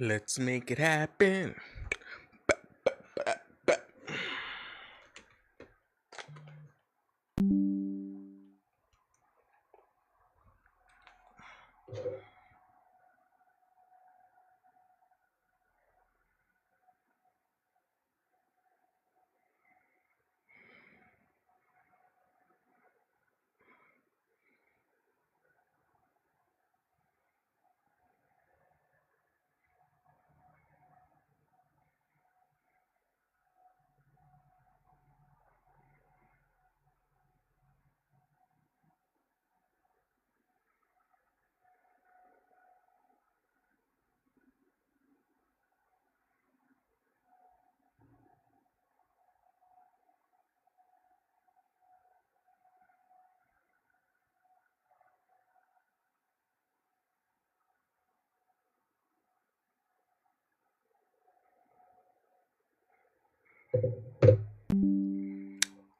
Let's make it happen. Ba, ba, ba, ba.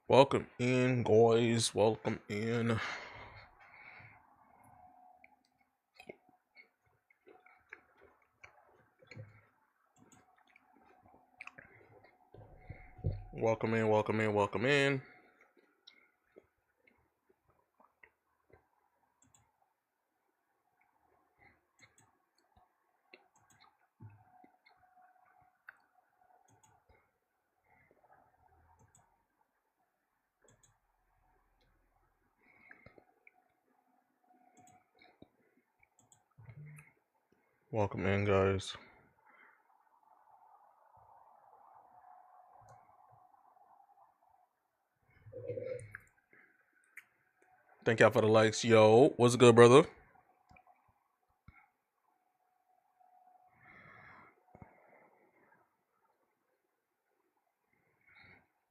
Welcome in, guys. Welcome in. Welcome in, welcome in, welcome in. Welcome in, guys. Thank y'all for the likes. Yo, what's good, brother?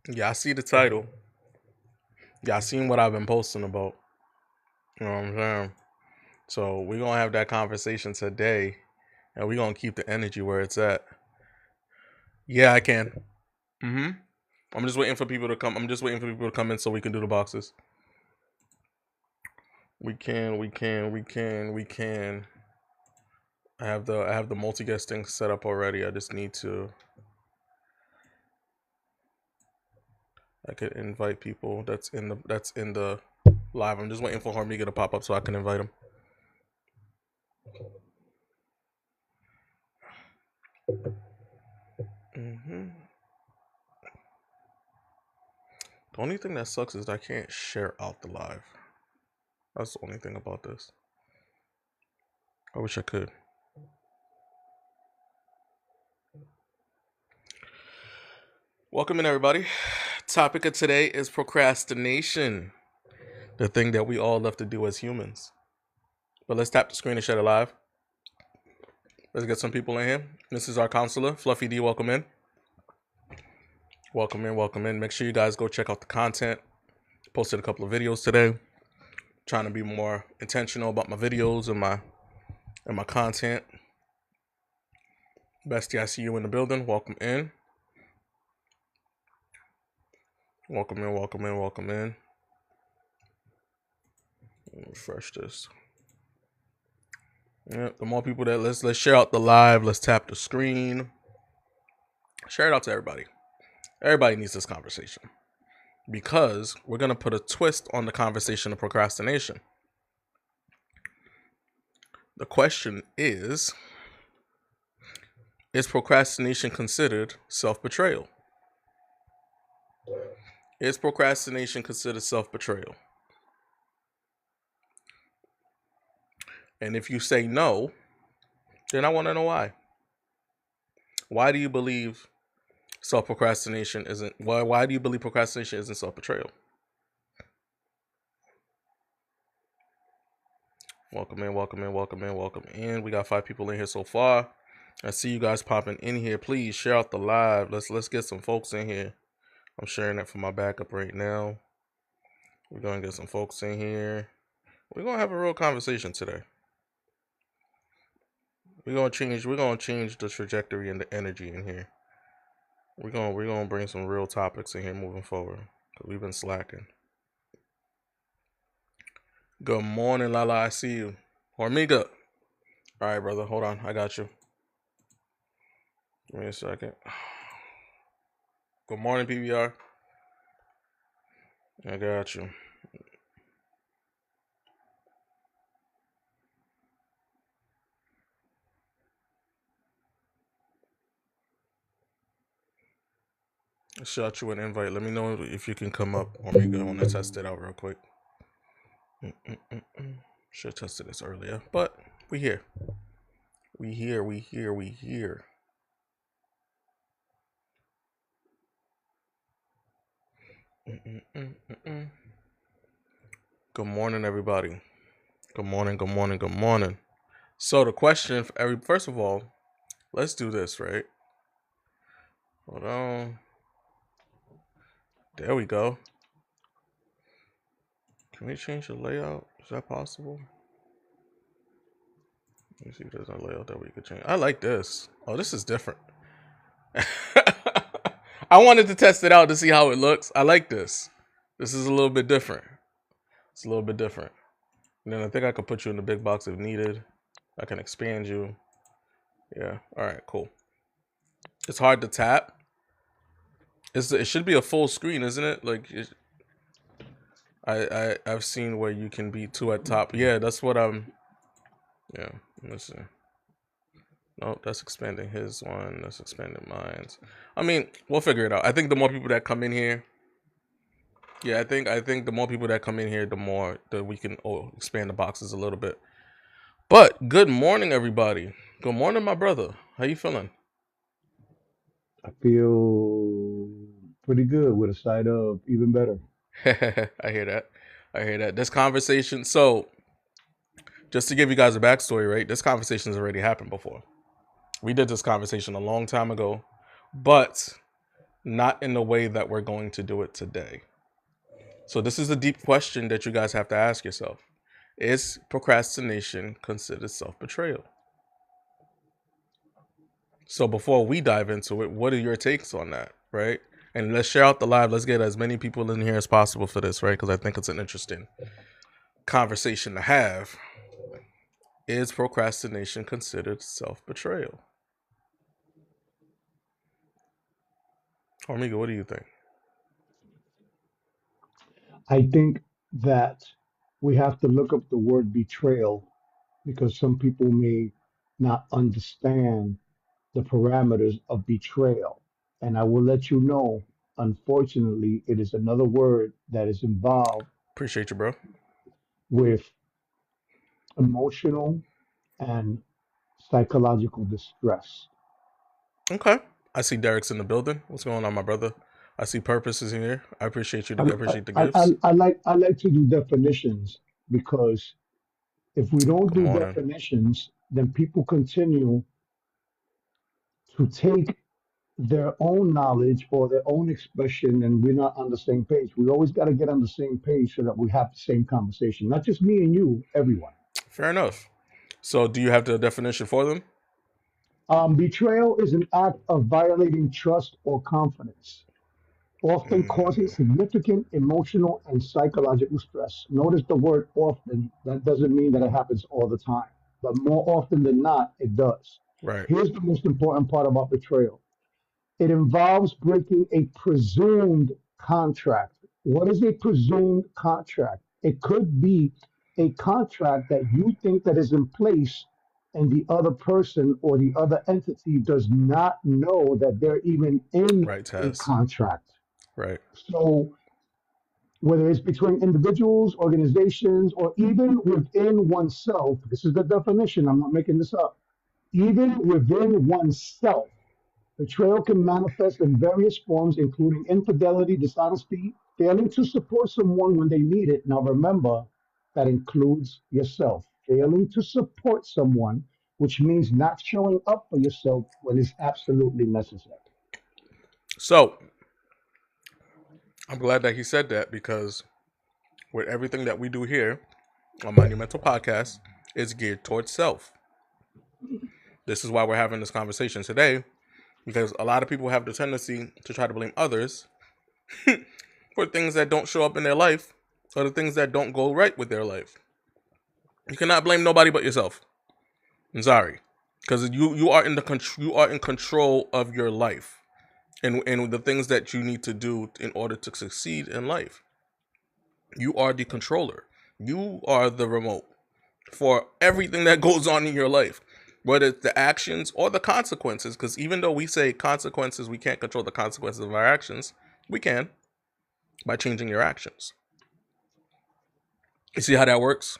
Yeah, I see the title. Y'all seen what I've been posting about. You know what I'm saying? So we're gonna have that conversation today, and we're gonna keep the energy where it's at. Yeah, I can. Mm-hmm. I'm just waiting for people to come. I'm just waiting for people to come in so we can do the boxes. We can. I have the multi-guesting set up already. I just need to. I could invite people that's in the live. I'm just waiting for Hormiga to pop up so I can invite him. Mm-hmm. The only thing that sucks is that I can't share out the live. That's the only thing about this. I wish I could. Welcome in, everybody. Topic of today is procrastination, the thing that we all love to do as humans. But let's tap the screen and share it live. Let's get some people in here. This is our counselor, Fluffy D. Welcome in. Welcome in, welcome in. Make sure you guys go check out the content. Posted a couple of videos today. Trying to be more intentional about my videos and my content. Bestie, I see you in the building. Welcome in. Welcome in, welcome in, welcome in. Refresh this. Yeah, the more people that let's share out the live. Let's tap the screen. Share it out to everybody. Everybody needs this conversation because we're gonna put a twist on the conversation of procrastination. The question is procrastination considered self-betrayal? Is procrastination considered self-betrayal? And if you say no, then I want to know why. Why do you believe self-procrastination isn't? Why do you believe procrastination isn't self-betrayal? Welcome in, welcome in, welcome in, welcome in. We got 5 people in here so far. I see you guys popping in here. Please share out the live. Let's get some folks in here. I'm sharing it for my backup right now. We're gonna get some folks in here. We're gonna have a real conversation today. We're gonna change the trajectory and the energy in here. We're gonna bring some real topics in here moving forward. Cause we've been slacking. Good morning, Lala. I see you. Hormiga. All right, brother. Hold on. I got you. Give me a second. Good morning, PBR. I got you. I shot you an invite. Let me know if you can come up. Or maybe I want to test it out real quick. Should have tested this earlier, but we here. We here. Good morning, everybody. Good morning. So the question for first of all, let's do this, right? Hold on. There we go. Can we change the layout? Is that possible? Let me see if there's a layout that we could change. I like this. Oh, this is different. I wanted to test it out to see how it looks. I like this. This is a little bit different. It's a little bit different. And then I think I could put you in the big box if needed. I can expand you. Yeah. All right, cool. It's hard to tap. It should be a full screen, isn't it? Like, I've seen where you can be two at top. Yeah, that's what I'm. Yeah, let's see. Nope, that's expanding his one. That's expanding mine. I mean, we'll figure it out. I think the more people that come in here, yeah, I think the more people that come in here, the more that we can expand the boxes a little bit. But good morning, everybody. Good morning, my brother. How you feeling? I feel pretty good with a side of even better. I hear that. I hear that. This conversation. So, just to give you guys a backstory, right? This conversation has already happened before. We did this conversation a long time ago, but not in the way that we're going to do it today. So, this is a deep question that you guys have to ask yourself. Is procrastination considered self-betrayal? So before we dive into it, what are your takes on that, right? And let's share out the live. Let's get as many people in here as possible for this, right? Because I think it's an interesting conversation to have. Is procrastination considered self-betrayal? Amigo, what do you think? I think that we have to look up the word betrayal because some people may not understand the parameters of betrayal. And I will let you know, unfortunately, it is another word that is involved Appreciate you, bro. with emotional and psychological distress. Okay. I see Derek's in the building. What's going on, my brother? I see Purpose is in here. I appreciate you. I appreciate the gifts. I like to do definitions because if we don't Good do morning. definitions, then people continue to take their own knowledge or their own expression, and we're not on the same page. We always got to get on the same page so that we have the same conversation, not just me and you, everyone. Fair enough. So, do you have the definition for them? Betrayal is an act of violating trust or confidence, often causing Mm, significant emotional and psychological stress. Notice the word often. That doesn't mean that it happens all the time, but more often than not, it does. right. Here's the most important part about betrayal: it involves breaking a presumed contract. What is a presumed contract? It could be a contract that you think that is in place and the other person or the other entity does not know that they're even in Right, a Taz. contract. Right. So whether it's between individuals, organizations, or even within oneself, this is the definition, I'm not making this up. Even within oneself, betrayal can manifest in various forms, including infidelity, dishonesty, failing to support someone when they need it. Now, remember, that includes yourself. Failing to support someone, which means not showing up for yourself when it's absolutely necessary. So, I'm glad that he said that because with everything that we do here on Monumental Podcast, is geared towards self. This is why we're having this conversation today, because a lot of people have the tendency to try to blame others for things that don't show up in their life or the things that don't go right with their life. You cannot blame nobody but yourself. I'm sorry. because you are in the you are in control of your life and the things that you need to do in order to succeed in life. You are the controller. You are the remote for everything that goes on in your life, whether it's the actions or the consequences. Because even though we say consequences, we can't control the consequences of our actions. We can by changing your actions. You see how that works?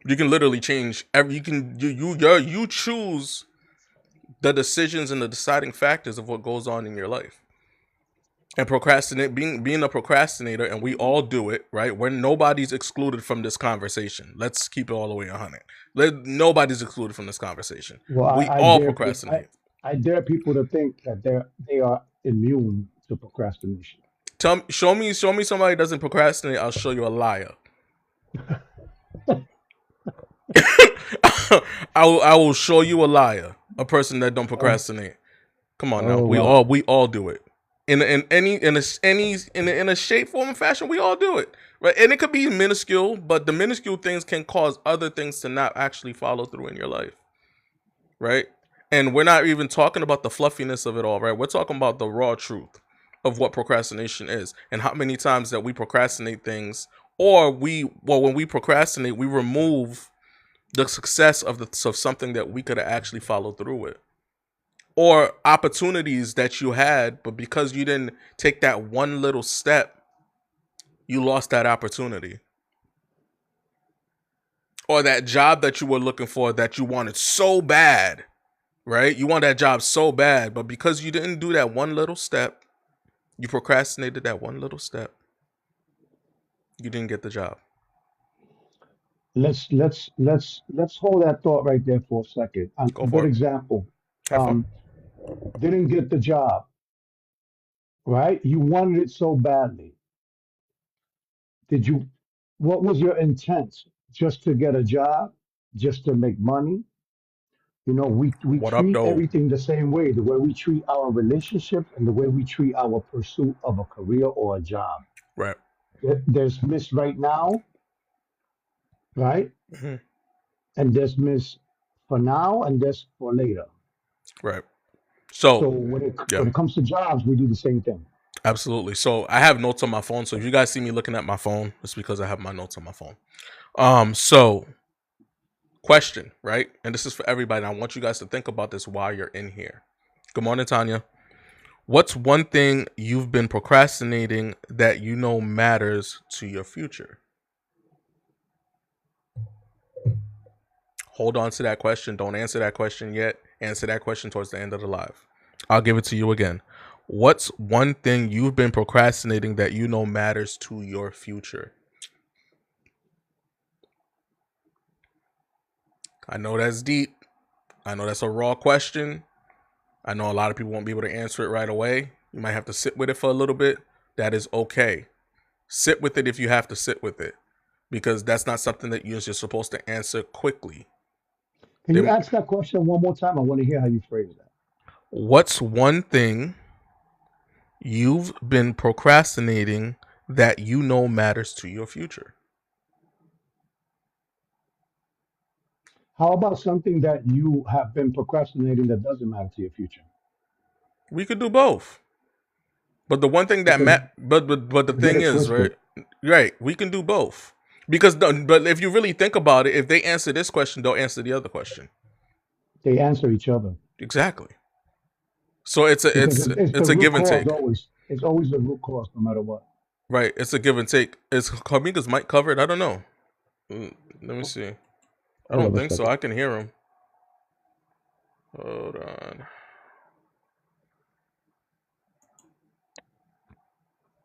You can literally change every. You can you choose the decisions and the deciding factors of what goes on in your life. And procrastinate being a procrastinator, and we all do it, right? Where nobody's excluded from this conversation. Let's keep it all the way 100. Nobody's excluded from this conversation. Well, We I all dare people. procrastinate. I dare people to think that they are immune to procrastination. Show me somebody that doesn't procrastinate. I'll show you a liar. I will show you a liar, a person that don't Oh, procrastinate. Come on now, oh we well. all do it in a shape, form, and fashion. We all do it, right? And it could be minuscule, but the minuscule things can cause other things to not actually follow through in your life, right? And we're not even talking about the fluffiness of it all, right? We're talking about the raw truth of what procrastination is and how many times that we procrastinate things, or when we procrastinate, we remove the success of something that we could have actually followed through with, or opportunities that you had, but because you didn't take that one little step, you lost that opportunity. Or that job that you were looking for that you wanted so bad, right? You want that job so bad, but because you didn't do that one little step, you procrastinated that one little step, you didn't get the job. Let's hold that thought right there for a second. A Go good for it. example. Have fun. Didn't get the job, right? You wanted it so badly. Did you? What was your intent? Just to get a job? Just to make money? We What up, treat though? everything the same way. The way we treat our relationships and the way we treat our pursuit of a career or a job. Right. There's Miss right now, right? Mhm. And there's Miss for now, and there's for later. Right. So So, yeah, when it comes to jobs, we do the same thing. absolutely. So I have notes on my phone. So if you guys see me looking at my phone, it's because I have my notes on my phone. So question, right? And this is for everybody. And I want you guys to think about this while you're in here. Good morning, Tanya. What's one thing you've been procrastinating that you know matters to your future? Hold on to that question. Don't answer that question yet. Answer that question towards the end of the live. I'll give it to you again. What's one thing you've been procrastinating that you know matters to your future? I know that's deep. I know that's a raw question. I know a lot of people won't be able to answer it right away. You might have to sit with it for a little bit. That is okay. Sit with it if you have to sit with it, because that's not something that you're just supposed to answer quickly. Can you Then, ask that question one more time? I want to hear how you phrase that. what's one thing you've been procrastinating that you know matters to your future? How about something that you have been procrastinating that doesn't matter to your future? We could do both. But the one thing that Because but the you get thing it is, twisted. right, we can do both. Because but if you really think about it, if they answer this question, they'll answer the other question. They answer each other Exactly. So it's a because it's it's the it's a root give and cause take. always. It's always the root cause, no matter what. Right. It's a give and take. Is Kamiga's mic covered? I don't know. Let me see. I Hold don't on a think so. second. I can hear him. Hold on.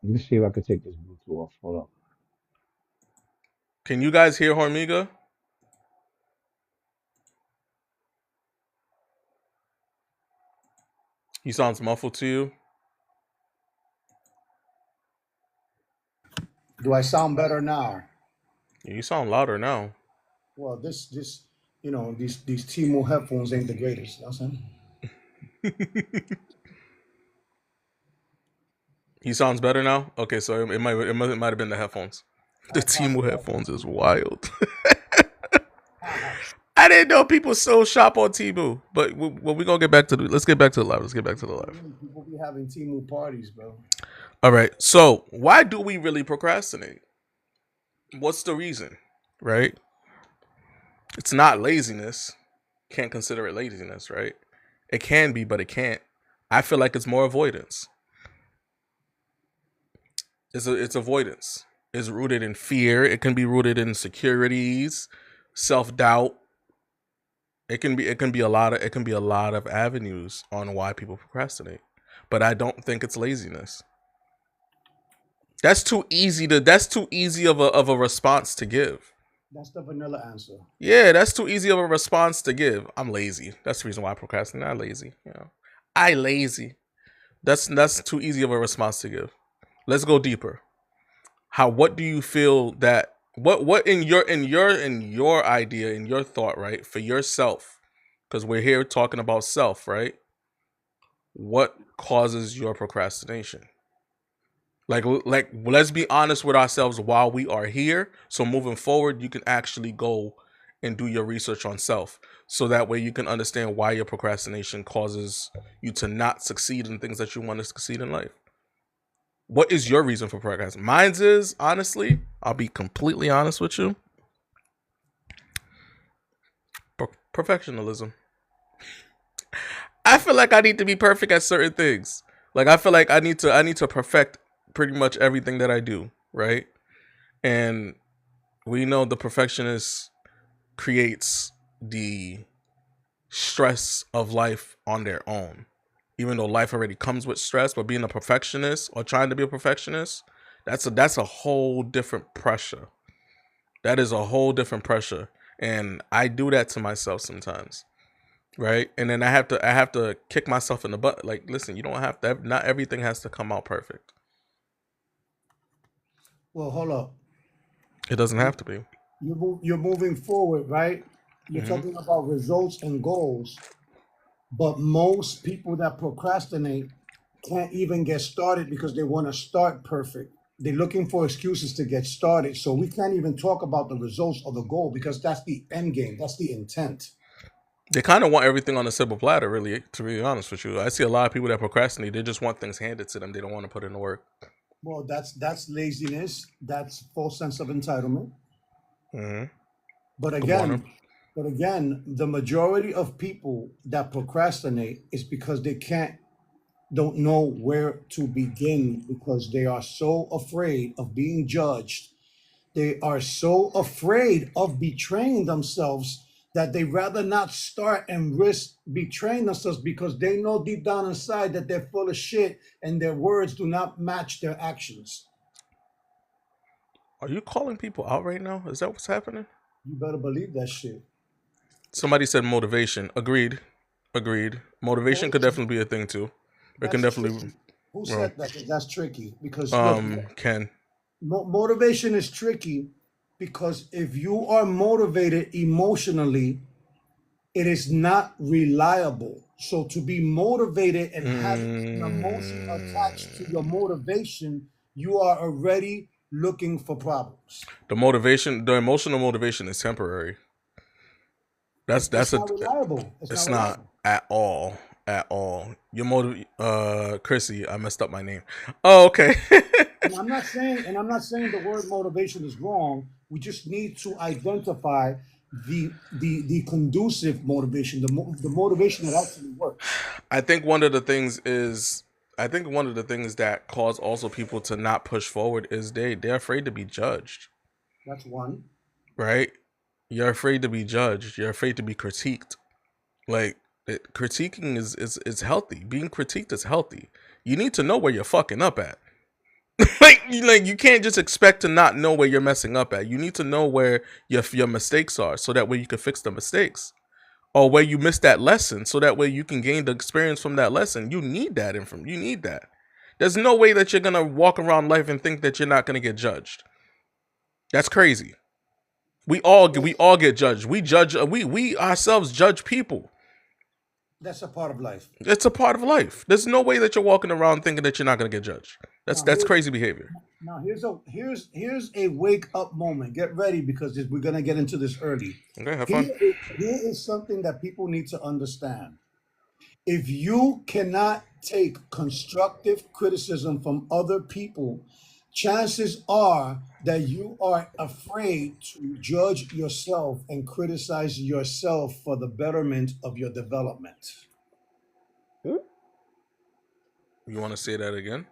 Let me see if I can take this Bluetooth off. Hold on. Can you guys hear Hormiga? He sounds muffled to you. Do I sound better now? Yeah, you sound louder now. Well, this these T-Mobile headphones ain't the greatest. You know what I'm saying? He sounds better now. Okay, so it might have been the headphones. The All Timu possible. All headphones is possible. wild. I didn't know people so shop on Temu. But we gonna get back to let's get back to the live. Let's get back to the live. People be having Temu parties, bro. All right. So why do we really procrastinate? What's the reason? Right? It's not laziness. Can't consider it laziness, right? It can be, but it can't. I feel like it's more avoidance. It's avoidance. It's rooted in fear. It can be rooted in insecurities, self-doubt. It can be a lot of avenues on why people procrastinate. But I don't think it's laziness. That's too easy of a response to give. That's the vanilla answer. Yeah, that's too easy of a response to give. I'm lazy. That's the reason why I procrastinate. I'm lazy. I lazy. That's too easy of a response to give. Let's go deeper. What do you feel that what in your idea, in your thought, right, for yourself, because we're here talking about self, right? What causes your procrastination? Like let's be honest with ourselves while we are here. So moving forward, you can actually go and do your research on self. So that way you can understand why your procrastination causes you to not succeed in things that you want to succeed in life. What is your reason for procrastination? Mine's is, honestly, I'll be completely honest with you. Perfectionism. I feel like I need to be perfect at certain things. Like I feel like I need to perfect pretty much everything that I do, right? And we know the perfectionist creates the stress of life on their own. Even though life already comes with stress, but being a perfectionist or trying to be a perfectionist, that's a whole different pressure. That is a whole different pressure. And I do that to myself sometimes. Right? And then I have to kick myself in the butt. Like, listen, you don't have to, not everything has to come out perfect. Well, hold up. It doesn't have to be. You're moving forward, right? You're talking about results and goals, but most people that procrastinate can't even get started because they want to start perfect. They're looking for excuses to get started. So we can't even talk about the results of the goal because that's the end game. That's the intent. They kind of want everything on a silver platter, really, to be honest with you. I see a lot of people that procrastinate. They just want things handed to them. They don't want to put in the work. Well, that's laziness. That's false sense of entitlement. Mm-hmm. But Good morning. again, the majority of people that procrastinate is because they don't know where to begin because they are so afraid of being judged. They are so afraid of betraying themselves that they rather not start and risk betraying themselves because they know deep down inside that they're full of shit and their words do not match their actions. Are you calling people out right now? Is that what's happening? You better believe that shit. Somebody said motivation. Agreed. Motivation could definitely be a thing too. It can That's definitely. tricky. Who said that? That's tricky because look, Ken. motivation is tricky because if you are motivated emotionally, it is not reliable. So to be motivated and having an emotion attached to your motivation, you are already looking for problems. The emotional motivation is temporary. It's not reliable. It's not at all. At all. Chrissy, I messed up my name. Oh, okay. And I'm not saying the word motivation is wrong. We just need to identify the conducive motivation, the motivation that actually works. I think one of the things that cause also people to not push forward is they're afraid to be judged. That's one. Right? You're afraid to be judged. You're afraid to be critiqued. Like critiquing is healthy. Being critiqued is healthy. You need to know where you're fucking up at. like you can't just expect to not know where you're messing up at. You need to know where your mistakes are, so that way you can fix the mistakes, or where you missed that lesson, so that way you can gain the experience from that lesson. You need that You need that. There's no way that you're gonna walk around life and think that you're not gonna get judged. That's crazy. We all get judged. We ourselves judge people. That's a part of life. It's a part of life. There's no way that you're walking around thinking that you're not going to get judged. Now That's here's crazy behavior. here's a wake up moment. Get ready because we're gonna get into this early. Okay, have fun. Here is something that people need to understand. If you cannot take constructive criticism from other people, chances are that you are afraid to judge yourself and criticize yourself for the betterment of your development. You want to say that again?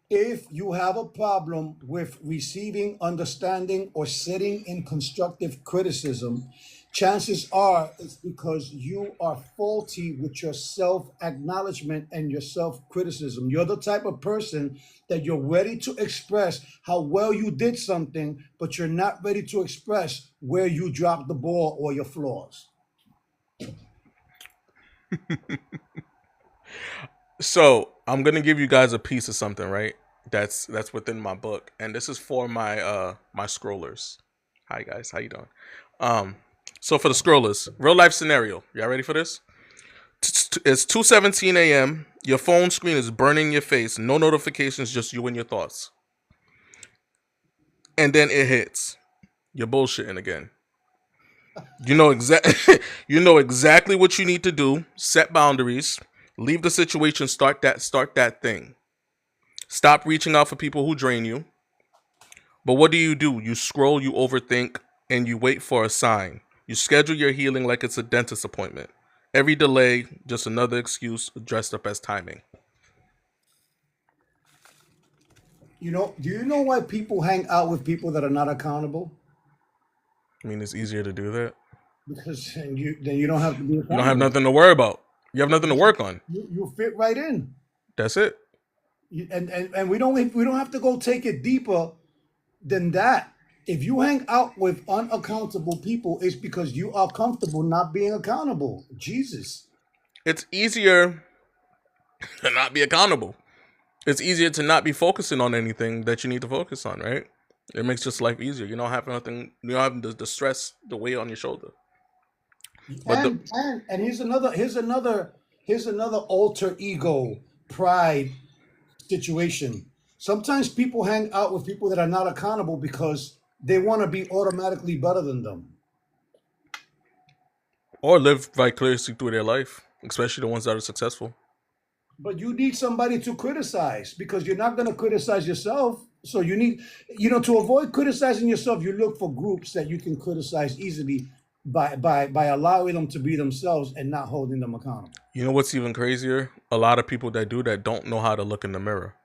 If you have a problem with receiving, understanding, or sitting in constructive criticism, chances are it's because you are faulty with your self acknowledgement and your self criticism. You're the type of person that you're ready to express how well you did something, but you're not ready to express where you dropped the ball or your flaws. So I'm gonna give you guys a piece of something, right? That's within my book, and this is for my scrollers. Hi guys, how you doing? Um, so for the scrollers, real life scenario. Y'all ready for this? It's 2:17 a.m. Your phone screen is burning your face. No notifications, just you and your thoughts. And then it hits. You're bullshitting again. You know you know exactly what you need to do. Set boundaries. Leave the situation. Start that thing. Stop reaching out for people who drain you. But what do? You scroll, you overthink, and you wait for a sign. You schedule your healing like it's a dentist appointment. Every delay, just another excuse dressed up as timing. Do you know why people hang out with people that are not accountable? I mean, it's easier to do that. Because then you don't have to be You don't have accountable. nothing to worry about. You have nothing to work on. You fit right in. That's it. And we don't have to go take it deeper than that. If you hang out with unaccountable people, it's because you are comfortable not being accountable. Jesus. It's easier to not be accountable. It's easier to not be focusing on anything that you need to focus on, right? It makes just life easier. You don't have nothing. You don't have the stress, the weight on your shoulder. But the And here's another alter ego pride situation. Sometimes people hang out with people that are not accountable because they want to be automatically better than them. or live vicariously through their life, especially the ones that are successful. But you need somebody to criticize because you're not going to criticize yourself. So to avoid criticizing yourself, you look for groups that you can criticize easily by allowing them to be themselves and not holding them accountable. You know what's even crazier? A lot of people that do that don't know how to look in the mirror.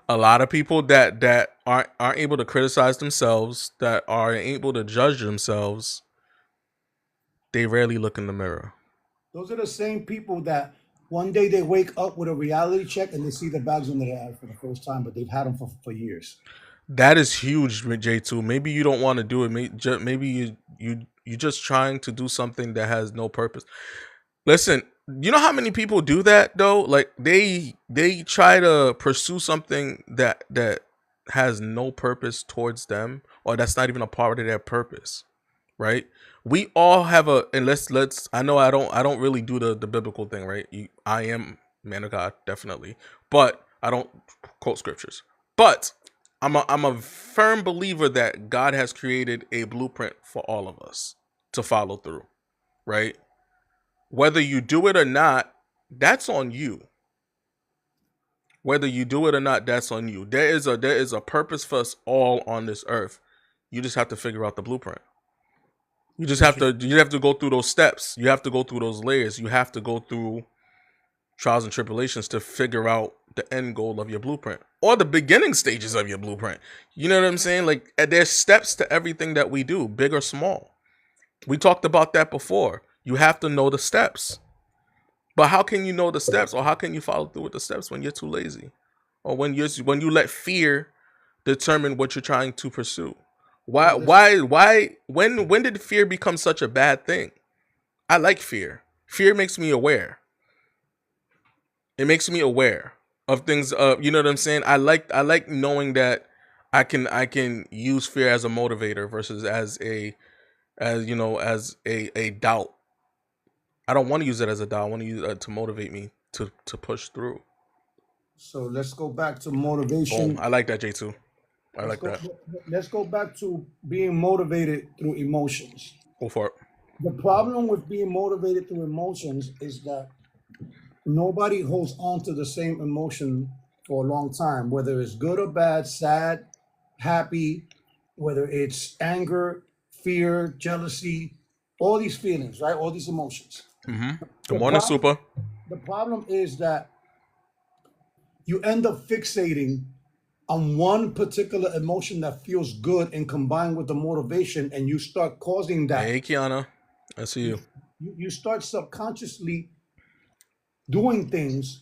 A lot of people that aren't able to criticize themselves, that are able to judge themselves, they rarely look in the mirror. Those are the same people that one day they wake up with a reality check and they see the bags under their head for the first time, but they've had them for years. That is huge, J2. Maybe you don't want to do it. Maybe you just trying to do something that has no purpose. Listen, you know how many people do that though? Like they try to pursue something that has no purpose towards them, or that's not even a part of their purpose, right? We all have a, and let's I know I don't really do the biblical thing, right? I am man of God, definitely, but I don't quote scriptures. But I'm a firm believer that God has created a blueprint for all of us to follow through, right? Whether you do it or not, that's on you. Whether you do it or not, that's on you. There is a purpose for us all on this earth. You just have to figure out the blueprint. You have to go through those steps. You have to go through those layers. You have to go through trials and tribulations to figure out the end goal of your blueprint or the beginning stages of your blueprint. You know what I'm saying? Like there's steps to everything that we do, big or small. We talked about that before. You have to know the steps. But how can you know the steps, or how can you follow through with the steps when you're too lazy, or when you let fear determine what you're trying to pursue? Why Well, why why when did fear become such a bad thing? I like fear. Fear makes me aware. It makes me aware of things. You know what I'm saying? I like knowing that I can use fear as a motivator versus as a doubt. I don't want to use it as a doubt. I want to use it to motivate me to push through. So let's go back to Boom. motivation. I like that, J2. I Let's like go. that. Let's go back to being motivated through emotions. Go for it. The problem with being motivated through emotions is that nobody holds on to the same emotion for a long time, whether it's good or bad, sad, happy, whether it's anger, fear, jealousy, all these feelings, right? All these emotions. Good The morning, problem, Super. the problem is that you end up fixating on one particular emotion that feels good and combined with the motivation, and you start causing that. Hey, Kiana. I see You, you. you start subconsciously doing things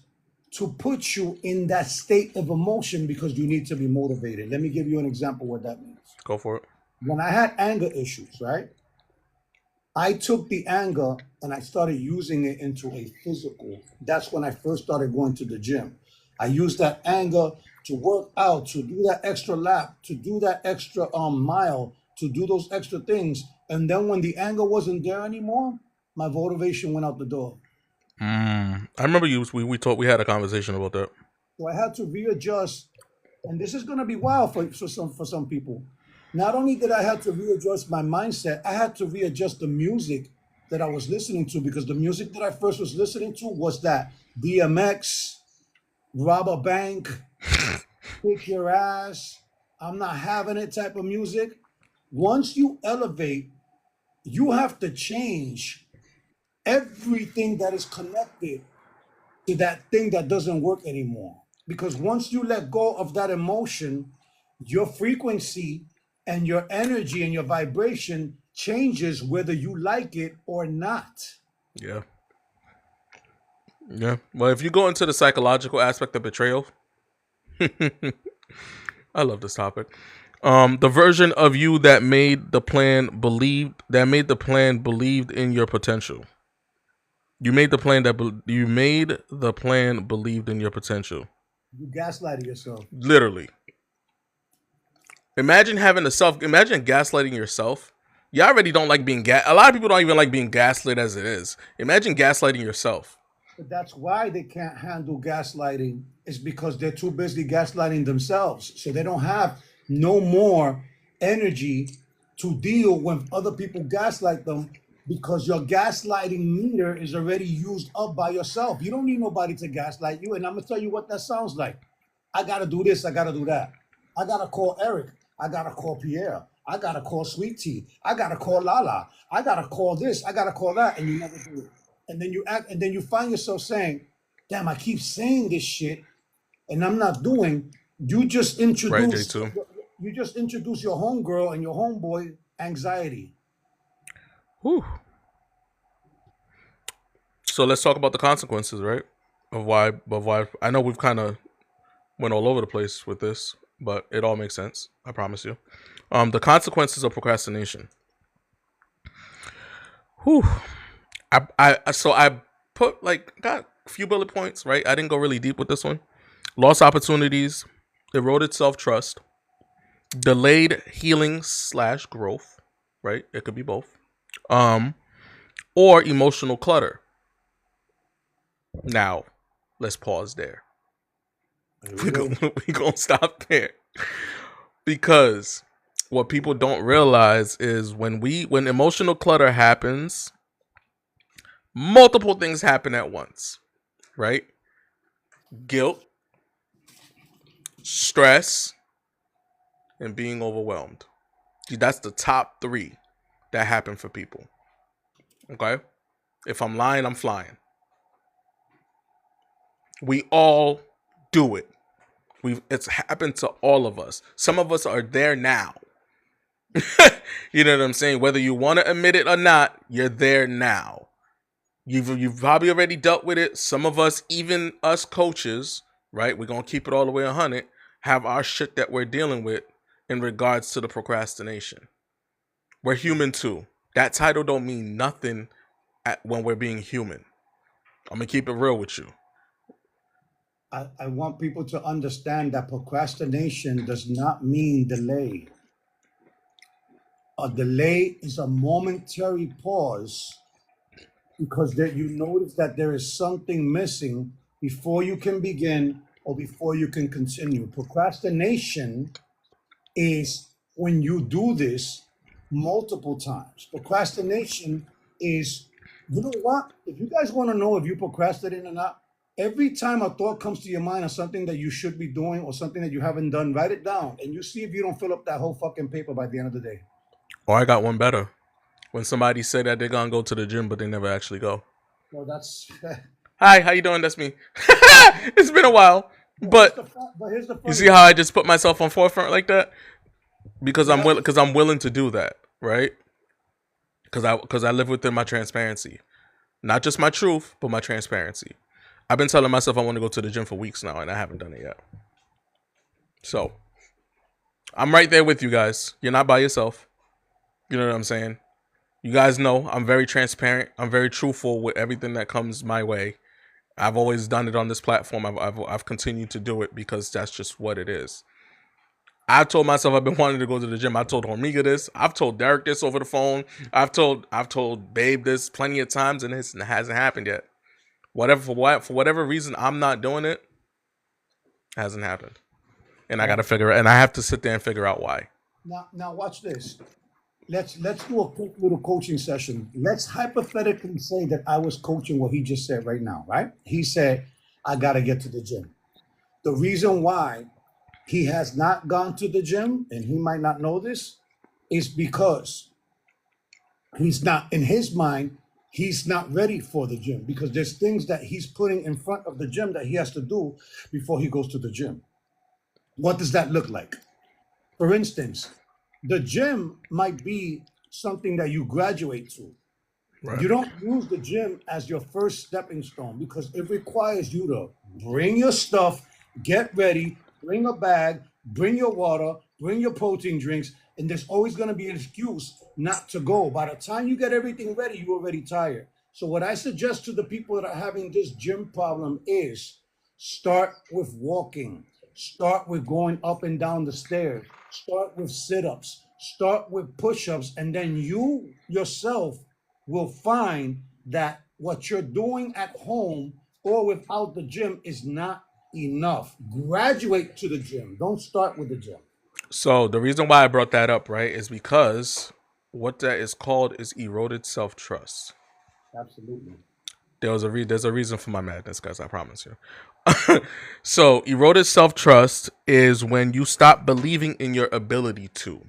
to put you in that state of emotion because you need to be motivated. Let me give you an example what that means. Go for it. When I had anger issues, right? I took the anger and I started using it into a physical. That's when I first started going to the gym. I used that anger to work out, to do that extra lap, to do that extra mile, to do those extra things. And then when the anger wasn't there anymore, my motivation went out the door. I remember you. We had a conversation about that. So I had to readjust, and this is going to be wild for some people. Not only did I have to readjust my mindset, I had to readjust the music that I was listening to, because the music that I first was listening to was that DMX, rob a bank, kick your ass, I'm not having it type of music. Once you elevate, you have to change everything that is connected to that thing that doesn't work anymore. Because once you let go of that emotion, your frequency and your energy and your vibration changes whether you like it or not. Yeah. Yeah. Well, if you go into the psychological aspect of betrayal, I love this topic. The version of you that made the plan believed in your potential. You made the plan believed in your potential. You gaslighting yourself. Literally. Imagine gaslighting yourself. You already don't like being a lot of people don't even like being gaslit as it is. Imagine gaslighting yourself. But that's why they can't handle gaslighting, is because they're too busy gaslighting themselves. So they don't have no more energy to deal with other people gaslight them, because your gaslighting meter is already used up by yourself. You don't need nobody to gaslight you. And I'm gonna tell you what that sounds like. I gotta do this, I gotta do that. I gotta call Eric. I gotta call Pierre. I gotta call Sweet Tea. I gotta call Lala. I gotta call this. I gotta call that, and you never do it. And then you act, and then you find yourself saying, "Damn, I keep saying this shit, and I'm not doing." You just Right, introduce, J2? you just introduce your homegirl and your homeboy anxiety. Whew. So let's talk about the consequences, right? Of why I know we've kind of went all over the place with this, but it all makes sense. I promise you. The consequences of procrastination. Whew. I got a few bullet points, right? I didn't go really deep with this one. Lost opportunities, eroded self-trust, delayed healing / growth, right? It could be both. Or emotional clutter. Now, let's pause there. Here we go. We gonna stop there, because what people don't realize is when emotional clutter happens, multiple things happen at once, right? Guilt, stress, and being overwhelmed. That's the top 3 that happen for people. Okay? If I'm lying, I'm flying. We all do it. It's happened to all of us. Some of us are there now. You know what I'm saying? Whether you want to admit it or not, you're there now. You've probably already dealt with it. Some of us, even us coaches, right? We're gonna keep it all the way 100. Have our shit that we're dealing with in regards to the procrastination. We're human too. That title don't mean nothing when we're being human. I'm gonna keep it real with you. I want people to understand that procrastination does not mean delay. A delay is a momentary pause because that you notice that there is something missing, before you can begin or before you can continue. Procrastination is when you do this multiple times. Procrastination is, you know what? If you guys want to know if you procrastinate or not, every time a thought comes to your mind of something that you should be doing or something that you haven't done, write it down and you see if you don't fill up that whole fucking paper by the end of the day. Or I got one better. When somebody say that they're gonna go to the gym, but they never actually go. So that's Hi, how you doing? That's me. It's been a while, but but here's the you funny see how I just put myself on forefront like that because yeah, I'm willing to do that, right? Because I live within my transparency, not just my truth, but my transparency. I've been telling myself I want to go to the gym for weeks now, and I haven't done it yet. So I'm right there with you guys. You're not by yourself. You know what I'm saying? You guys know I'm very transparent. I'm very truthful with everything that comes my way. I've always done it on this platform. I've continued to do it because that's just what it is. I told myself I've been wanting to go to the gym. I told Hormiga this. I've told Derek this over the phone. I've told Babe this plenty of times, and it hasn't happened yet. For whatever reason, I'm not doing it. Hasn't happened, and I got to figure it. And I have to sit there and figure out why. now watch this. Let's do a quick little coaching session. Let's hypothetically say that I was coaching what he just said right now, right? He said, I gotta get to the gym. The reason why he has not gone to the gym, and he might not know this, is because he's not, in his mind, he's not ready for the gym because there's things that he's putting in front of the gym that he has to do before he goes to the gym. What does that look like? For instance, the gym might be something that you graduate to. Right. You don't use the gym as your first stepping stone because it requires you to bring your stuff, get ready, bring a bag, bring your water, bring your protein drinks, and there's always going to be an excuse not to go. By the time you get everything ready, you're already tired. So what I suggest to the people that are having this gym problem is start with walking. Start with going up and down the stairs. Start with sit-ups. Start with push-ups, and then you yourself will find that what you're doing at home or without the gym is not enough. Graduate to the gym. Don't start with the gym. So the reason why I brought that up, right, is because what that is called is eroded self-trust. Absolutely. There's a reason for my madness, guys. I promise you. So eroded self-trust is when you stop believing in your ability to,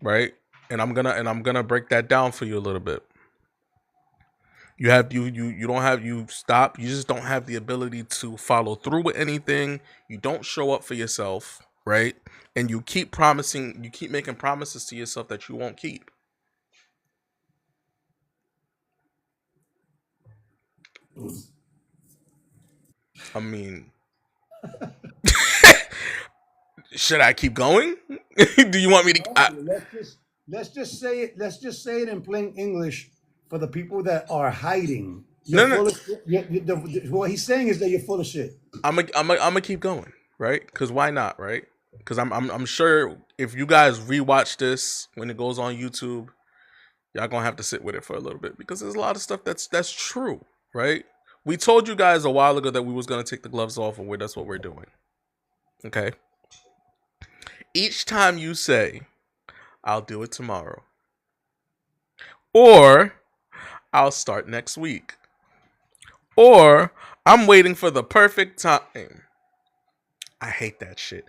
right? And I'm gonna break that down for you a little bit. You just don't have the ability to follow through with anything. You don't show up for yourself, right? And you keep making promises to yourself that you won't keep. I mean, should I keep going? Do you want me to? Let's just say it. Let's just say it in plain English for the people that are hiding. No, You're no. full of shit. What he's saying is that you're full of shit. I'm gonna keep going, right? Because why not, right? Because I'm sure if you guys rewatch this when it goes on YouTube, y'all gonna have to sit with it for a little bit because there's a lot of stuff that's true, right? We told you guys a while ago that we was gonna take the gloves off, and that's what we're doing. Okay. Each time you say, "I'll do it tomorrow," or "I'll start next week," or "I'm waiting for the perfect time." I hate that shit.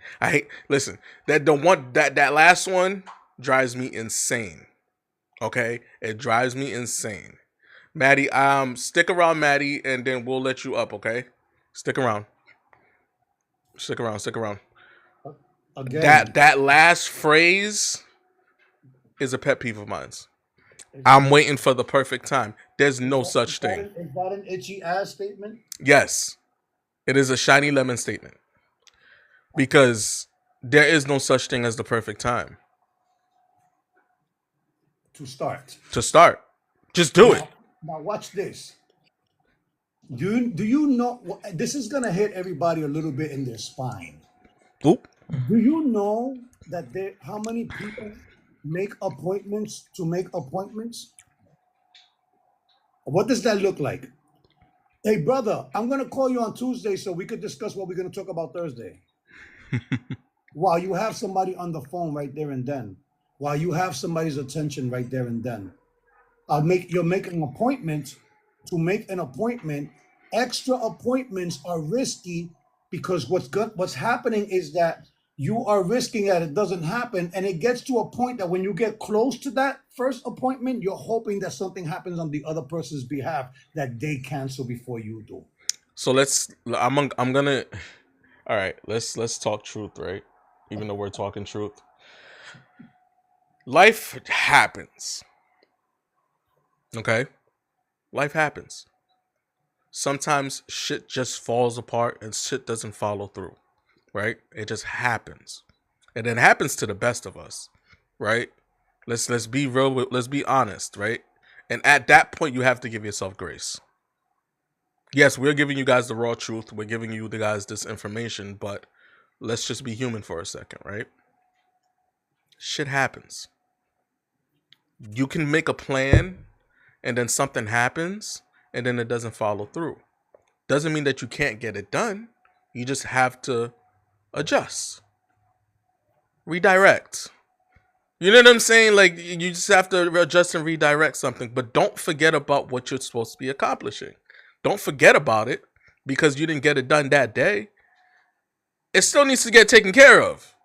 Listen, that last one drives me insane. Okay? It drives me insane. Maddie, stick around, Maddie, and then we'll let you up, okay? Stick around. Stick around. Again, That last phrase is a pet peeve of mine. I'm waiting for the perfect time. There's no such thing. Is that an itchy ass statement? Yes. It is a shiny lemon statement. Because there is no such thing as the perfect time. To start. Just do it. Now watch this. Do you know this is gonna hit everybody a little bit in their spine? Oop. Do you know that how many people make appointments to make appointments? What does that look like? Hey, brother, I'm gonna call you on Tuesday so we could discuss what we're gonna talk about Thursday. While you have somebody on the phone right there and then, while you have somebody's attention right there and then, you'll make an appointment. To make an appointment, extra appointments are risky because what's happening is that you are risking that it doesn't happen, and it gets to a point that when you get close to that first appointment, you're hoping that something happens on the other person's behalf that they cancel before you do. So I'm gonna. All right, let's talk truth, right? Even though we're talking truth, life happens. Okay, life happens. Sometimes shit just falls apart and shit doesn't follow through, right? It just happens, and it happens to the best of us, right? Let's be real. Let's be honest, right? And at that point, you have to give yourself grace. Yes, we're giving you guys the raw truth. We're giving you the guys this information, but let's just be human for a second, right? Shit happens. You can make a plan and then something happens and then it doesn't follow through. Doesn't mean that you can't get it done. You just have to adjust, redirect. You know what I'm saying? Like, you just have to adjust and redirect something, but don't forget about what you're supposed to be accomplishing. Don't forget about it because you didn't get it done that day. It still needs to get taken care of.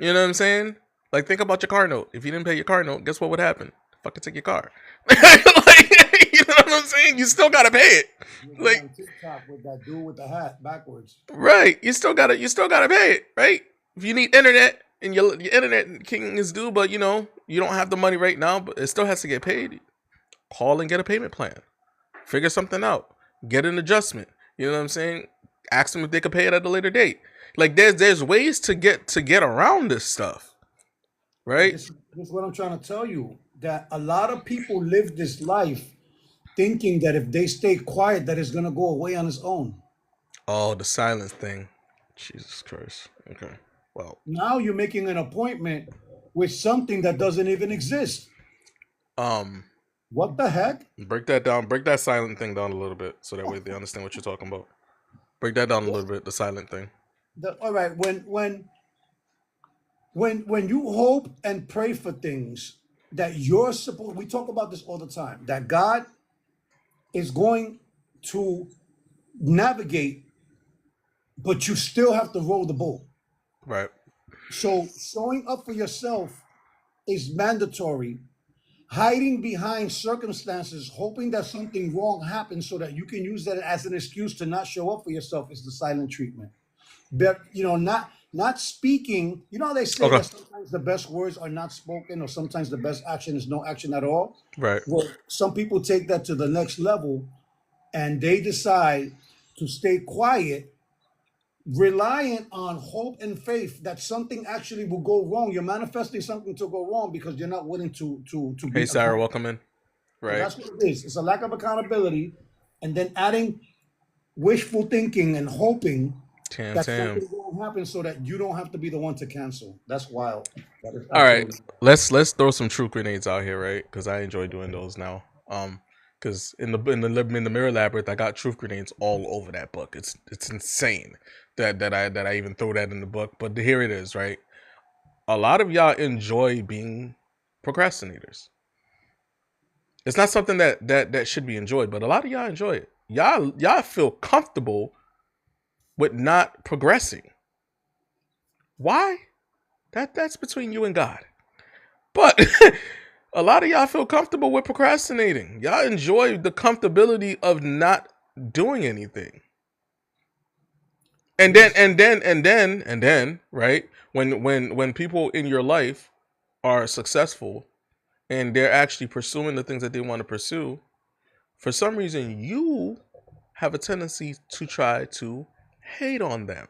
You know what I'm saying? Like, think about your car note. If you didn't pay your car note, guess what would happen? Fucking take your car. Like, you know what I'm saying? You still gotta pay it. You get Like, on TikTok with that dude with the hat backwards. right? You still gotta pay it, right? If you need internet and your internet king is due, but you don't have the money right now, but it still has to get paid. Call and get a payment plan. Figure something out. Get an adjustment. You know what I'm saying? Ask them if they could pay it at a later date. Like, there's ways to get around this stuff, But right? this is what I'm trying to tell you. That a lot of people live this life thinking that if they stay quiet, that it's gonna go away on its own. Oh, the silence thing. Jesus Christ. Okay. Well, Now you're making an appointment with something that doesn't even exist. um, What the heck? break that down. Break that silent thing down a little bit, so that way they understand what you're talking about. Break that down a little bit. The silent thing. All right, when you hope and pray for things that you're supposed, we talk about this all the time, that God is going to navigate, but you still have to row the boat. Right. So showing up for yourself is mandatory. Hiding behind circumstances, hoping that something wrong happens so that you can use that as an excuse to not show up for yourself, is the silent treatment. But not speaking. You know how they say Okay. that sometimes the best words are not spoken, or sometimes the best action is no action at all. Right. Well, some people take that to the next level and they decide to stay quiet, reliant on hope and faith that something actually will go wrong. You're manifesting something to go wrong because you're not willing to Hey, be Sarah, accountable. welcome in. So Right. that's what it is. It's a lack of accountability, and then adding wishful thinking and hoping Tam that Tam. something will happen so that you don't have to be the one to cancel. That's wild. That is All right. absolutely. Let's throw some true grenades out here, right? Because I enjoy doing those now. Because in the mirror labyrinth, I got truth grenades all over that book. It's insane that I even throw that in the book. But here it is, right? A lot of y'all enjoy being procrastinators. It's not something that should be enjoyed, but a lot of y'all enjoy it. Y'all feel comfortable with not progressing. Why? That's between you and God. But a lot of y'all feel comfortable with procrastinating. Y'all enjoy the comfortability of not doing anything. And then Yes. and then, right? When people in your life are successful and they're actually pursuing the things that they want to pursue, for some reason you have a tendency to try to hate on them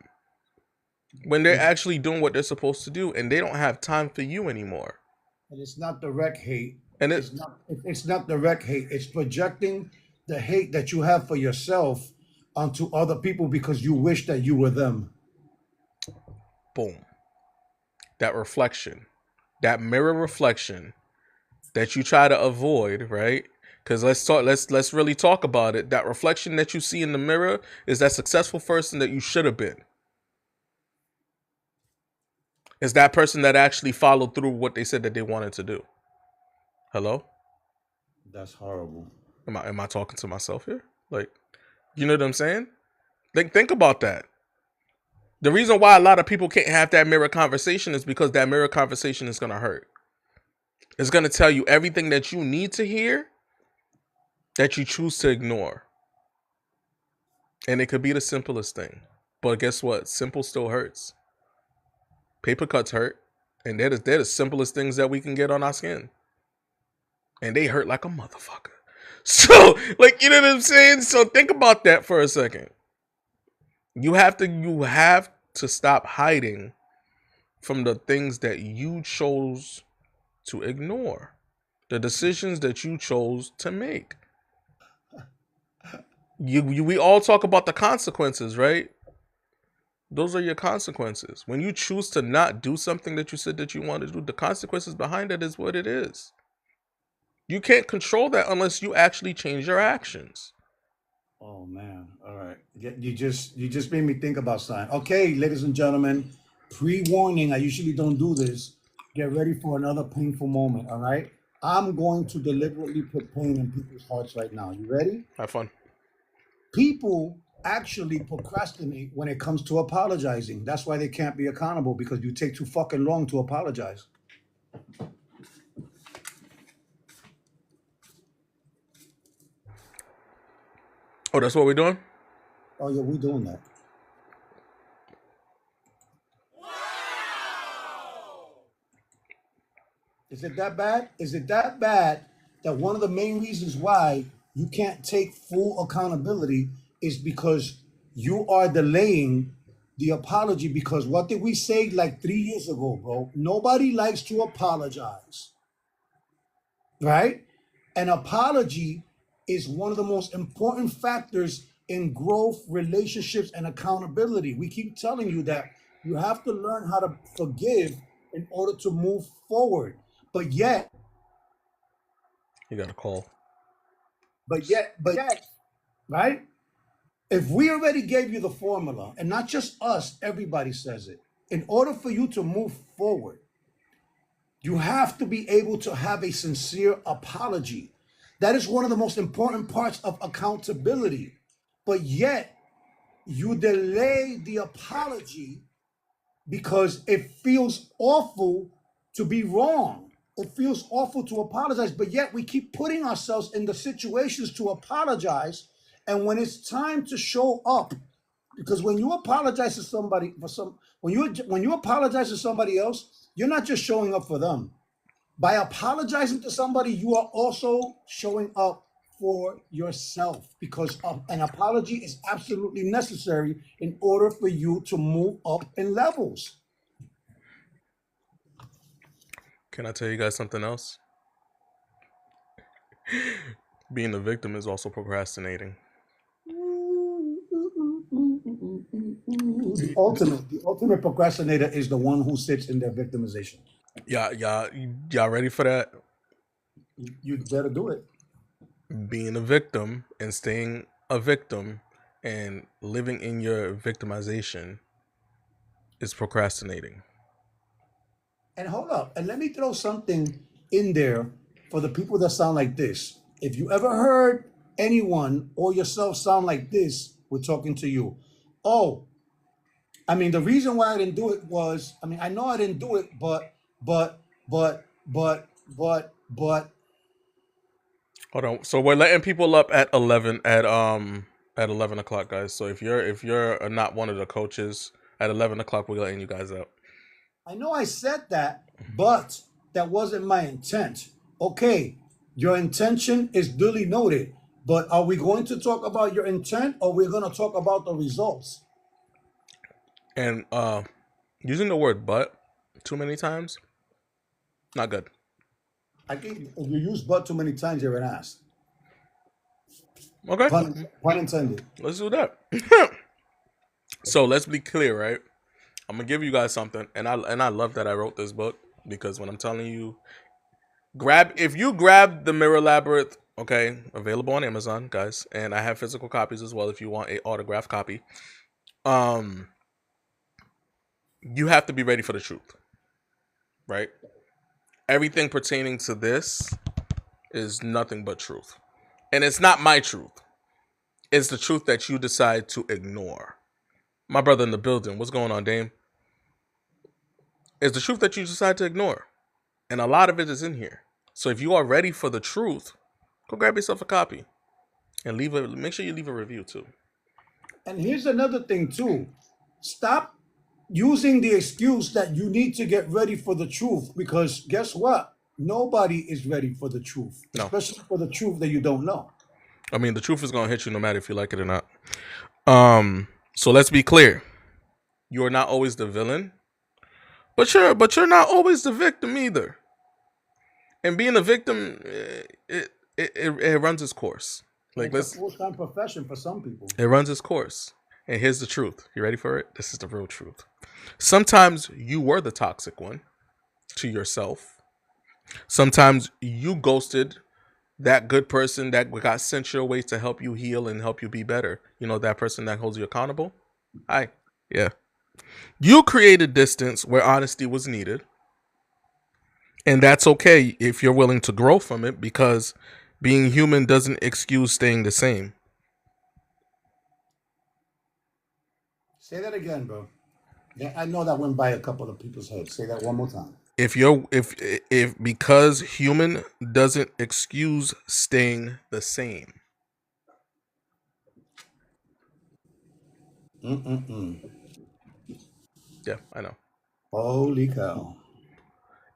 when they're It's, actually doing what they're supposed to do and they don't have time for you anymore. and it's not direct hate. And it It's not direct hate. It's projecting the hate that you have for yourself onto other people because you wish that you were them. boom, that reflection, that mirror reflection that you try to avoid, right? Because let's really talk about it. That reflection that you see in the mirror is that successful person that you should have been. Is that person that actually followed through what they said that they wanted to do. Hello? That's horrible. Am I talking to myself here? Like, you know what I'm saying? Think about that. The reason why a lot of people can't have that mirror conversation is because that mirror conversation is gonna hurt. It's gonna tell you everything that you need to hear that you choose to ignore. And it could be the simplest thing. But guess what? Simple still hurts. Paper cuts hurt. And they're the simplest things that we can get on our skin. And they hurt like a motherfucker. So, like, you know what I'm saying? So think about that for a second. You have to stop hiding from the things that you chose to ignore. The decisions that you chose to make. We all talk about the consequences, right? Those are your consequences. When you choose to not do something that you said that you want to do, the consequences behind it is what it is. You can't control that unless you actually change your actions. Oh man. All right. You just made me think about something. Okay, ladies and gentlemen, pre-warning, I usually don't do this. Get ready for another painful moment, all right? I'm going to deliberately put pain in people's hearts right now. You ready? Have fun. People actually procrastinate when it comes to apologizing. That's why they can't be accountable, because you take too fucking long to apologize. Oh, that's what we're doing? Oh yeah, we doing that. Is it that bad? Is it that bad that one of the main reasons why you can't take full accountability is because you are delaying the apology? Because what did we say like 3 years ago, bro? Nobody likes to apologize, right? An apology is one of the most important factors in growth, relationships, and accountability. We keep telling you that you have to learn how to forgive in order to move forward. But yet, You got a call. right? If we already gave you the formula, and not just us, everybody says it. In order for you to move forward, you have to be able to have a sincere apology. That is one of the most important parts of accountability. But yet, you delay the apology because it feels awful to be wrong. It feels awful to apologize, but yet we keep putting ourselves in the situations to apologize. And when it's time to show up, because when you apologize to somebody when you apologize to somebody else, you're not just showing up for them. By apologizing to somebody, you are also showing up for yourself, because an apology is absolutely necessary in order for you to move up in levels. Can I tell you guys something else? Being a victim is also procrastinating. The ultimate procrastinator is the one who sits in their victimization. Y'all ready for that? You better do it. Being a victim and staying a victim and living in your victimization is procrastinating. And hold up, and let me throw something in there for the people that sound like this. If you ever heard anyone or yourself sound like this, we're talking to you. Oh, I mean, the reason why I didn't do it was, I mean, I know I didn't do it, but. Hold on. So we're letting people up at 11 o'clock, guys. So if you're not one of the coaches at 11 o'clock, we're letting you guys up. I know I said that, but that wasn't my intent. Okay, your intention is duly noted, but are we going to talk about your intent, or we're going to talk about the results? And using the word "but" too many times, not good. I think if you use "but" too many times, you're an ass. Okay, Pun intended. let's do that. So let's be clear, right? I'm gonna give you guys something, and I love that I wrote this book, because when I'm telling you, if you grab the Mirror Labyrinth Okay, available on Amazon, guys, and I have physical copies as well if you want a autographed copy. Um, you have to be ready for the truth, right? Everything pertaining to this is nothing but truth. And it's not my truth. It's the truth that you decide to ignore. My brother in the building, what's going on, Dame? It's the truth that you decide to ignore. And a lot of it is in here. So if you are ready for the truth, go grab yourself a copy and make sure you leave a review too. And here's another thing too. Stop using the excuse that you need to get ready for the truth, because guess what? Nobody is ready for the truth, No. especially for the truth that you don't know. I mean, the truth is going to hit you no matter if you like it or not. So let's be clear. You are not always the villain, but you're not always the victim either. And being a victim, it runs its course. Like, It's a full-time profession for some people. It runs its course. And here's the truth. You ready for it? This is the real truth. Sometimes you were the toxic one to yourself. Sometimes you ghosted that good person that got sent your way to help you heal and help you be better. You know, that person that holds you accountable? Hi. Yeah. You created distance where honesty was needed. And that's okay if you're willing to grow from it, because being human doesn't excuse staying the same. Say that again, bro. Yeah, I know that went by a couple of people's heads. Say that one more time. If because human doesn't excuse staying the same. Yeah, I know. Holy cow.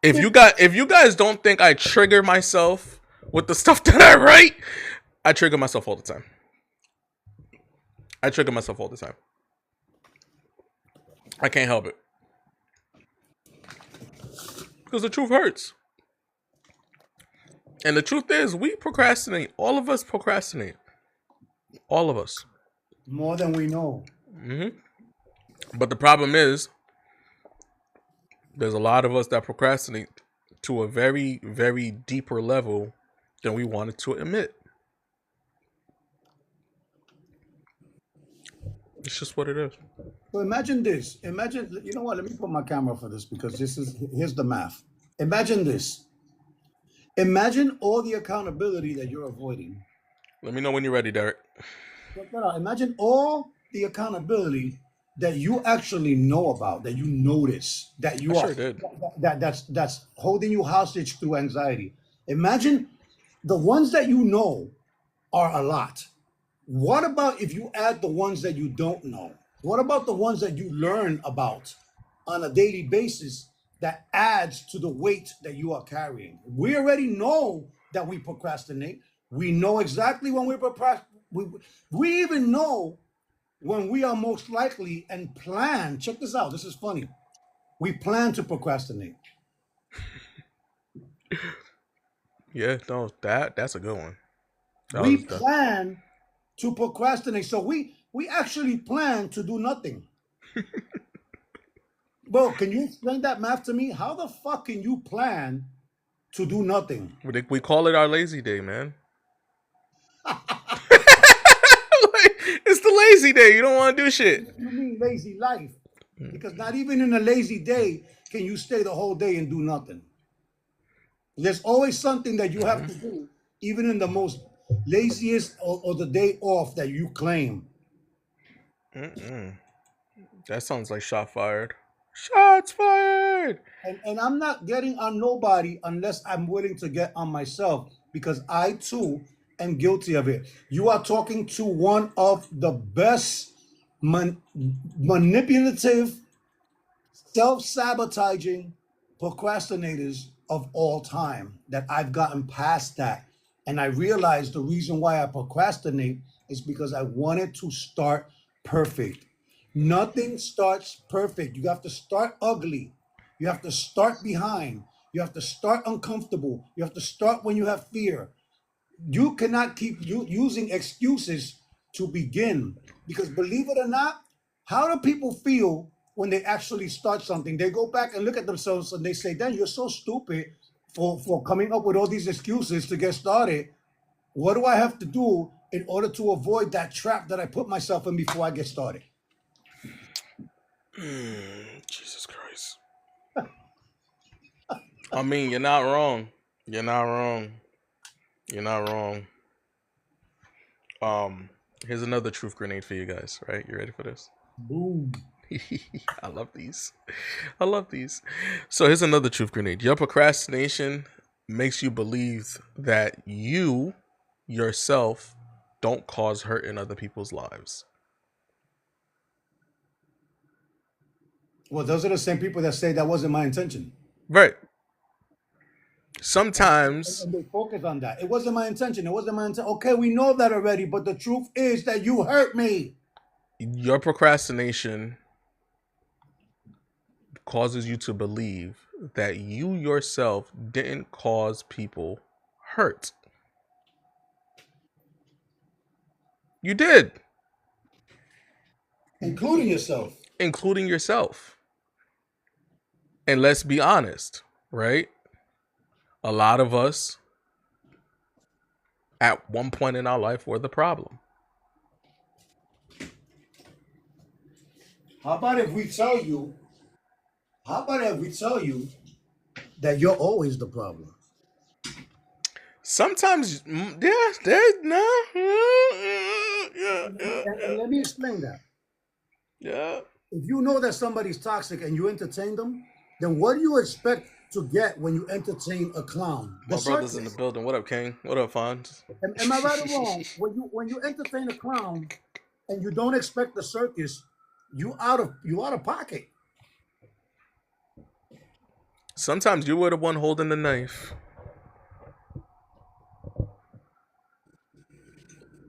If you guys don't think I trigger myself with the stuff that I write, I trigger myself all the time. I can't help it. Because the truth hurts. And the truth is, we procrastinate. All of us procrastinate. All of us. More than we know. But the problem is, there's a lot of us that procrastinate to a very, very deeper level than we wanted to admit. It's just what it is. So imagine this. Imagine, you know what? Let me put my camera for this, because here's the math. Imagine this. Imagine all the accountability that you're avoiding. Let me know when you're ready, Derek. Check that out. Imagine all the accountability that you actually know about, that you notice, that you Sure did. that's holding you hostage through anxiety. Imagine the ones that you know are a lot. What about if you add the ones that you don't know? What about the ones that you learn about on a daily basis that adds to the weight that you are carrying? We already know that we procrastinate. We know exactly when we procrastinate. We even know when we are most likely and plan. Check this out. This is funny. We plan to procrastinate. Yeah, no, that's a good one. We plan to procrastinate. So we actually plan to do nothing. Bro, can you explain that math to me? How the fuck can you plan to do nothing? We call it our lazy day, man. It's the lazy day. You don't want to do shit. What do you mean lazy life? Because not even in a lazy day can you stay the whole day and do nothing. There's always something that you have to do, even in the most laziest or the day off that you claim. That sounds like shot fired. Shots fired. And I'm not getting on nobody unless I'm willing to get on myself, because I too am guilty of it. You are talking to one of the best manipulative, self-sabotaging procrastinators of all time, that I've gotten past that. And I realized the reason why I procrastinate is because I wanted to start perfect. Nothing starts perfect. You have to start ugly. You have to start behind. You have to start uncomfortable. You have to start when you have fear. You cannot keep using excuses to begin, because believe it or not, how do people feel when they actually start something? They go back and look at themselves and they say, "Damn, you're so stupid for coming up with all these excuses to get started." What do I have to do in order to avoid that trap that I put myself in before I get started? Jesus Christ. I mean, you're not wrong. You're not wrong. You're not wrong. Um, Here's another truth grenade for you guys. Right? You ready for this? Boom. I love these. I love these. So here's another truth grenade. Your procrastination makes you believe that you yourself don't cause hurt in other people's lives. Well, those are the same people that say that wasn't my intention. Right. Sometimes And they focus on that. It wasn't my intention. It wasn't my intention. Okay, we know that already, but the truth is that you hurt me. your procrastination causes you to believe that you yourself didn't cause people hurt. You did, Including yourself. including yourself. And let's be honest, right? A lot of us at one point in our life were the problem. How about if we tell you, how about if we tell you that you're always the problem? Sometimes, yeah, there's no, yeah, And let me explain that. yeah. If you know that somebody's toxic and you entertain them, then what do you expect to get when you entertain a clown? The My brother's in the circus. building. What up, King? What up, Fonz? Am I right or wrong? When you entertain a clown and you don't expect the circus, you out of pocket. Sometimes you were the one holding the knife.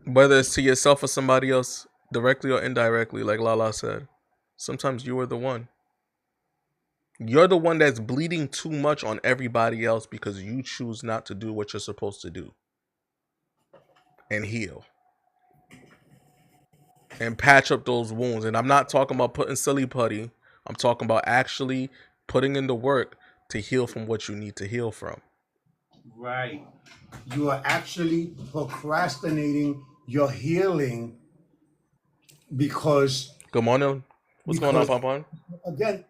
Whether it's to yourself or somebody else, directly or indirectly, like Lala said. Sometimes you are the one. You're the one that's bleeding too much on everybody else because you choose not to do what you're supposed to do and heal and patch up those wounds. And I'm not talking about putting silly putty. I'm talking about actually putting in the work to heal from what you need to heal from. Right. You are actually procrastinating your healing because Good morning. What's going on, because Pom? again,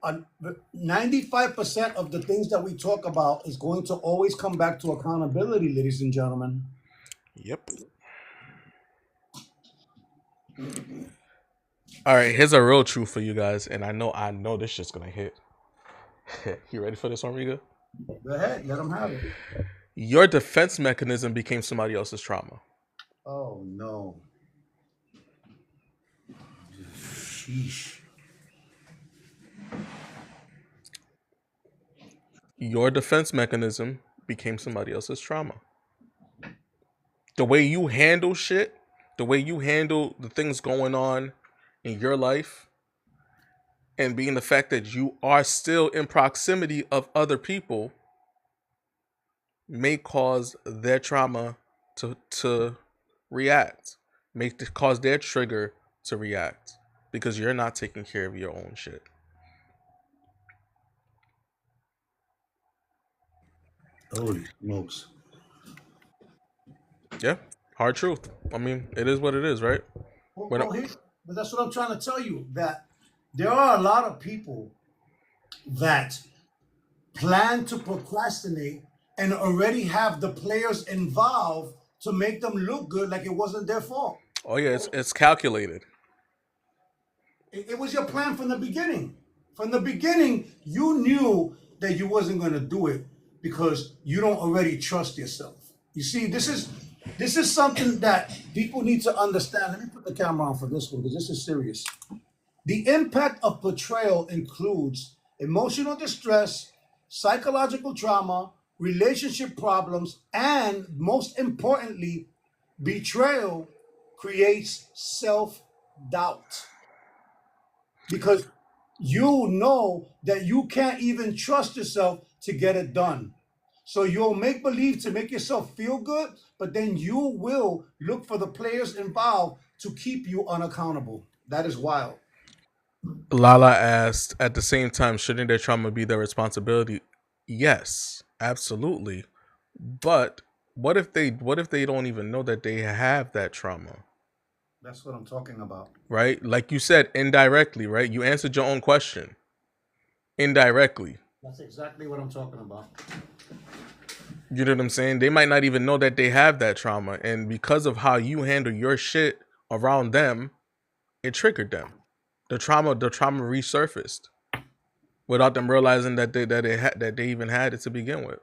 95% of the things that we talk about is going to always come back to accountability, ladies and gentlemen. Yep. All right, here's a real truth for you guys, and I know this shit's gonna hit. You ready for this one, Riga? Go ahead, let them have it. Your defense mechanism became somebody else's trauma. Oh no. Sheesh. Your defense mechanism became somebody else's trauma. The way you handle shit, the way you handle the things going on in your life, and being the fact that you are still in proximity of other people may cause their trauma to react, cause their trigger to react because you're not taking care of your own shit. Holy smokes. Yeah, hard truth. I mean, it is what it is, right? But that's what I'm trying to tell you, that there are a lot of people that plan to procrastinate and already have the players involved to make them look good like it wasn't their fault. Oh yeah, it's calculated. It was your plan from the beginning. From the beginning, you knew that you wasn't going to do it because you don't already trust yourself. You see, this is something that people need to understand. Let me put the camera on for this one because this is serious. The impact of betrayal includes emotional distress, psychological trauma, relationship problems, and most importantly, betrayal creates self doubt because you know that you can't even trust yourself to get it done. So you'll make believe to make yourself feel good, but then you will look for the players involved to keep you unaccountable. That is wild. Lala asked, at the same time, shouldn't their trauma be their responsibility? Yes, absolutely. But What if they don't even know that they have that trauma? That's what I'm talking about. Right? Like you said, indirectly, right? You answered your own question. Indirectly. That's exactly what I'm talking about. You know what I'm saying? They might not even know that they have that trauma. And because of how you handle your shit around them, it triggered them. The trauma resurfaced without them realizing that they even had it to begin with.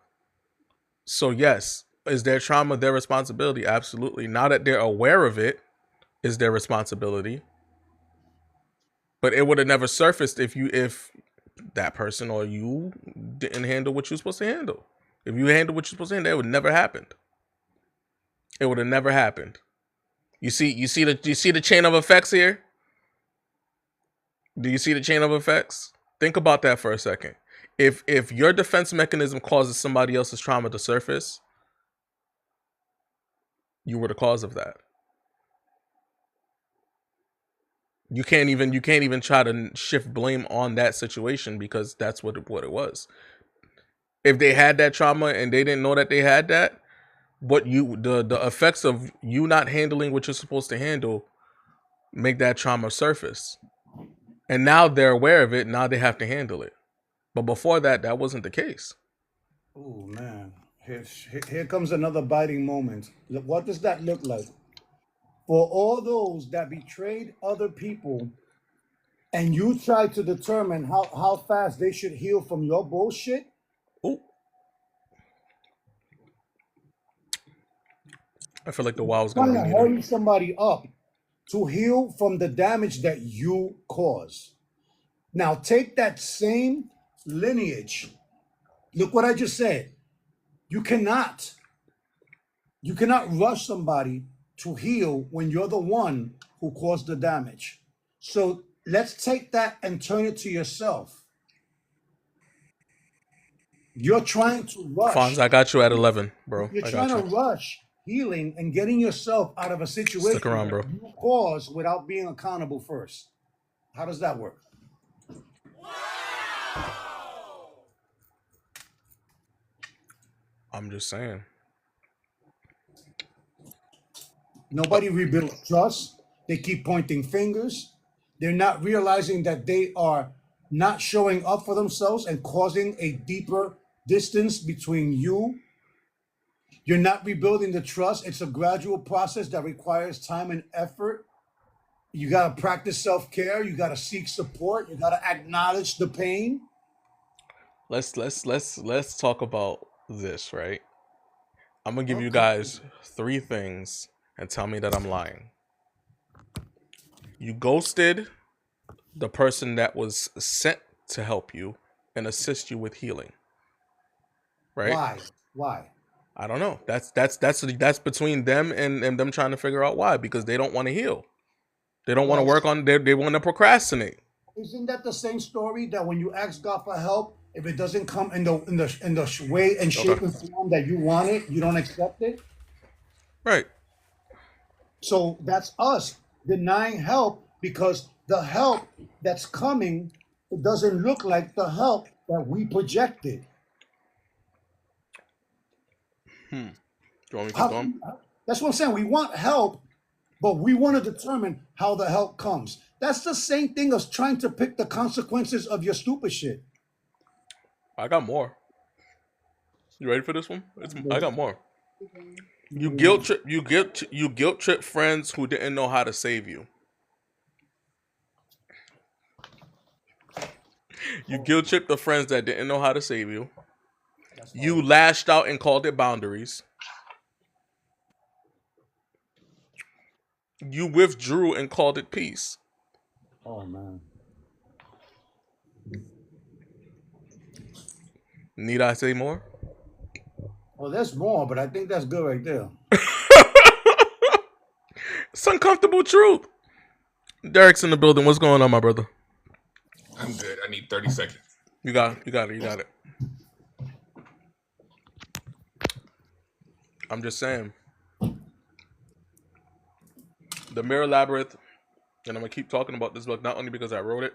So yes, is their trauma their responsibility? Absolutely. Now that they're aware of it, is their responsibility. But it would have never surfaced if that person or you didn't handle what you're supposed to handle. If you handle what you're supposed to handle, it would never happened. It would have never happened. You see the chain of effects here? Do you see the chain of effects? Think about that for a second. If your defense mechanism causes somebody else's trauma to surface, you were the cause of that. You can't even try to shift blame on that situation because that's what it was. If they had that trauma and they didn't know that they had that, the effects of you not handling what you're supposed to handle make that trauma surface. And now they're aware of it, now they have to handle it. But before that wasn't the case. Oh man, here comes another biting moment. What does that look like? For all those that betrayed other people, and you try to determine how fast they should heal from your bullshit. Ooh. I feel like the wow's gonna Trying be to needed. hurry somebody up to heal from the damage that you cause. Now take that same lineage. Look what I just said. You cannot rush somebody to heal when you're the one who caused the damage. So let's take that and turn it to yourself. You're trying to rush. Fonz, I got you at 11, bro. You're I trying got to you. rush healing and getting yourself out of a Stick situation around, that bro. you caused without being accountable first. How does that work? I'm just saying. Nobody rebuilds trust. They keep pointing fingers. They're not realizing that they are not showing up for themselves and causing a deeper distance between you. You're not rebuilding the trust. It's a gradual process that requires time and effort. You got to practice self-care. You got to seek support. You got to acknowledge the pain. Let's talk about this, right? I'm gonna give you Okay. guys 3 things and tell me that I'm lying. You ghosted the person that was sent to help you and assist you with healing. Right? Why? Why? I don't know. That's between them and them trying to figure out why, because they don't want to heal. They don't want to Well, work on they want to procrastinate. isn't that the same story that when you ask God for help, if it doesn't come in the way and shape Okay. and form that you want it, you don't accept it? Right. So that's us denying help because the help that's coming, it doesn't look like the help that we projected. Do you want me to keep How going? can, that's what I'm saying. We want help, but we want to determine how the help comes. That's the same thing as trying to pick the consequences of your stupid shit. I got more. You ready for this one? I got more. You guilt trip you guilt trip friends who didn't know how to save you. You guilt trip the friends that didn't know how to save you. You lashed out and called it boundaries. You withdrew and called it peace. Oh man. Need I say more? Well, there's more, but I think that's good right there. It's uncomfortable truth. Derek's in the building. What's going on, my brother? I'm good. I need 30 seconds. You got it. I'm just saying. The Mirror Labyrinth, and I'm gonna keep talking about this book not only because I wrote it,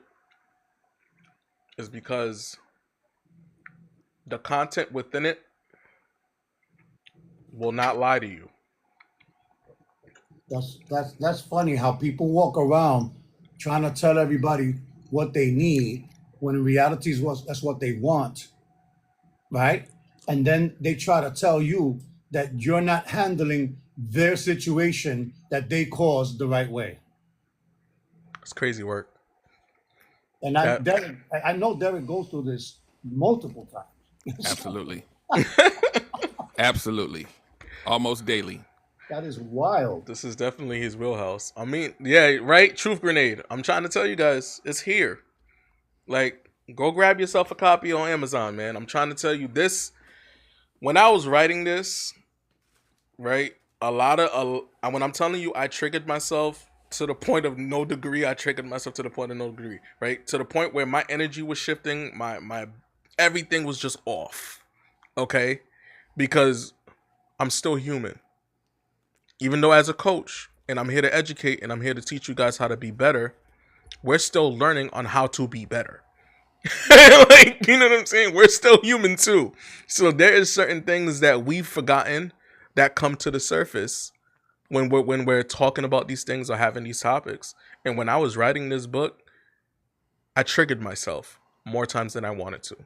is because the content within it will not lie to you. That's funny how people walk around trying to tell everybody what they need when in reality is that's what they want, right? And then they try to tell you that you're not handling their situation that they caused the right way. It's crazy work. And That I know Derek goes through this multiple times. Absolutely. Absolutely. Almost daily. That is wild. this is definitely his wheelhouse. I mean, yeah, right. Truth grenade. I'm trying to tell you guys, it's here. Like, go grab yourself a copy on Amazon, man. I'm trying to tell you this. When I was writing this, right, a lot of when I'm telling you, I triggered myself to the point of no degree. I triggered myself to the point of no degree, right, to the point where my energy was shifting. My everything was just off. Okay, because I'm still human. Even though as a coach, and I'm here to educate, and I'm here to teach you guys how to be better, we're still learning on how to be better. Like, you know what I'm saying? We're still human too. So there is certain things that we've forgotten that come to the surface when we're talking about these things or having these topics. And when I was writing this book, I triggered myself more times than I wanted to.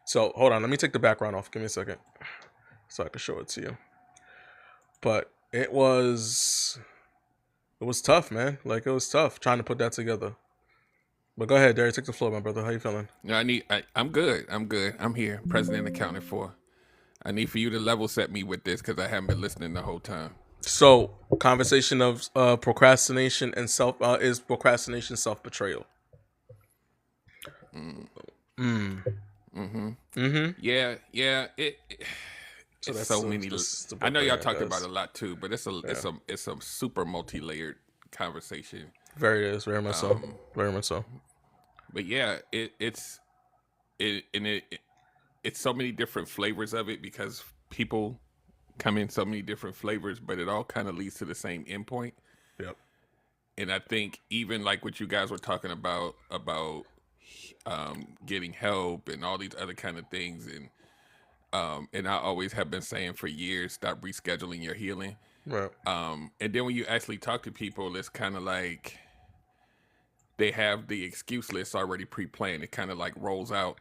So hold on, let me take the background off. Give me a second so I can show it to you. But it was tough, man. Like, it was tough trying to put that together. But go ahead, Derek. Take the floor, my brother. How you feeling? No, I'm good. I'm here. President accounted for. I need for you to level set me with this because I haven't been listening the whole time. So, conversation of procrastination and self-betrayal. Yeah. So It's that's so the- many. that's the I know book y'all that talked does. about it a lot too, but it's a super multi-layered conversation. Very is very much so. Very much so. But yeah, it's so many different flavors of it because people come in so many different flavors, but it all kind of leads to the same endpoint. Yep. And I think even like what you guys were talking about getting help and all these other kind of things, and I always have been saying for years, stop rescheduling your healing. Right. And then when you actually talk to people, it's kind of like they have the excuse list already pre-planned. It kind of like rolls out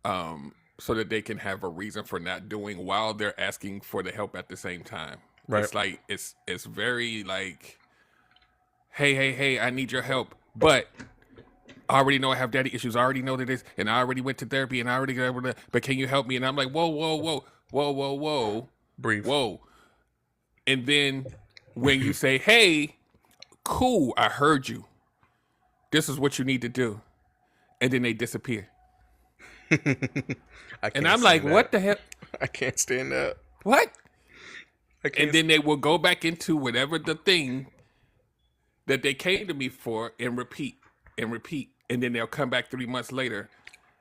so that they can have a reason for not doing while they're asking for the help at the same time. Right. It's like it's very like, hey, I need your help, but I already know I have daddy issues. I already know that this, and I already went to therapy, and I already got able to. But can you help me? And I'm like, whoa, Brief. and then when you say, hey, cool, I heard you. This is what you need to do, and then they disappear. I can't And I'm like, stand what that. the hell? I can't stand that. What? I can't And then they will go back into whatever the thing that they came to me for and repeat. And then they'll come back 3 months later.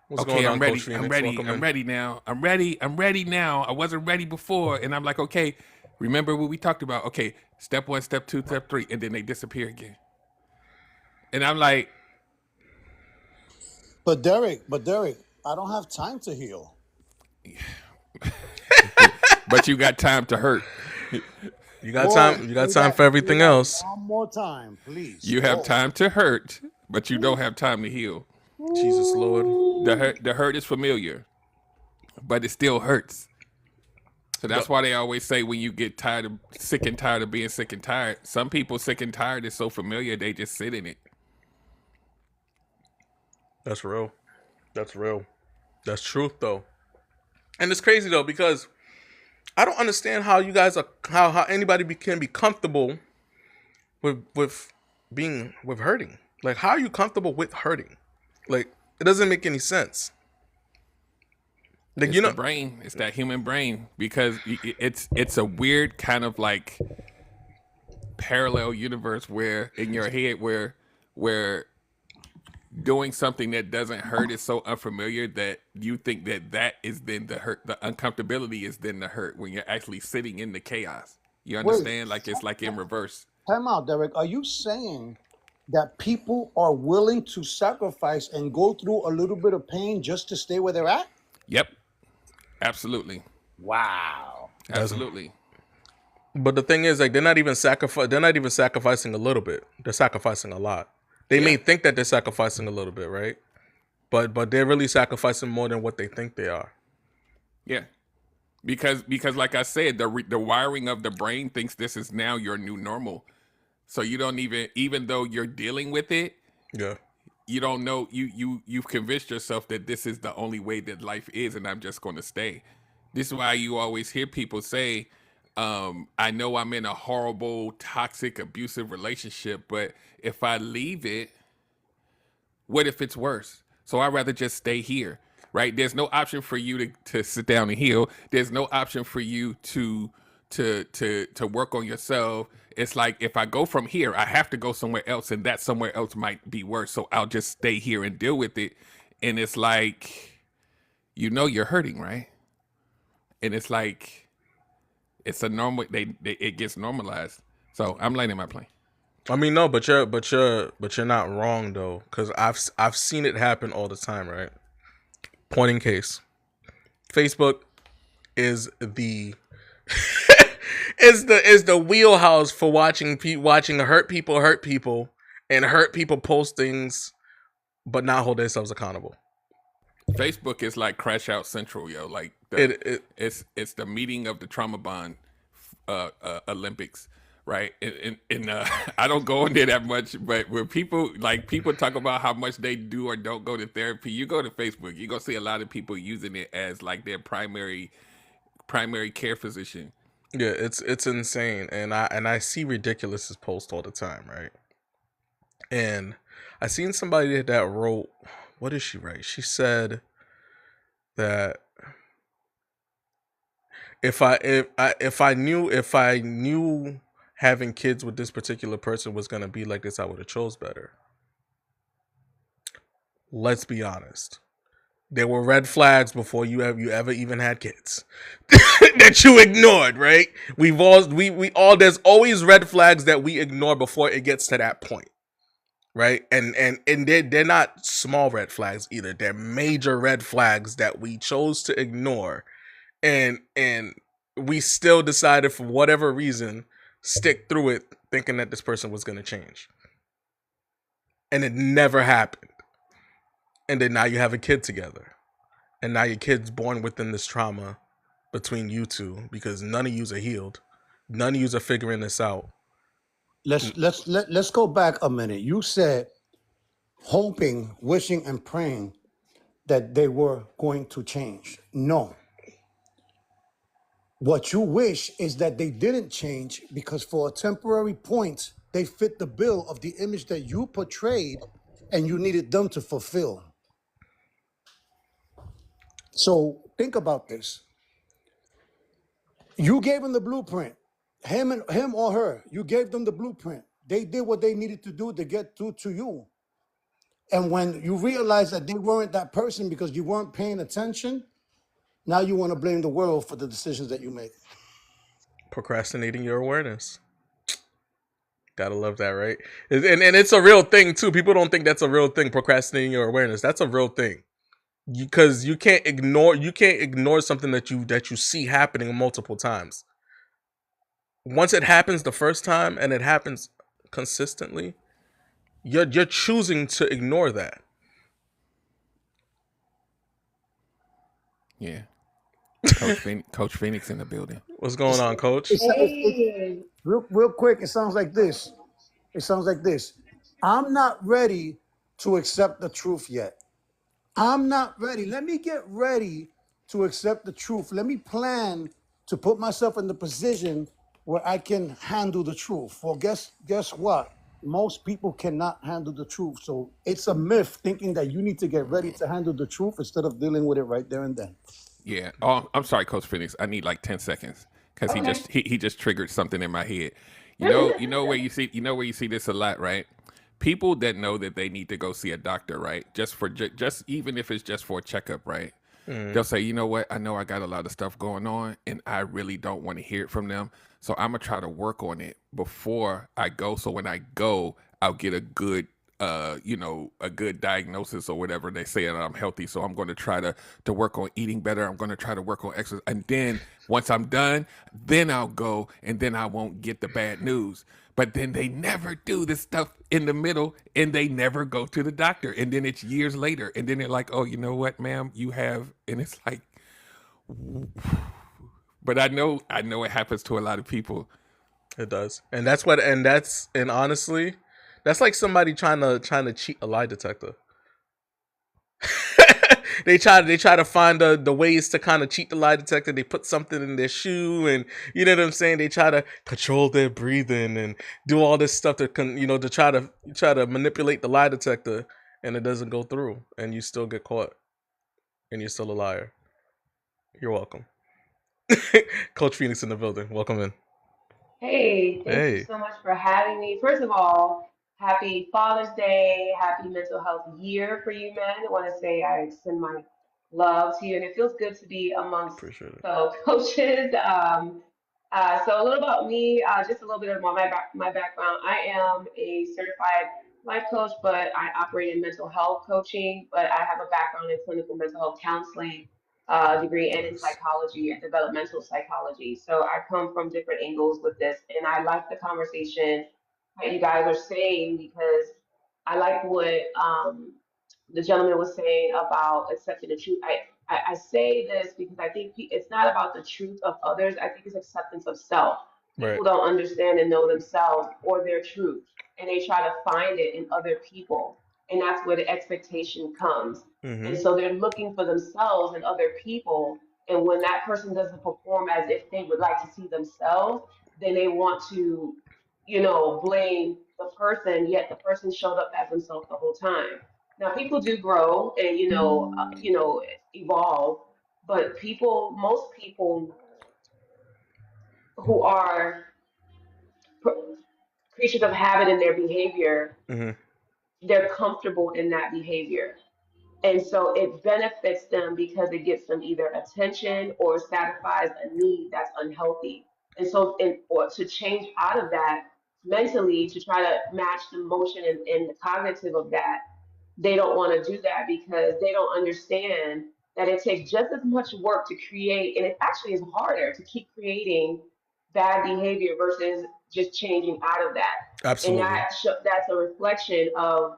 What's Okay, going on, I'm ready. Coach Phoenix? I'm ready. Welcome I'm in. ready now. I'm ready now. I wasn't ready before. And I'm like, okay, remember what we talked about? Okay, step 1, step 2, step 3. And then they disappear again. And I'm like, But Derek, I don't have time to heal. but you got time to hurt. You got Boy, time. You got say time that- for everything say that else. One more time, please. You have Boy. time to hurt, but you don't have time to heal. Jesus Lord. The hurt is familiar, but it still hurts. So that's why they always say when you get sick and tired of being sick and tired, some people sick and tired is so familiar they just sit in it. That's real. That's real. That's truth, though. And it's crazy though because I don't understand how you guys are how anybody can be comfortable with hurting. Like, how are you comfortable with hurting? Like, it doesn't make any sense. Like, It's the brain. It's that human brain because it's a weird kind of like parallel universe where in your head where doing something that doesn't hurt is so unfamiliar that you think that is then the hurt. The uncomfortability is then the hurt when you're actually sitting in the chaos. You understand? Like it's like in reverse. Time out, Derek. Are you saying that people are willing to sacrifice and go through a little bit of pain just to stay where they're at? Yep. Absolutely. Wow. Doesn't. Absolutely. But the thing is, like, they're not even sacrificing a little bit. They're sacrificing a lot. They Yeah. may think that they're sacrificing a little bit, right? But they're really sacrificing more than what they think they are. Yeah. Because like I said, the wiring of the brain thinks this is now your new normal. So you don't even though you're dealing with it, Yeah. you don't know you've convinced yourself that this is the only way that life is, and I'm just going to stay. This is why you always hear people say, I know I'm in a horrible, toxic, abusive relationship, but if I leave it, what if it's worse? So I'd rather just stay here, right? There's no option for you to sit down and heal. There's no option for you to work on yourself. It's like, if I go from here, I have to go somewhere else, and that somewhere else might be worse. So I'll just stay here and deal with it. And it's like, you're hurting, right? And it's like, it's a normal. It gets normalized. So I'm landing my plane. I mean, no, but you're not wrong though, because I've seen it happen all the time, right? Point in case, Facebook is the is the wheelhouse for watching hurt people and hurt people post things, but not hold themselves accountable. Facebook is like Crash Out Central, yo. Like it's the meeting of the trauma bond Olympics, right? And I don't go in there that much, but when people talk about how much they do or don't go to therapy, you go to Facebook, you're gonna see a lot of people using it as like their primary care physician. Yeah, it's insane, and I see ridiculous posts all the time, right? And I seen somebody that wrote, what did she write? She said that if I knew having kids with this particular person was gonna be like this, I would have chose better. Let's be honest. There were red flags before you ever even had kids that you ignored, right? We all there's always red flags that we ignore before it gets to that point. Right? And they're not small red flags either. They're major red flags that we chose to ignore, and we still decided for whatever reason stick through it thinking that this person was going to change. And it never happened. And then now you have a kid together. And now your kid's born within this trauma between you two because none of yous are healed. None of yous are figuring this out. Let's go back a minute. You said hoping, wishing, and praying that they were going to change. No. What you wish is that they didn't change because for a temporary point, they fit the bill of the image that you portrayed and you needed them to fulfill. So think about this. You gave them the blueprint. Him or her, you gave them the blueprint. They did what they needed to do to get through to you. And when you realize that they weren't that person because you weren't paying attention, now you want to blame the world for the decisions that you make. Procrastinating your awareness. Gotta love that, right? And it's a real thing too. People don't think that's a real thing. Procrastinating your awareness. That's a real thing. Because you can't ignore something that you see happening multiple times. Once it happens the first time and it happens consistently, you're choosing to ignore that. Yeah. Coach Phoenix in the building. What's going on, Coach? Real quick, it sounds like this. I'm not ready to accept the truth yet. I'm not ready. Let me get ready to accept the truth. Let me plan to put myself in the position where I can handle the truth. Well, guess what? Most people cannot handle the truth. So it's a myth thinking that you need to get ready to handle the truth instead of dealing with it right there and then. Yeah. Oh, I'm sorry, Coach Phoenix. I need like 10 seconds because he just triggered something in my head. You know where you see this a lot, right? People that know that they need to go see a doctor, right? Just even if it's just for a checkup, right? They'll say, you know what? I know I got a lot of stuff going on, and I really don't want to hear it from them. So I'm gonna try to work on it before I go. So when I go, I'll get a good a good diagnosis or whatever. They say that I'm healthy, so I'm going to try to work on eating better. I'm going to try to work on exercise, and then once I'm done, then I'll go, and then I won't get the bad news. But then they never do this stuff in the middle, and they never go to the doctor, and then it's years later, and then they're like, "Oh, you know what, ma'am, you have," and it's like, but I know it happens to a lot of people. It does, and and honestly, that's like somebody trying to cheat a lie detector. They try to find the ways to kind of cheat the lie detector. They put something in their shoe, and you know what I'm saying. They try to control their breathing and do all this stuff to try to manipulate the lie detector, and it doesn't go through, and you still get caught, and you're still a liar. You're welcome, Coach Phoenix in the building. Welcome in. Hey, thank you Hey, so much for having me. First of all, happy Father's Day, happy mental health year for you men. I want to say I extend my love to you, and it feels good to be amongst appreciate it. fellow coaches. So a little about me, just a little bit of my background. I am a certified life coach, but I operate in mental health coaching, but I have a background in clinical mental health counseling degree and in Nice. psychology and developmental psychology. So I come from different angles with this, and I like the conversation that you guys are saying because I like what the gentleman was saying about accepting the truth. I say this because I think it's not about the truth of others. I think it's acceptance of self. Right. People don't understand and know themselves or their truth, and they try to find it in other people, and that's where the expectation comes. And Mm-hmm. so they're looking for themselves and other people. And when that person doesn't perform as if they would like to see themselves, then they want to, blame the person, yet the person showed up as themselves the whole time. Now, people do grow and, evolve, but most people who are pr- creatures of habit in their behavior, Mm-hmm. they're comfortable in that behavior. And so it benefits them because it gets them either attention or satisfies a need that's unhealthy. And so, or to change out of that mentally, to try to match the emotion and the cognitive of that, they don't want to do that because they don't understand that it takes just as much work to create, and it actually is harder to keep creating bad behavior versus just changing out of that. And Absolutely. that's a reflection of,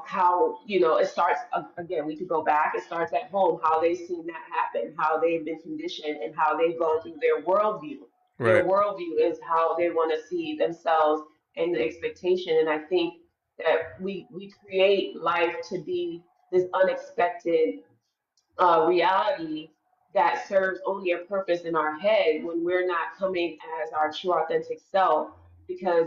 how, it starts again, we could go back, it starts at home, how they've seen that happen, how they've been conditioned, and how they've gone through their worldview. Their Right. worldview is how they want to see themselves and the expectation. And I think that we create life to be this unexpected reality that serves only a purpose in our head when we're not coming as our true authentic self because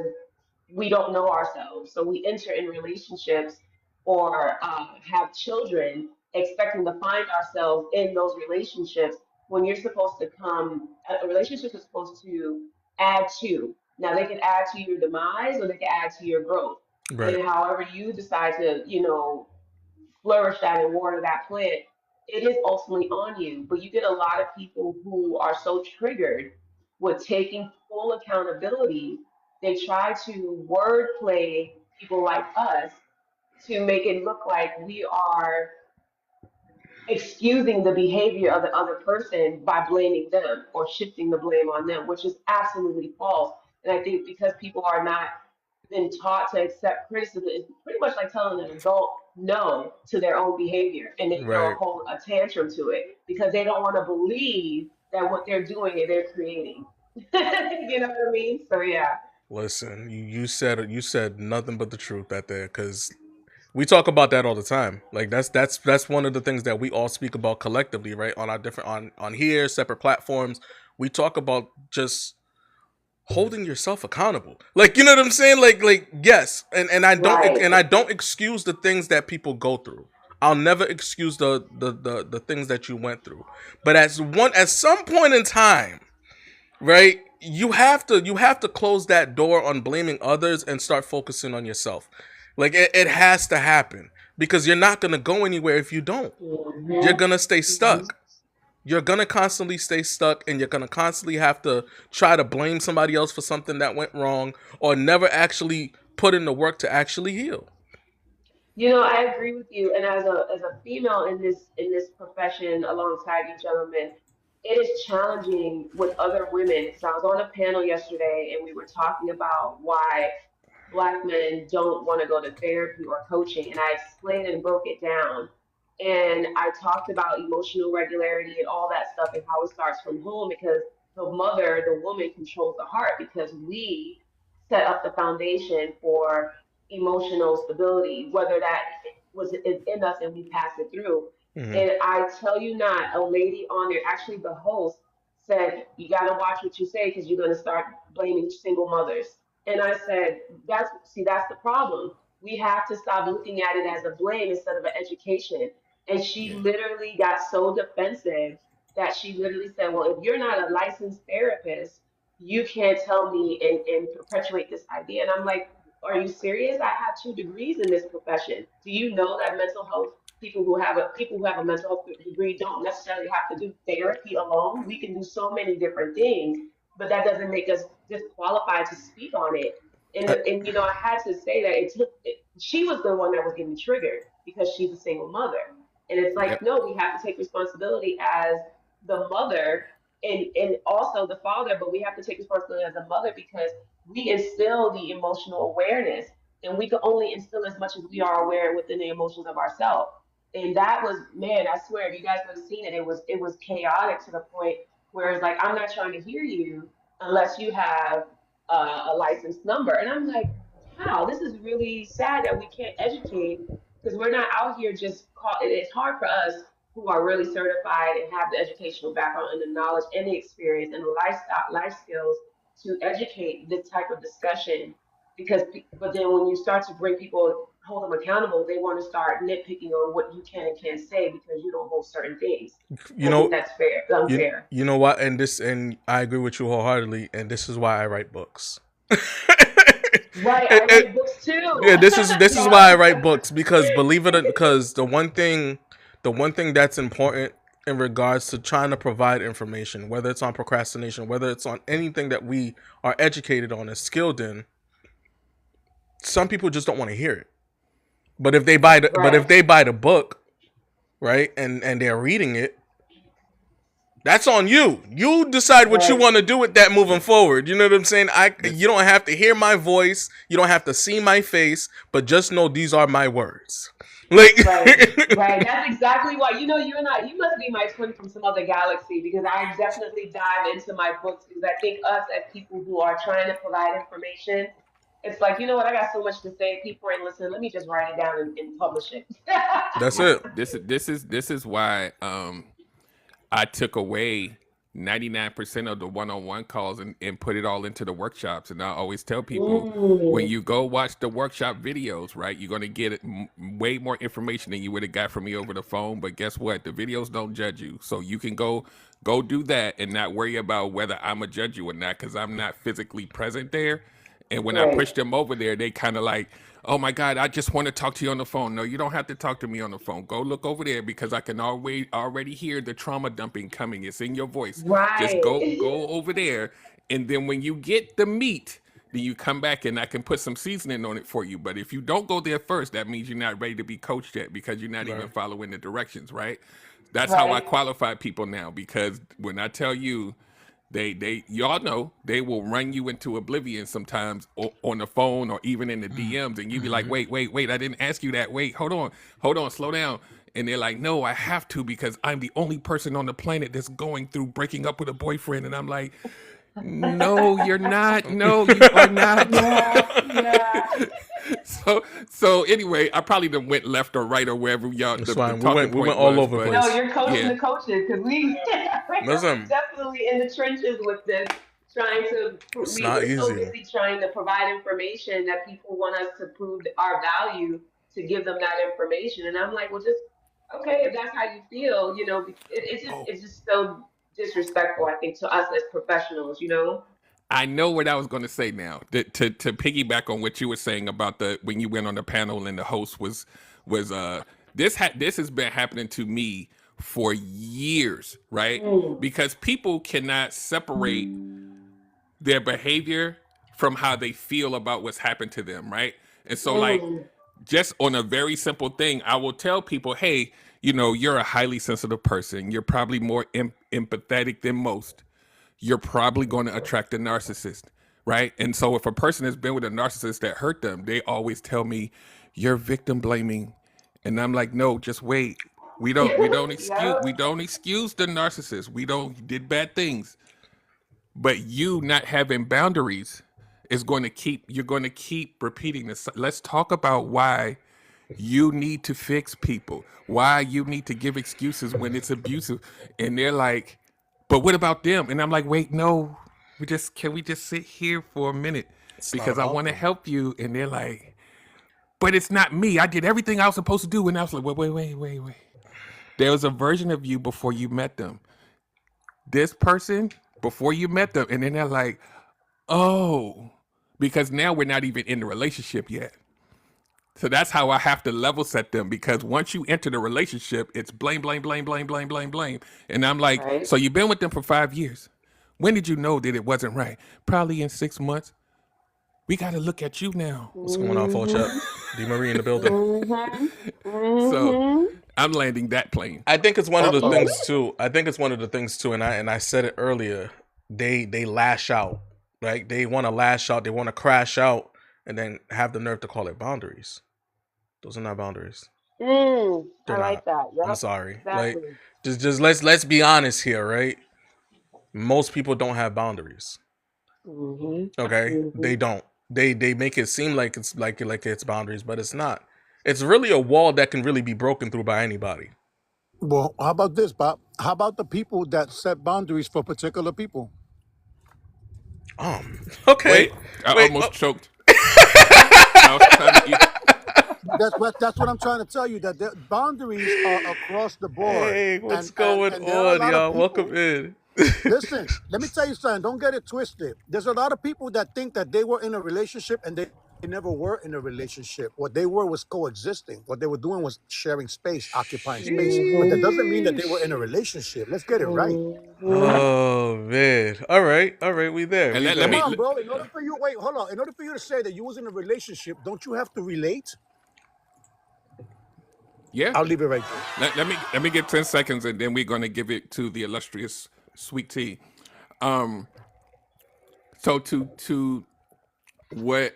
we don't know ourselves. So we enter in relationships or have children expecting to find ourselves in those relationships when you're supposed to come, a relationship is supposed to add to. Now, they can add to your demise or they can add to your growth. Right. And however you decide to, flourish that and water that plant, it is ultimately on you. But you get a lot of people who are so triggered with taking full accountability. They try to wordplay people like us to make it look like we are excusing the behavior of the other person by blaming them or shifting the blame on them, which is absolutely false. And I think because people are not been taught to accept criticism, it's pretty much like telling an adult no to their own behavior and they throw a Right. whole a tantrum to it because they don't want to believe that what they're doing and they're creating. You know what I mean? So yeah. Listen, you said nothing but the truth that there, because we talk about that all the time. Like that's one of the things that we all speak about collectively, right? On our different on here, separate platforms. We talk about just holding yourself accountable. Like you know what I'm saying? Like yes, and Right. I don't excuse the things that people go through. I'll never excuse the things that you went through. But at some point in time, right, you have to close that door on blaming others and start focusing on yourself. Like it has to happen because you're not gonna go anywhere if you don't. You're Hmm. gonna stay Hmm. stuck. You're gonna constantly stay stuck, and you're gonna constantly have to try to blame somebody else for something that went wrong, or never actually put in the work to actually heal. I agree with you. And as a female in this profession, alongside you gentlemen, it is challenging with other women. Because I was on a panel yesterday, and we were talking about why Black men don't want to go to therapy or coaching, and I explained and broke it down. And I talked about emotional regularity and all that stuff, and how it starts from home, because the mother, the woman, controls the heart, because we set up the foundation for emotional stability, whether that is in us and we pass it through. Hmm. And I tell you not, a lady on there, actually the host, said, you got to watch what you say, because you're going to start blaming single mothers. And I said, that's the problem. We have to stop looking at it as a blame instead of an education. And she Yeah. literally got so defensive that she literally said, well, if you're not a licensed therapist, you can't tell me and perpetuate this idea. And I'm like, are you serious? I have 2 degrees in this profession. Do you know that mental health people who have a mental health degree don't necessarily have to do therapy alone? We can do so many different things, but that doesn't make us disqualified to speak on it. I, And I had to say that she was the one that was getting triggered because she's a single mother. And it's like, Yep. no, we have to take responsibility as the mother, and also the father, but we have to take responsibility as a mother, because we instill the emotional awareness, and we can only instill as much as we are aware within the emotions of ourselves. And that was, man, I swear, if you guys would have seen it, it was chaotic to the point where it's like, I'm not trying to hear you unless you have a license number. And I'm like, wow, this is really sad that we can't educate, because we're not out here just it's hard for us who are really certified and have the educational background and the knowledge and the experience and the life skills to educate this type of discussion. But then when you start to bring people, hold them accountable, they want to start nitpicking on what you can and can't say because you don't hold certain things. you I think know, that's fair, you unfair. you know what, and I agree with you wholeheartedly, and this is why I write books. Right, I It- write books yeah, too. this is Yeah. why I write books, because believe it or because the one thing that's important in regards to trying to provide information, whether it's on procrastination, whether it's on anything that we are educated on and skilled in, some people just don't want to hear it. But if Right, they buy the book, right, and they're reading it, that's on you. You decide what you right, want to do with that moving Yeah. forward. You know what I'm saying? This You don't have to hear my voice. You don't have to see my face, but just know these are my words. Like, right, right. That's exactly why. You and I, you must be my twin from some other galaxy, because I definitely dive into my books, because I think us as people who are trying to provide information, it's like, you know what, I got so much to say, people ain't listening. Let me just write it down and publish it. that's yeah. it. This is why I took away 99% of the one-on-one calls and put it all into the workshops. And I always tell people, when Mm, you go watch the workshop videos, right, you're going to get way more information than you would have got from me over the phone. But guess what? The videos don't judge you. So you can go do that and not worry about whether I'm a judge you or not, because I'm not physically present there. And when I right, push them over there, they kind of like, oh my God, I just want to talk to you on the phone. No, you don't have to talk to me on the phone. Go look over there, because I can already hear the trauma dumping coming. It's in your voice. Just go right, go over there. And then when you get the meat, then you come back and I can put some seasoning on it for you. But if you don't go there first, that means you're not ready to be coached yet, because you're not even Right. following the directions, right? That's how I right, qualify people now, because when I tell you, y'all know they will run you into oblivion sometimes on the phone or even in the DMs, and you be like, wait, I didn't ask you that. Wait, hold on, slow down. And they're like, no, I have to, because I'm the only person on the planet that's going through breaking up with a boyfriend. And I'm like, no, you're not. No, you are not. yeah, yeah. So anyway, I probably done went left or right or wherever y'all It's the fine. We talking went we point went all was, over the but No, place. you're coaching yeah, the coaches, because we're Listen, definitely in the trenches with this, trying to it's not we're so easy. busy trying to provide information that people want us to prove our value, to give them that information. And I'm like, well, just okay, if that's how you feel, oh, it's just so disrespectful, I think, to us as professionals. I know what I was going to say now. To piggyback on what you were saying about the when you went on the panel and the host was this has been happening to me for years, right? Mm, Because people cannot separate their behavior from how they feel about what's happened to them, right? And so like mm, just on a very simple thing, I will tell people, hey, you know, you're a highly sensitive person. You're probably more empathetic than most. You're probably going to attract a narcissist, right? And so if a person has been with a narcissist that hurt them, they always tell me, you're victim blaming. And I'm like, no, just wait. Yep. We don't excuse the narcissist. We don't you did bad things. But you not having boundaries is going to keep you're going to keep repeating this. Let's talk about why you need to fix people, why you need to give excuses when it's abusive. And they're like, but what about them? And I'm like, wait, no, we just sit here for a minute It's not because I about want to them. help you. And they're like, but it's not me. I did everything I was supposed to do. And I was like, wait. There was a version of you before you met them. This person before you met them. And then they're like, oh, because now we're not even in the relationship yet. So that's how I have to level set them, because once you enter the relationship, it's blame. And I'm like, Right. so you've been with them for 5 years. When did you know that it wasn't right? Probably in 6 months. We got to look at you now. What's going on, Fulchep? Mhm. D Marie in the building. Mhm. So Mhm. I'm landing that plane. I think it's one of the Uh-oh. things too. I think it's one of the things too, and I said it earlier. They lash out, right? They want to lash out. They want to crash out, and then have the nerve to call it boundaries. Those are not boundaries. I They're like not. that. I'm Yep. sorry. Like, Exactly. just let's be honest here, right? Most people don't have boundaries. Mhm. Okay, they Mhm. don't. They make it seem like it's like it's boundaries, but it's not. It's really a wall that can really be broken through by anybody. Well, how about this, Bob? How about the people that set boundaries for particular people? Okay. Wait, I Wait. almost Oh. choked. I was trying to eat. That's what I'm trying to tell you. That the boundaries are across the board, Hey, what's and going and there are a on, lot of y'all? Welcome people. in. Listen, let me tell you something. Don't get it twisted. There's a lot of people that think that they were in a relationship and they never were in a relationship. What they were was coexisting. What they were doing was sharing space, occupying space. But that Mhm. doesn't mean that they were Sheesh. in a relationship. Let's get it right. Mhm. Oh man. All right. We there. And We let Come there. me, on, bro. In order for you, wait, hold on. In order for you to say that you was in a relationship, don't you have to relate? yeah. I'll leave it right there. Let me get 10 seconds, and then we're gonna give it to the illustrious Sweet Tea. Um, so to what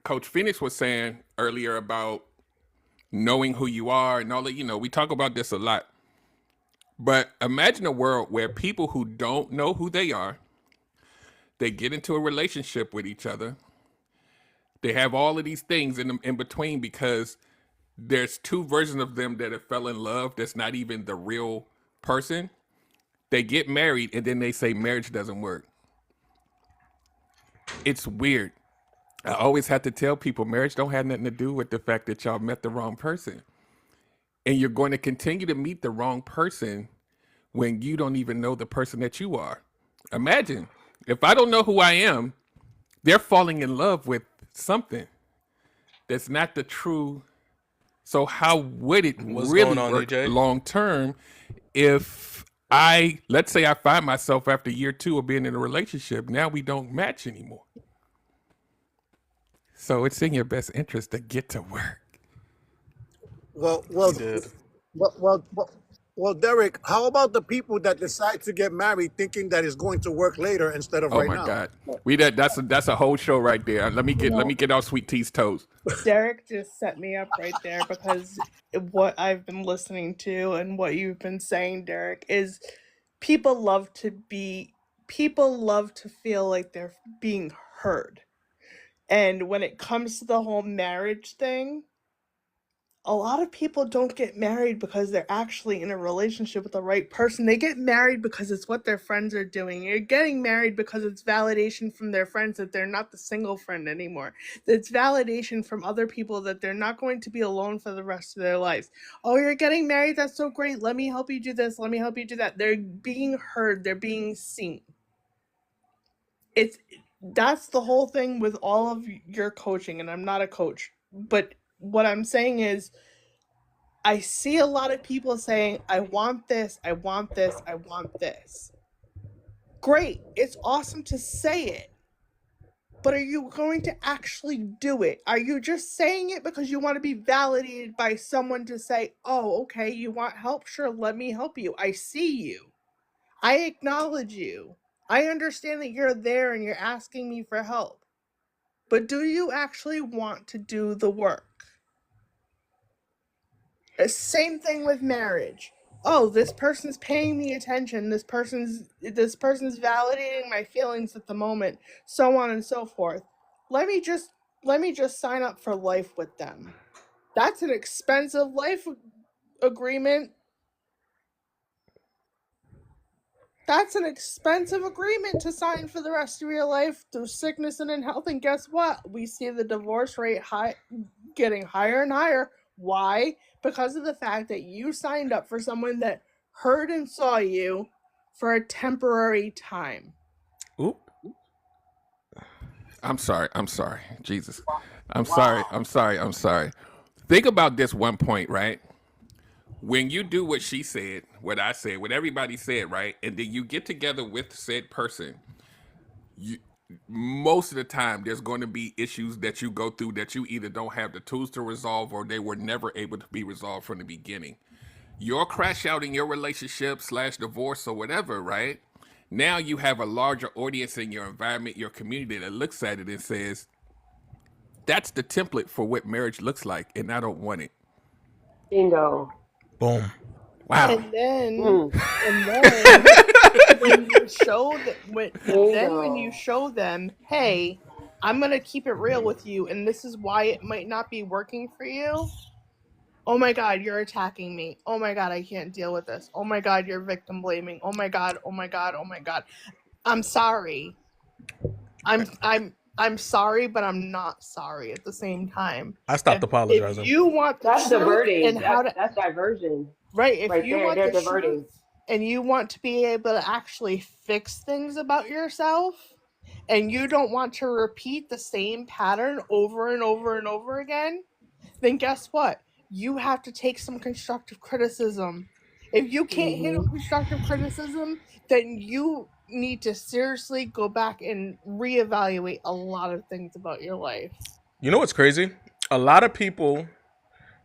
Coach Phoenix was saying earlier about knowing who you are and all that, we talk about this a lot. But imagine a world where people who don't know who they are, they get into a relationship with each other. They have all of these things in between, because there's two versions of them that have fell in love that's not even the real person. They get married and then they say marriage doesn't work. It's weird. I always have to tell people marriage don't have nothing to do with the fact that y'all met the wrong person. And you're going to continue to meet the wrong person when you don't even know the person that you are. Imagine if I don't know who I am, they're falling in love with something that's not the true. So how would it What's going really on, work EJ? long term if let's say I find myself after year 2 of being in a relationship, now we don't match anymore. So it's in your best interest to get to work. Well, We well, did. well, well, well, well, Derek, how about the people that decide to get married thinking that it's going to work later instead of Oh right my now? God. That's a whole show right there. Let me Well, get off Sweet Tea's toes. Derek just set me up right there because what I've been listening to and what you've been saying, Derek, is people love to be, people love to feel like they're being heard. And when it comes to the whole marriage thing, a lot of people don't get married because they're actually in a relationship with the right person. They get married because it's what their friends are doing. You're getting married because it's validation from their friends that they're not the single friend anymore. It's validation from other people that they're not going to be alone for the rest of their lives. Oh, you're getting married? That's so great. Let me help you do this. Let me help you do that. They're being heard, they're being seen. It's that's the whole thing with all of your coaching, and I'm not a coach, but what I'm saying is I see a lot of people saying, I want this, I want this, I want this. Great. It's awesome to say it. but are you going to actually do it? Are you just saying it because you want to be validated by someone to say, oh, okay, you want help? Sure, let me help you. I see you. I acknowledge you. I understand that you're there and you're asking me for help. But do you actually want to do the work? Same thing with marriage. Oh, this person's paying me attention. This person's validating my feelings at the moment, so on and so forth. Let me just let me just sign up for life with them. That's an expensive life agreement. That's an expensive agreement to sign for the rest of your life through sickness and in health. And guess what? We see the divorce rate getting higher and higher. Why? Because of the fact that you signed up for someone that heard and saw you for a temporary time. Oop. I'm sorry. I'm sorry. Jesus. I'm sorry. I'm sorry. I'm sorry. Think about this one point, right? When you do what she said, what I said, what everybody said, right? And then you get together with said person, you, most of the time there's going to be issues that you go through that you either don't have the tools to resolve or they were never able to be resolved from the beginning. Your crash out in your relationship slash divorce or whatever, right? Now you have a larger audience in your environment, your community that looks at it and says, that's the template for what marriage looks like, and I don't want it. Bingo. Boom. Wow. And then Mm, and then when you show that when you bingo. show them, hey, I'm gonna keep it real with you, and this is why it might not be working for you. Oh my god, you're attacking me. Oh my god, I can't deal with this. Oh my god, you're victim blaming. Oh my god, oh my god, oh my god. I'm sorry. I'm sorry, but I'm not sorry at the same time. I If stopped if apologizing. you want the That's truth diverting. and how That's to that's diversion right, if right you there. want They're the truth diverting. and you want to be able to actually fix things about yourself and you don't want to repeat the same pattern over and over and over again, then guess what? You have to take some constructive criticism. If you can't handle Hmm. constructive criticism, then you need to seriously go back and reevaluate a lot of things about your life. You know what's crazy? A lot of people,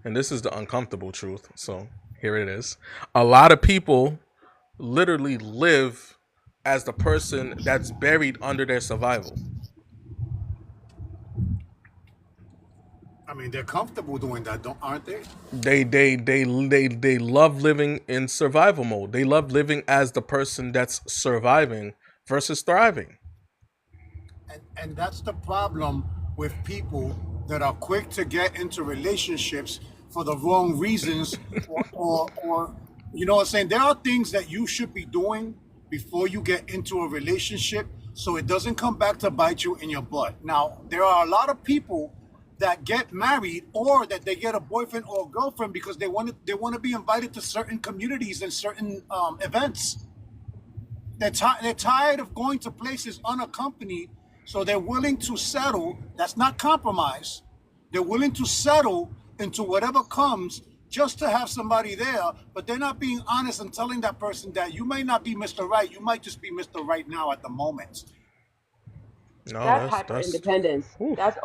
and this is the uncomfortable truth, so here it is. A lot of people literally live as the person that's buried under their survival. I mean, they're comfortable doing that, don't aren't they? They love living in survival mode. They love living as the person that's surviving versus thriving. And that's the problem with people that are quick to get into relationships for the wrong reasons, or you know what I'm saying. There are things that you should be doing before you get into a relationship, so it doesn't come back to bite you in your butt. Now, there are a lot of people that get married or that they get a boyfriend or a girlfriend because they want to be invited to certain communities and certain events. They're tired of going to places unaccompanied, so they're willing to settle. That's not compromise. They're willing to settle into whatever comes just to have somebody there, but they're not being honest and telling that person that you may not be Mr. Right, you might just be Mr. Right now at the moment. No, That's that's hyper that's. independence. Whew. That's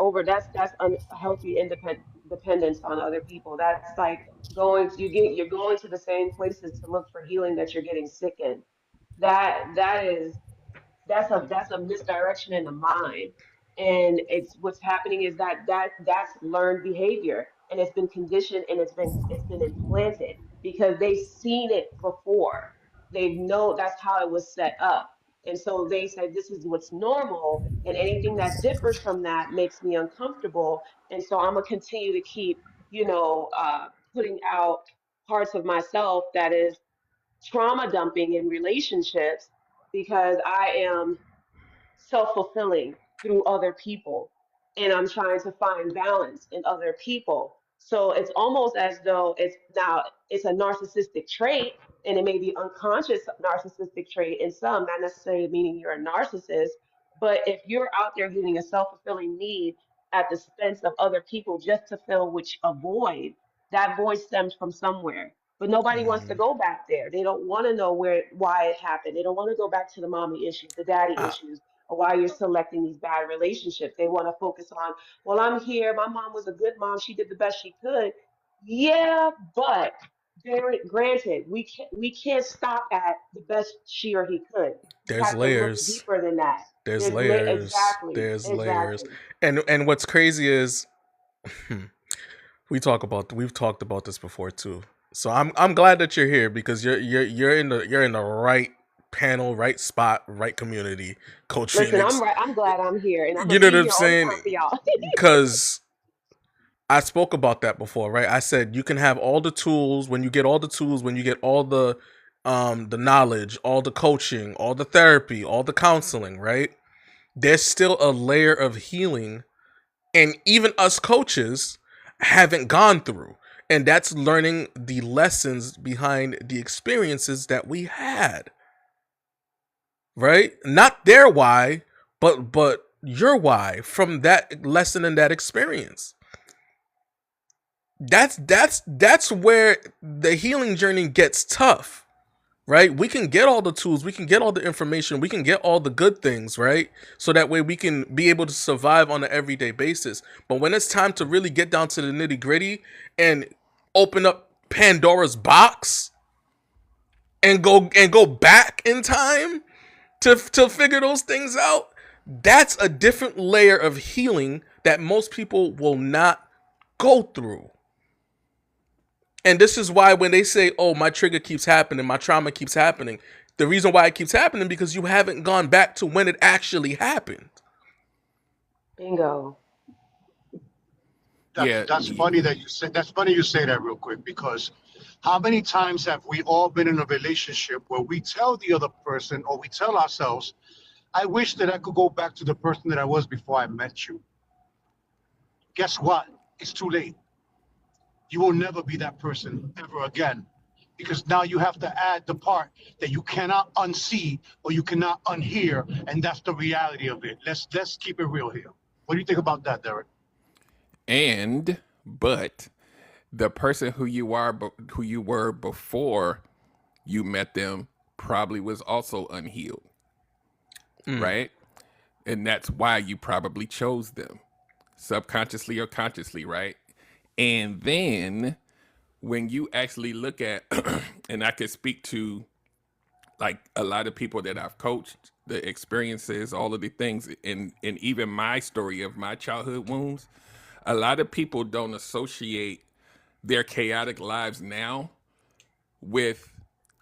unhealthy independent dependence on other people. That's like you're going to the same places to look for healing that you're getting sick in. That is that's a misdirection in the mind, and it's what's happening is that's learned behavior, and it's been conditioned and it's been implanted because they've seen it before. They know that's how it was set up, and so they say this is what's normal, and anything that differs from that makes me uncomfortable, and so I'm gonna continue to keep putting out parts of myself that is trauma dumping in relationships because I am self-fulfilling through other people, and I'm trying to find balance in other people. So it's almost as though it's a narcissistic trait, and it may be unconscious narcissistic trait in some, not necessarily meaning you're a narcissist. But if you're out there getting a self-fulfilling need at the expense of other people just to fill which a void, that void stems from somewhere. But nobody wants to Mhm. go back there. They don't want to know why it happened. They don't want to go back to the mommy issues, the daddy I, issues. why you're selecting these bad relationships. They want to focus on, well, I'm here. My mom was a good mom. She did the best she could. Yeah, but granted, we can't stop at the best she or he could. We There's have to look layers. deeper than that. There's layers. Exactly, There's layers. exactly. And what's crazy is we've talked about this before too. So I'm glad that you're here because you're in the right panel, right spot, right community, Coach Listen, Phoenix. I'm glad I'm here, and I'm You gonna know be what I'm here all the saying? time for y'all. Because I spoke about that before, right? I said you can have all the tools when you get all the tools, when you get all the knowledge, all the coaching, all the therapy, all the counseling, right? There's still a layer of healing, and even us coaches haven't gone through. And that's learning the lessons behind the experiences that we had. Right? Not their why, but your why from that lesson and that experience. That's where the healing journey gets tough, right? We can get all the tools, we can get all the information, we can get all the good things, right? So that way we can be able to survive on an everyday basis. But when it's time to really get down to the nitty gritty and open up Pandora's box and go back in time to figure those things out, that's a different layer of healing that most people will not go through. And this is why when they say, oh, my trigger keeps happening, my trauma keeps happening, the reason why it keeps happening because you haven't gone back to when it actually happened. Bingo. Yeah. That's funny that you say. That's funny you say that real quick because how many times have we all been in a relationship where we tell the other person or we tell ourselves, "I wish that I could go back to the person that I was before I met you." Guess what? It's too late. You will never be that person ever again because now you have to add the part that you cannot unsee or you cannot unhear, and that's the reality of it. Let's keep it real here. What do you think about that, Derek? But the person who who you were before you met them probably was also unhealed, right? And that's why you probably chose them, subconsciously or consciously, right? And then when you actually look at, and I could speak to like a lot of people that I've coached, the experiences, all of the things, and even my story of my childhood wounds, a lot of people don't associate their chaotic lives now with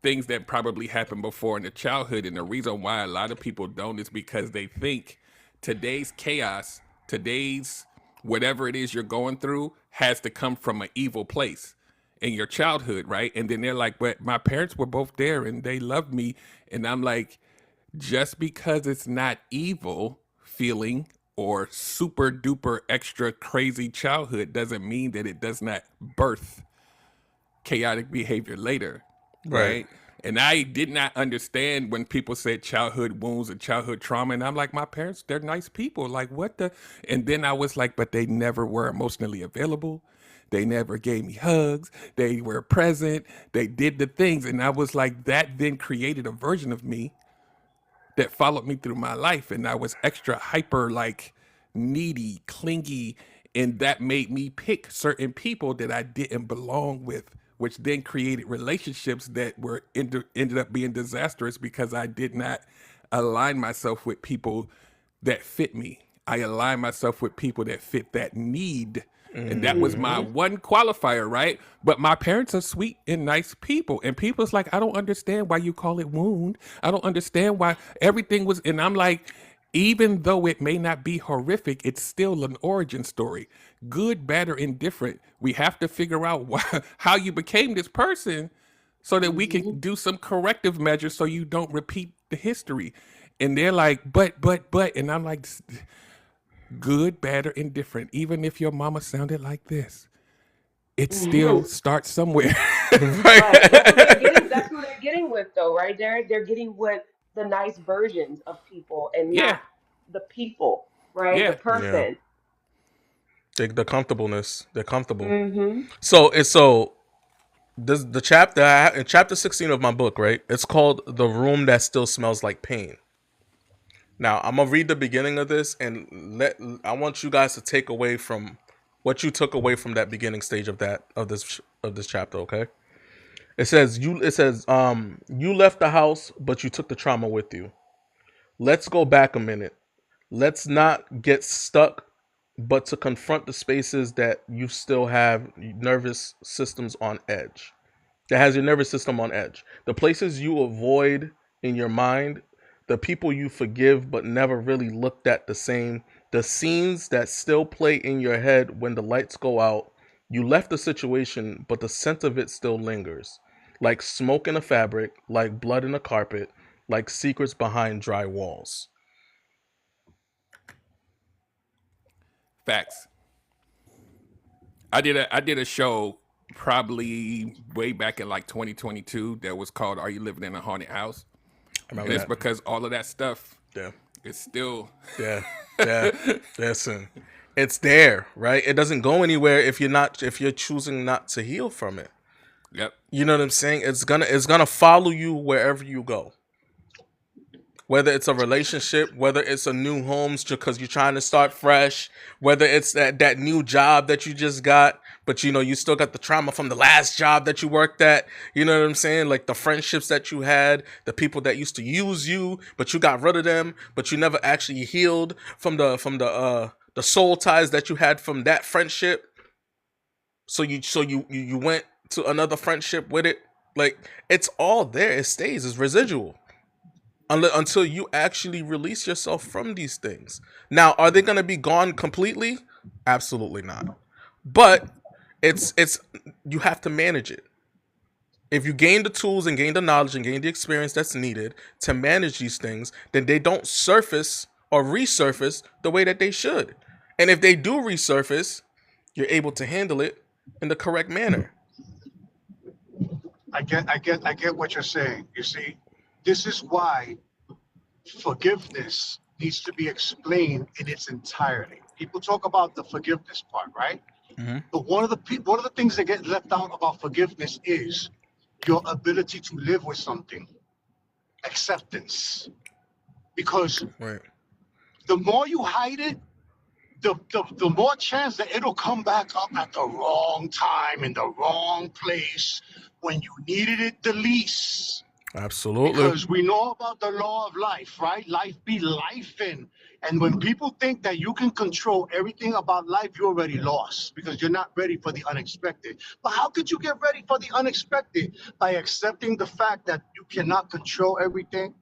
things that probably happened before in the childhood. And the reason why a lot of people don't is because they think today's chaos, today's whatever it is you're going through has to come from an evil place in your childhood, right? And then they're like, but my parents were both there and they loved me. And I'm like, just because it's not evil feeling or super duper extra crazy childhood doesn't mean that it does not birth chaotic behavior later, right? And I did not understand when people said childhood wounds and childhood trauma. And I'm like, my parents, they're nice people. Like, what the? And then I was like, but they never were emotionally available. They never gave me hugs. They were present. They did the things. And I was like, that then created a version of me that followed me through my life. And I was extra hyper, like needy, clingy. And that made me pick certain people that I didn't belong with, which then created relationships that were ended up being disastrous because I did not align myself with people that fit me. I aligned myself with people that fit that need. And that was my one qualifier, right? But my parents are sweet and nice people. And people's like, I don't understand why you call it wound. I don't understand why everything was. And I'm like, even though it may not be horrific, it's still an origin story. Good, bad, or indifferent. We have to figure out how you became this person so that we can do some corrective measures so you don't repeat the history. And they're like, but. And I'm like, good, bad, or indifferent. Even if your mama sounded like this, it still starts somewhere. Right. That's what they're getting with, though, right? They're getting with the nice versions of people and Yeah, not the people, right? The yeah. Yeah. person. The comfortableness. They're comfortable. Mm-hmm. So this the chapter in chapter 16 of my book, right? It's called The Room That Still Smells Like Pain. Now I'm gonna read the beginning of this, and I want you guys to take away from what you took away from that beginning stage of this chapter. Okay. It says you left the house, but you took the trauma with you. Let's go back a minute. Let's not get stuck, but to confront the spaces that you still have nervous systems on edge. That has your nervous system on edge. The places you avoid in your mind, the people you forgive but never really looked at the same, the scenes that still play in your head when the lights go out. You left the situation, but the scent of it still lingers. Like smoke in a fabric, like blood in a carpet, like secrets behind dry walls. Facts. I did a show probably way back in like 2022 that was called "Are You Living in a Haunted House?" I And remember it's that. because all of that stuff Yeah. is still Yeah. Yeah. Listen. It's there, right? It doesn't go anywhere if you're choosing not to heal from it. yep. You know what I'm saying? It's gonna follow you wherever you go. Whether it's a relationship, whether it's a new home because you're trying to start fresh, whether it's that new job that you just got, but you still got the trauma from the last job that you worked at. You know what I'm saying? Like the friendships that you had, the people that used to use you, but you got rid of them, but you never actually healed from the soul ties that you had from that friendship. So you went to another friendship with it. Like it's all there. It stays. It's residual until you actually release yourself from these things. Now, are they going to be gone completely? Absolutely not. But it's you have to manage it. If you gain the tools and gain the knowledge and gain the experience that's needed to manage these things, then they don't surface or resurface the way that they should. And if they do resurface, you're able to handle it in the correct manner. I get what you're saying. You see, this is why forgiveness needs to be explained in its entirety. People talk about the forgiveness part, right? Mm-hmm. But one of the things that get left out about forgiveness is your ability to live with something, acceptance. Because Right. the more you hide it, the more chance that it'll come back up at the wrong time in the wrong place when you needed it the least. Absolutely. Because we know about the law of life, right? Life be life in. And when people think that you can control everything about life, you're already lost because you're not ready for the unexpected. But how could you get ready for the unexpected? By accepting the fact that you cannot control everything,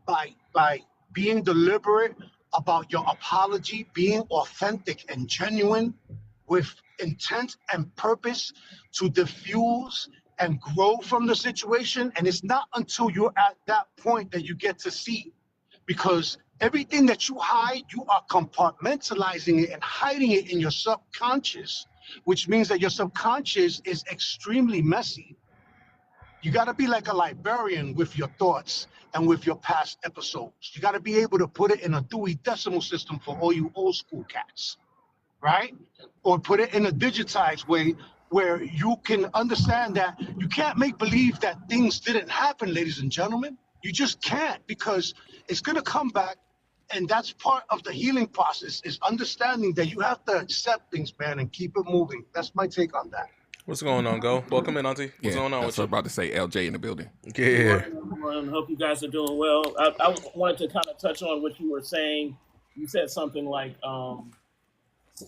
by being deliberate about your apology, being authentic and genuine with intent and purpose to diffuse and grow from the situation. And it's not until you're at that point that you get to see, because everything that you hide, you are compartmentalizing it and hiding it in your subconscious, which means that your subconscious is extremely messy. You got to be like a librarian with your thoughts and with your past episodes. You got to be able to put it in a Dewey Decimal System for all you old school cats, right? Or put it in a digitized way where you can understand that you can't make believe that things didn't happen, ladies and gentlemen. You just can't, because it's going to come back. And that's part of the healing process, is understanding that you have to accept things, man, and keep it moving. That's my take on that. What's going on, Go? Welcome in, Auntie. What's going on That's with what I you? was about to say. LJ in the building. Good Yeah. morning, everyone. Hope you guys are doing well. I wanted to kind of touch on what you were saying. You said something like,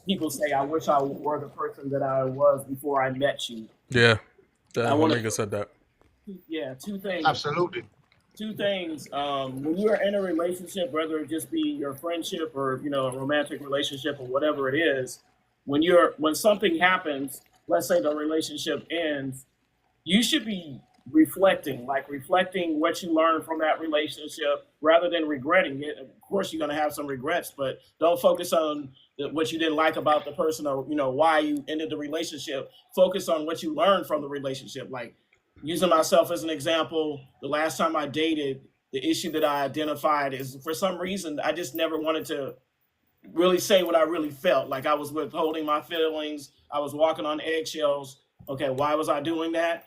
people say, I wish I were the person that I was before I met you. Yeah. I wanna- Omega said that. Yeah, two things. Absolutely. Two things. When you're in a relationship, whether it just be your friendship or a romantic relationship or whatever it is, when something happens, let's say the relationship ends, you should be reflecting what you learned from that relationship rather than regretting it. Of course, you're going to have some regrets, but don't focus on what you didn't like about the person or why you ended the relationship. Focus on what you learned from the relationship. Like, using myself as an example, the last time I dated, the issue that I identified is, for some reason, I just never wanted to really say what I really felt. Like, I was withholding my feelings. I was walking on eggshells. Okay, why was I doing that?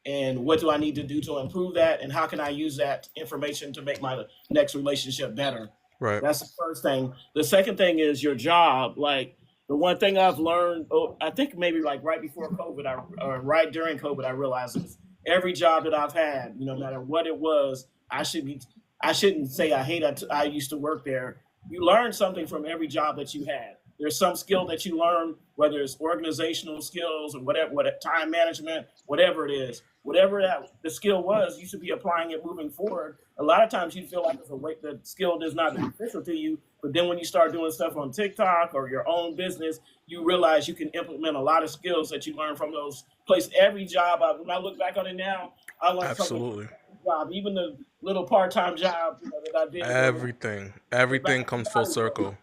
And what do I need to do to improve that? And how can I use that information to make my next relationship better? Right. That's the first thing. The second thing is your job. Like the one thing I've learned, I think maybe like right before COVID, or right during COVID, I realized is every job that I've had, no matter what it was, I shouldn't say I hate it. I used to work there. You learn something from every job that you had. There's some skill that you learn, whether it's organizational skills or whatever, time management, whatever it is, whatever that the skill was, you should be applying it moving forward. A lot of times you feel like it's a way, the skill is not beneficial to you, but then when you start doing stuff on TikTok or your own business, you realize you can implement a lot of skills that you learn from those places. Every job, when I look back on it now, I learned something from Absolutely. every job, even the little part-time job that I did. Everything comes full circle.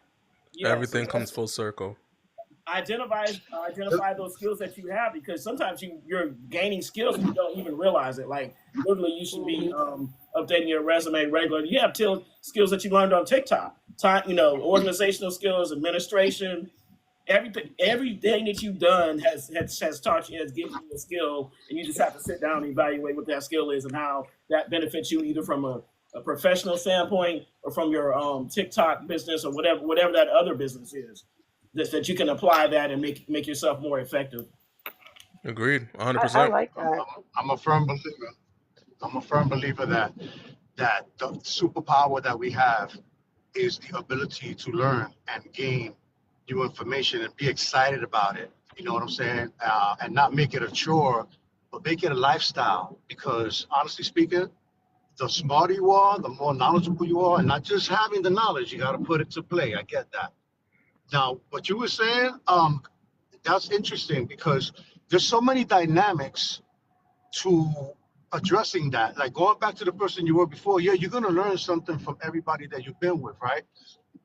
Yeah, so Everything comes full circle. identify those skills that you have, because sometimes you're gaining skills and you don't even realize it. Like literally, you should be updating your resume regularly. You have skills that you learned on TikTok, organizational skills, administration, everything that you've done has taught you, has given you a skill, and you just have to sit down and evaluate what that skill is and how that benefits you, either from a professional standpoint or from your TikTok business or whatever that other business is, that you can apply that and make yourself more effective. Agreed. I 100%. like that. I'm a firm believer. I'm a firm believer that the superpower that we have is the ability to learn and gain new information and be excited about it. You know what I'm saying? And not make it a chore, but make it a lifestyle. Because honestly speaking, the smarter you are, the more knowledgeable you are, and not just having the knowledge, you got to put it to play. I get that. Now, what you were saying, that's interesting, because there's so many dynamics to addressing that. Like going back to the person you were before, yeah, you're going to learn something from everybody that you've been with, right?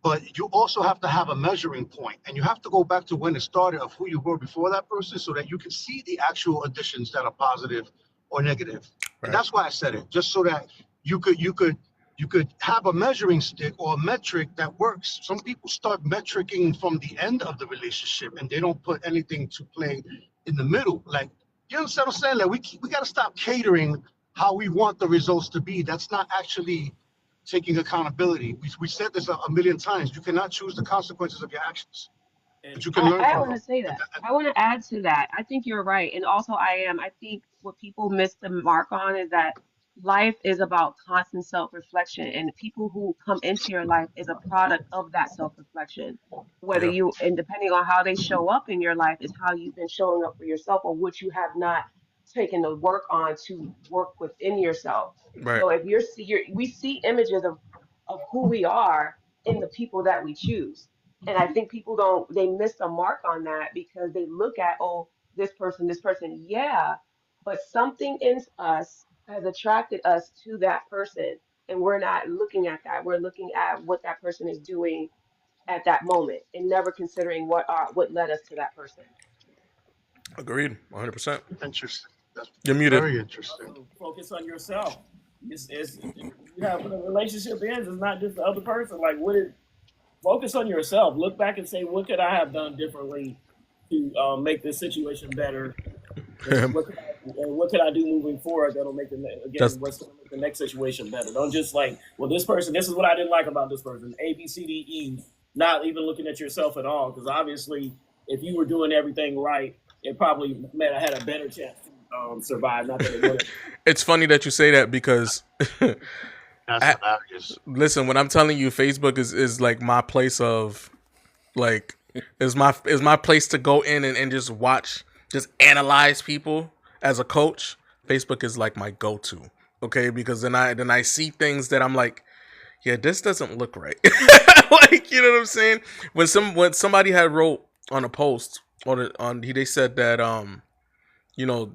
But you also have to have a measuring point, and you have to go back to when it started of who you were before that person, so that you can see the actual additions that are positive or negative. And Right. that's why I said it, just so that you could have a measuring stick or a metric that works. Some people start metricing from the end of the relationship, and they don't put anything to play in the middle. Like, you understand what I'm saying? Like, we got to stop catering how we want the results to be. That's not actually taking accountability. We said this a million times. You cannot choose the consequences of your actions, but you can learn I from want them. to say that. I want to add to that. I think you're right. And also, I think what people miss the mark on is that life is about constant self-reflection, and people who come into your life is a product of that self-reflection. Whether Yeah. you, and depending on how they show up in your life, is how you've been showing up for yourself, or what you have not taken the work on to work within yourself. Right. So if we see images of who we are in the people that we choose. And I think people they miss the mark on that because they look at, oh, this person, yeah, but something in us has attracted us to that person. And we're not looking at that. We're looking at what that person is doing at that moment and never considering what led us to that person. Agreed. 100%. Interesting. That's You're muted. very interesting. Also, focus on yourself. You have, when a relationship ends, it's not just the other person. Like, focus on yourself. Look back and say, what could I have done differently to make this situation better? And what could I do moving forward that'll make That's what's going to make the next situation better? Don't just like, well, this person, this is what I didn't like about this person. A, B, C, D, E. Not even looking at yourself at all, because obviously, if you were doing everything right, it probably meant I had a better chance to survive. Not that it would. it's funny that you say that because That's hilarious. listen, when I'm telling you, Facebook is like my place of like is my place to go in and just watch, just analyze people as a coach. Facebook is like my go-to. Okay, because then I see things that I'm like, yeah, this doesn't look right. Like, you know what I'm saying? When somebody had wrote on a post they said that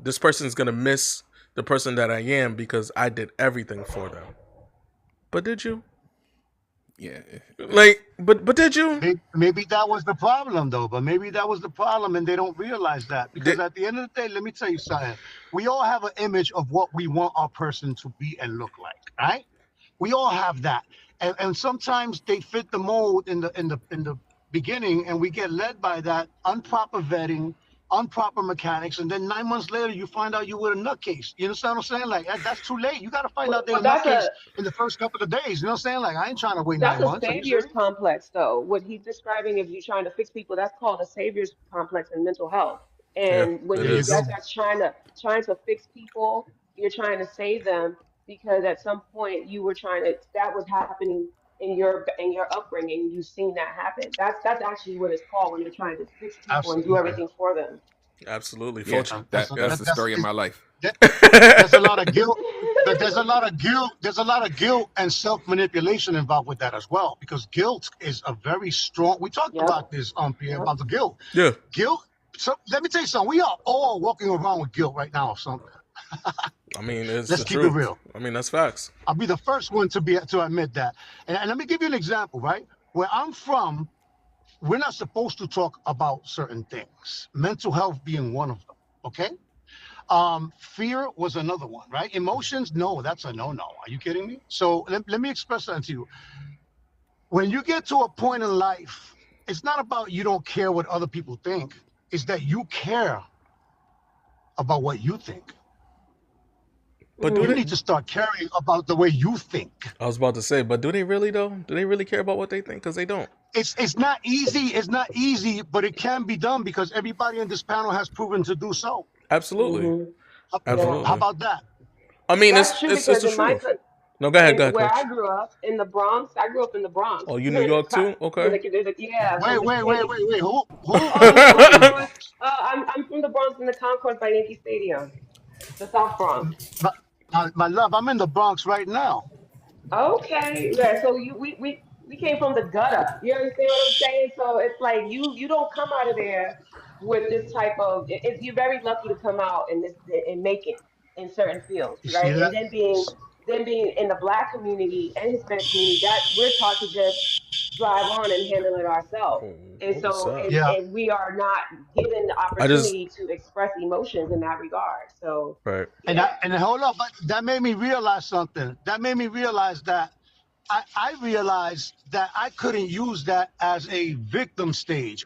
this person's gonna miss the person that I am because I did everything for them. But did you? Yeah. Like, but did you? Maybe that was the problem, though. But maybe that was the problem, and they don't realize that. Because at the end of the day, let me tell you something. We all have an image of what we want our person to be and look like, right? We all have that, and sometimes they fit the mold in the beginning, and we get led by that improper vetting, improper mechanics, and then 9 months later you find out you were a nutcase. You understand what I'm saying? Like that's too late. You got to find out they're But a that's nutcase a in the first couple of days. You know what I'm saying? Like I ain't trying to wait That's nine a months. Are you savior's serious? complex, though. What he's describing, if you're trying to fix people, that's called a savior's complex in mental health. Yeah, And when it There you that's is. go. that's trying to fix people, you're trying to save them because at some point you were trying to that was happening in your upbringing. You've seen that happen. That's actually what it's called when you're trying to fix people and do Absolutely. everything for them. Absolutely, Yeah, Foch. That's Yeah. that's the story of my life. that, there's a lot of guilt. There's a lot of guilt. There's a lot of guilt and self manipulation involved with that as well, because guilt is a very strong. We talked Yep. about this, Pierre, Yep. about the guilt. Yeah. Guilt. So let me tell you something. We are all walking around with guilt right now or something. I mean, it's Let's the keep it truth. real. I mean, that's facts. I'll be the first one to admit that. And let me give you an example, right? Where I'm from, we're not supposed to talk about certain things. Mental health being one of them. Okay. Fear was another one, right? Emotions, no, that's a no-no. Are you kidding me? So let me express that to you. When you get to a point in life, it's not about you don't care what other people think. It's that you care about what you think. But do You they? Hmm. need to start caring about the way you think. I was about to say, but do they really though? Do they really care about what they think? Because they don't. It's not easy. It's not easy, but it can be done because everybody in this panel has proven to do so. Absolutely. Hmm. Yeah. How Absolutely. about that? I mean, That's true it's because the in my truth. No, go ahead, and go ahead, where I Coach. grew up in the Bronx, I grew up in the Bronx. Oh, you New York too? Okay. Yeah, Wait, from the wait, wait, city. wait, wait. Who Oh, grew up in the oh, Bronx? I'm from the Bronx in the Concourse by Yankee Stadium, the South Bronx. My, my love, I'm in the Bronx right now. Okay, yeah. So we came from the gutter. You understand what I'm saying? So it's like you don't come out of there with this type of. You're very lucky to come out and this and make it in certain fields, You see right? And that? then being in the Black community and Hispanic community, that we're taught to just drive on and handle it ourselves. Oh, And what's so up? Yeah. and we are not given the I just opportunity to express emotions in that regard. So right. yeah. And hold on, but that made me realize something. That made me realize that I realized that I couldn't use that as a victim stage.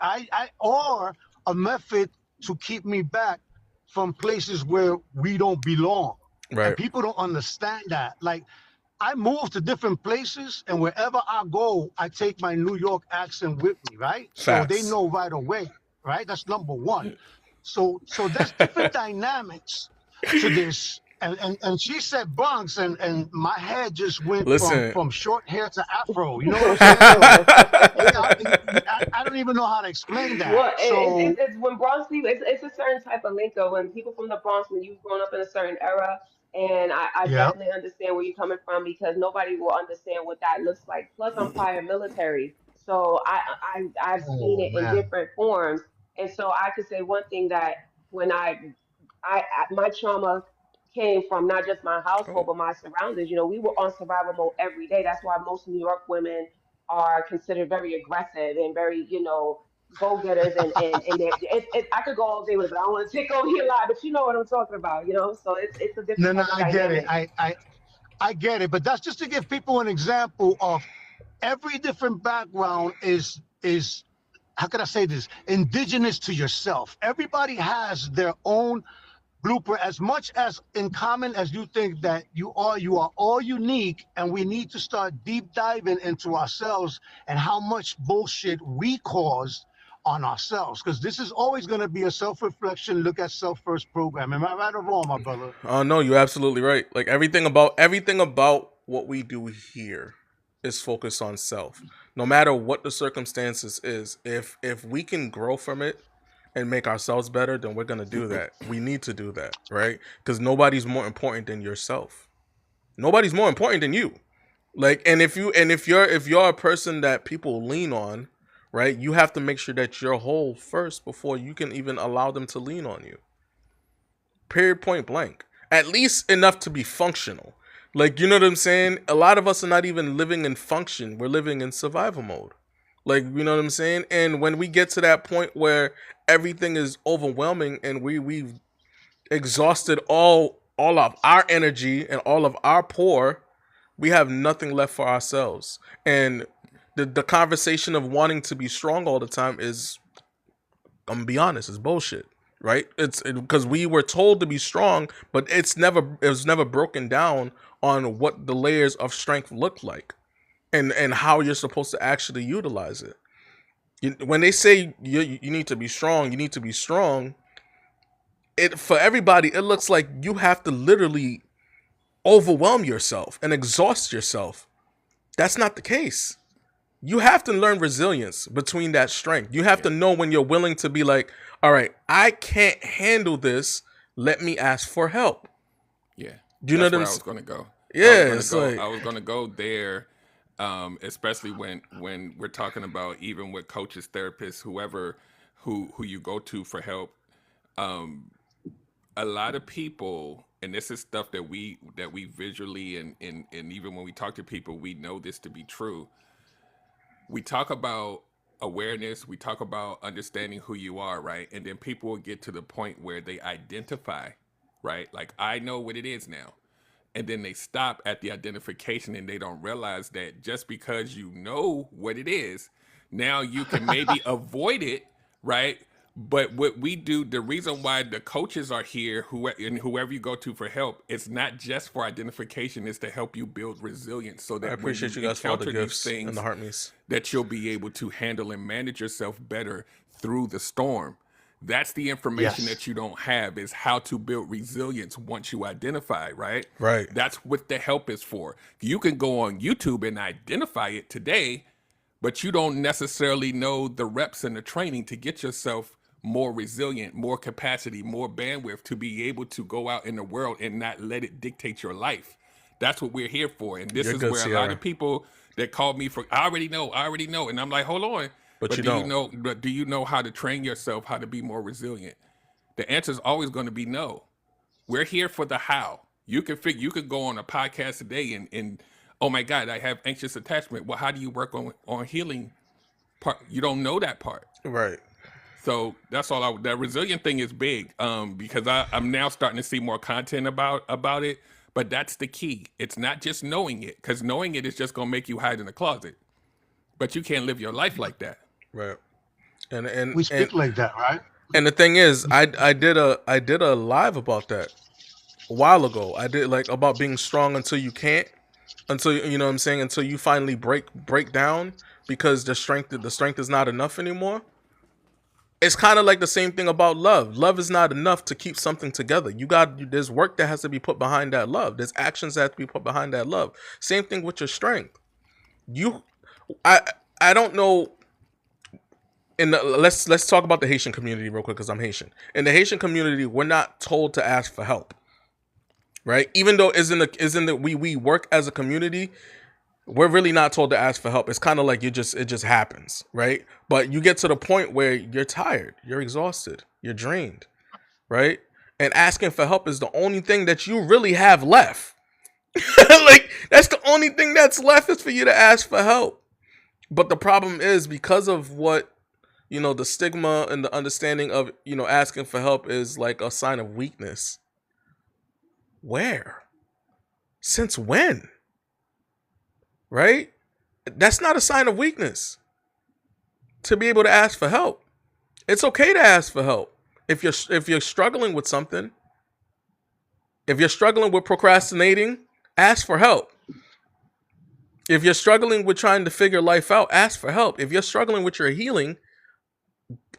Or a method to keep me back from places where we don't belong. And Right. people don't understand that. Like I move to different places, and wherever I go, I take my New York accent with me, right? So they Facts. know right away, right? That's number one. So there's different dynamics to this. And she said Bronx, and my head just went from Listen. short hair to afro. You know what I'm saying? Like I don't even know how to explain that. Well, So it's when Bronx people, it's a certain type of lingo. When people from the Bronx, when you've grown up in a certain era, and I yeah. definitely understand where you're coming from because nobody will understand what that looks like. Plus, I'm prior military, so I've seen Oh it in man. different forms, and so I could say one thing that when my trauma came from not just my household Oh, but my surroundings. We were on survival mode every day. That's why most New York women are considered very aggressive and very, go-getters I could go all day with it, but I don't want to take over your life, but you know what I'm talking about. So it's a No, different no, type of I get it. dynamic. I get it, but that's just to give people an example of every different background is how can I say this? Indigenous to yourself. Everybody has their own blueprint. As much as in common as you think that you are all unique, and we need to start deep diving into ourselves and how much bullshit we caused on ourselves. Because this is always going to be a self-reflection, look at self-first program. Am I right or wrong, my brother? no, you're absolutely right. Like everything about what we do here is focused on self. No matter what the circumstances is, if we can grow from it and make ourselves better, then we're gonna do that. We need to do that, right? Because nobody's more important than yourself. Nobody's more important than you. Like, and if you're a person that people lean on, right? You have to make sure that you're whole first before you can even allow them to lean on you. Period, point blank. At least enough to be functional. Like, you know what I'm saying? A lot of us are not even living in function. We're living in survival mode. Like, you know what I'm saying? And when we get to that point where everything is overwhelming and we've exhausted all of our energy and all of our pour, we have nothing left for ourselves. And the conversation of wanting to be strong all the time is, I'm gonna be honest, is bullshit. right? It's because we were told to be strong, but it was never broken down on what the layers of strength look like, and how you're supposed to actually utilize it. When they say you need to be strong, you need to be strong. It, for everybody, it looks like you have to literally overwhelm yourself and exhaust yourself. That's not the case. You have to learn resilience between that strength. You have to know when you're willing to be like, all right, I can't handle this. Let me ask for help. Yeah. Do you know That's what where I'm I was going to go. Yeah, it's like, I was going to go there, especially when we're talking about, even with coaches, therapists, whoever who you go to for help. A lot of people, and this is stuff that we visually and even when we talk to people, we know this to be true. We talk about awareness, we talk about understanding who you are, right? And then people will get to the point where they identify, right? Like, I know what it is now. And then they stop at the identification, and they don't realize that just because you know what it is, now you can maybe avoid it, right? But what we do, the reason why the coaches are here, whoever you go to for help, it's not just for identification, it's to help you build resilience, so that I appreciate when you guys for all the encounter gifts these and things, the heart me's. that you'll be able to handle and manage yourself better through the storm. That's the information Yes. that you don't have, is how to build resilience once you identify, right? Right. That's what the help is for. You can go on YouTube and identify it today, but you don't necessarily know the reps and the training to get yourself more resilient, more capacity, more bandwidth to be able to go out in the world and not let it dictate your life. That's what we're here for. And this You're is good, where a lot Sierra. of people that call me for, I already know. And I'm like, hold on. But you do don't. you know, but do you know how to train yourself, how to be more resilient? The answer is always going to be no. We're here for the how. You could go on a podcast today and oh my God, I have anxious attachment. Well, how do you work on healing part? You don't know that part. Right. So that's all. That resilient thing is big, because I'm now starting to see more content about it. But that's the key. It's not just knowing it, because knowing it is just gonna make you hide in the closet. But you can't live your life like that. Right. And We speak like that, right? and the thing is, I did a live about that a while ago. I did, like, about being strong until you can't, until, you know what I'm saying, until you finally break down because the strength is not enough anymore. It's kind of like the same thing about love. Love is not enough to keep something together. There's work that has to be put behind that love. There's actions that have to be put behind that love. Same thing with your strength. I don't know. Let's talk about the Haitian community real quick, because I'm Haitian. In the Haitian community, we're not told to ask for help, right? Even though we work as a community, we're really not told to ask for help. It's kind of like it just happens, right? But you get to the point where you're tired, you're exhausted, you're drained, right? And asking for help is the only thing that you really have left. Like, that's the only thing that's left, is for you to ask for help. But the problem is, because of what, the stigma and the understanding of, asking for help is like a sign of weakness. Where? Since when? Right? That's not a sign of weakness to be able to ask for help. It's okay to ask for help. If you're struggling with something, if you're struggling with procrastinating, ask for help. If you're struggling with trying to figure life out, ask for help. If you're struggling with your healing,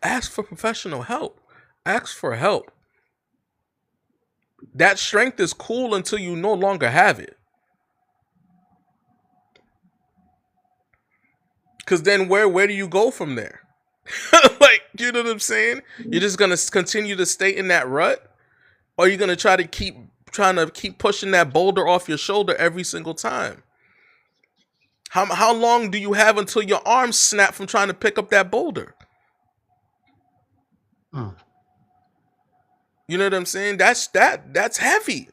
ask for professional help. Ask for help. That strength is cool until you no longer have it. Because then where do you go from there? Like, you know what I'm saying? You're just going to continue to stay in that rut? Or are you going to keep pushing that boulder off your shoulder every single time? How long do you have until your arms snap from trying to pick up that boulder? You know what I'm saying? That's heavy.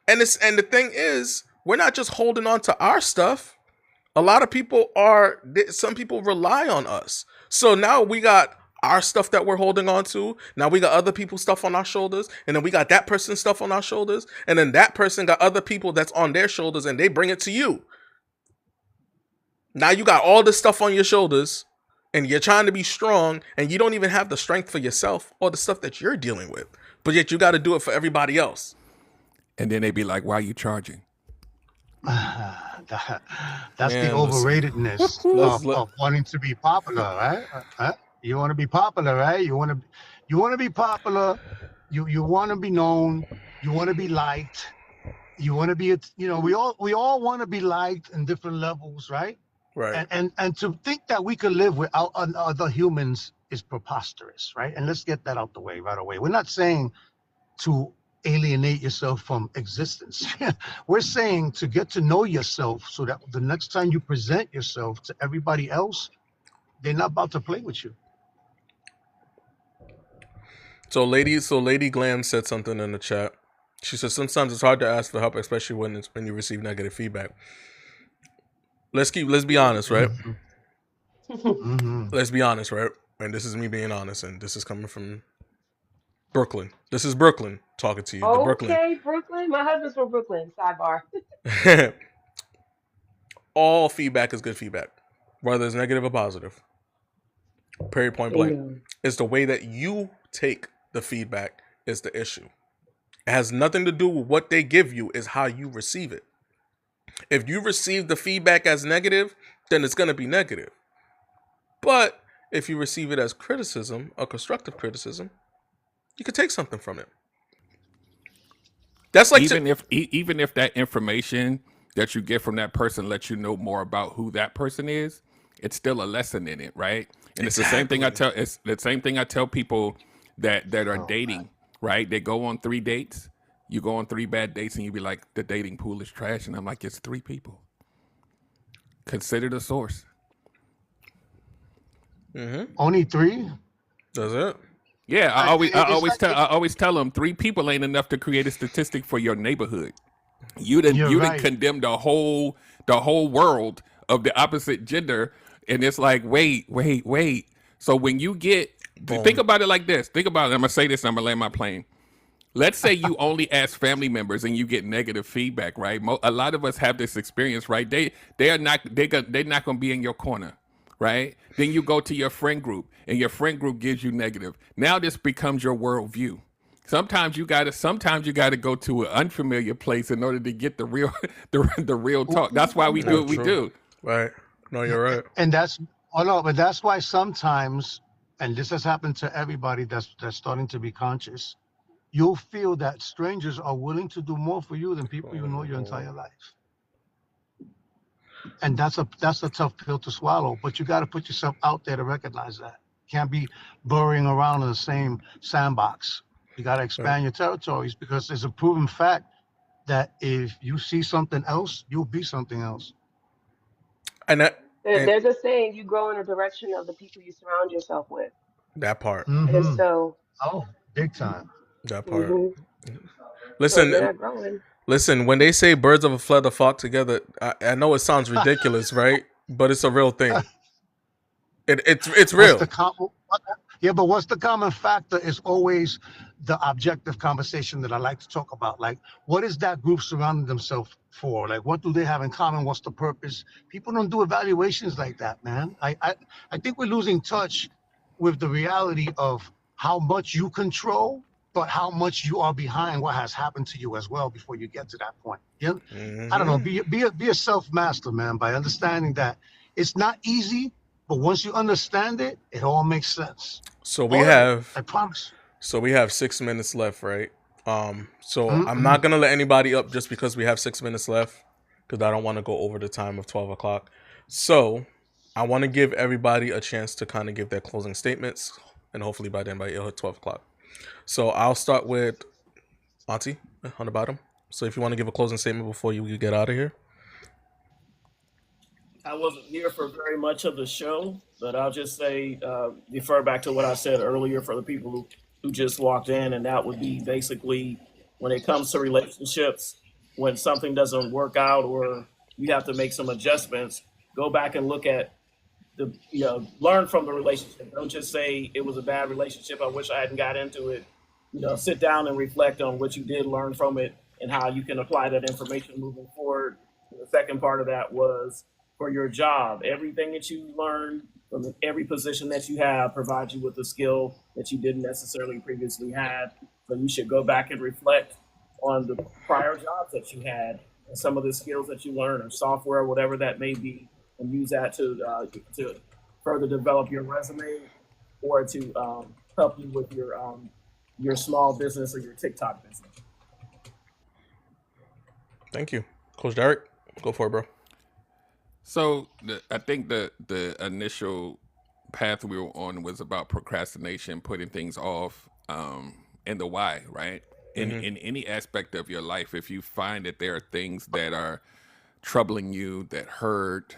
And the thing is, we're not just holding on to our stuff. A lot of people some people rely on us. So now we got our stuff that we're holding on to. Now we got other people's stuff on our shoulders. And then we got that person's stuff on our shoulders. And then that person got other people that's on their shoulders, and they bring it to you. Now you got all this stuff on your shoulders, and you're trying to be strong, and you don't even have the strength for yourself or the stuff that you're dealing with, but yet you got to do it for everybody else. And then they be like, "Why are you charging?" That's the Man, listen. overratedness Let's of wanting to be popular, right? You want to be popular, right? You want to be popular. You want to be known. You want to be liked. You want to be, we all want to be liked in different levels, right? right. And to think that we could live without other humans is preposterous, right? And let's get that out the way right away. We're not saying to alienate yourself from existence. We're saying to get to know yourself so that the next time you present yourself to everybody else, they're not about to play with you. So Lady Glam said something in the chat. She said sometimes it's hard to ask for help, especially when you receive negative feedback. Let's be honest, right? Mm-hmm. Let's be honest, right? And this is me being honest, and this is coming from Brooklyn. This is Brooklyn talking to you. The Okay, Brooklyn. My husband's from Brooklyn. Sidebar. Brooklyn. All feedback is good feedback, whether it's negative or positive. Period, point blank. Bingo. It's the way that you take the feedback is the issue. It has nothing to do with what they give you, is how you receive it. If you receive the feedback as negative, then it's going to be negative. But if you receive it as criticism, or constructive criticism, you could take something from it. That's like even if that information that you get from that person lets you know more about who that person is, it's still a lesson in it, right? And it's the same thing I tell people that are dating, right? They go on 3 dates. You go on 3 bad dates and you be like, the dating pool is trash. And I'm like, it's 3 people. Consider the source. Only 3? That's it. Yeah, I always tell them 3 people ain't enough to create a statistic for your neighborhood. You didn't condemn the whole world of the opposite gender, and it's like, wait. So when you get think about it like this. Think about it. I'm gonna say this. And I'm gonna land my plane. Let's say you only ask family members and you get negative feedback, right? A lot of us have this experience, right? They're not gonna be in your corner, right? Then you go to your friend group and your friend group gives you negative. Now this becomes your worldview. Sometimes you gotta go to an unfamiliar place in order to get the real talk. That's why we do what we do. Right. No, you're right. And that's why sometimes, and this has happened to everybody that's starting to be conscious, you'll feel that strangers are willing to do more for you than people you know your entire life. And that's a tough pill to swallow, but you got to put yourself out there to recognize that. Can't be burrowing around in the same sandbox. You got to expand your territories, because there's a proven fact that if you see something else, you'll be something else. And There's a saying: you grow in the direction of the people you surround yourself with. that part. And so, Big time. That part. growing. Listen. When they say birds of a feather flock together, I know it sounds ridiculous, right? But it's a real thing. It's real. But what's the common factor is always the objective conversation that I like to talk about. Like, what is that group surrounding themselves for? Like, what do they have in common? What's the purpose? People don't do evaluations like that, man. I think we're losing touch with the reality of how much you control, but how much you are behind what has happened to you as well before you get to that point. Yeah, I don't know. Be a self-master, man, by understanding that it's not easy, but once you understand it, it all makes sense. I promise. So we have 6 minutes left, right? So I'm not gonna let anybody up just because we have 6 minutes left, because I don't want to go over the time of 12 o'clock. So I want to give everybody a chance to kind of give their closing statements, and hopefully by then it'll hit 12 o'clock. So I'll start with Auntie on the bottom. So if you want to give a closing statement before you get out of here. I wasn't here for very much of the show, but I'll just say, refer back to what I said earlier for the people who just walked in, and that would be basically when it comes to relationships, when something doesn't work out or you have to make some adjustments, go back and look at learn from the relationship. Don't just say it was a bad relationship, I wish I hadn't got into it. Sit down and reflect on what you did learn from it and how you can apply that information moving forward. The second part of that was for your job. Everything that you learned from every position that you have provides you with a skill that you didn't necessarily previously had. So you should go back and reflect on the prior jobs that you had and some of the skills that you learned, or software, whatever that may be, and use that to further develop your resume, or to help you with your small business or your TikTok business. Thank you, Coach Derek. Go for it, bro. So I think the initial path we were on was about procrastination, putting things off, and the why, right? In any aspect of your life, if you find that there are things that are troubling you, that hurt,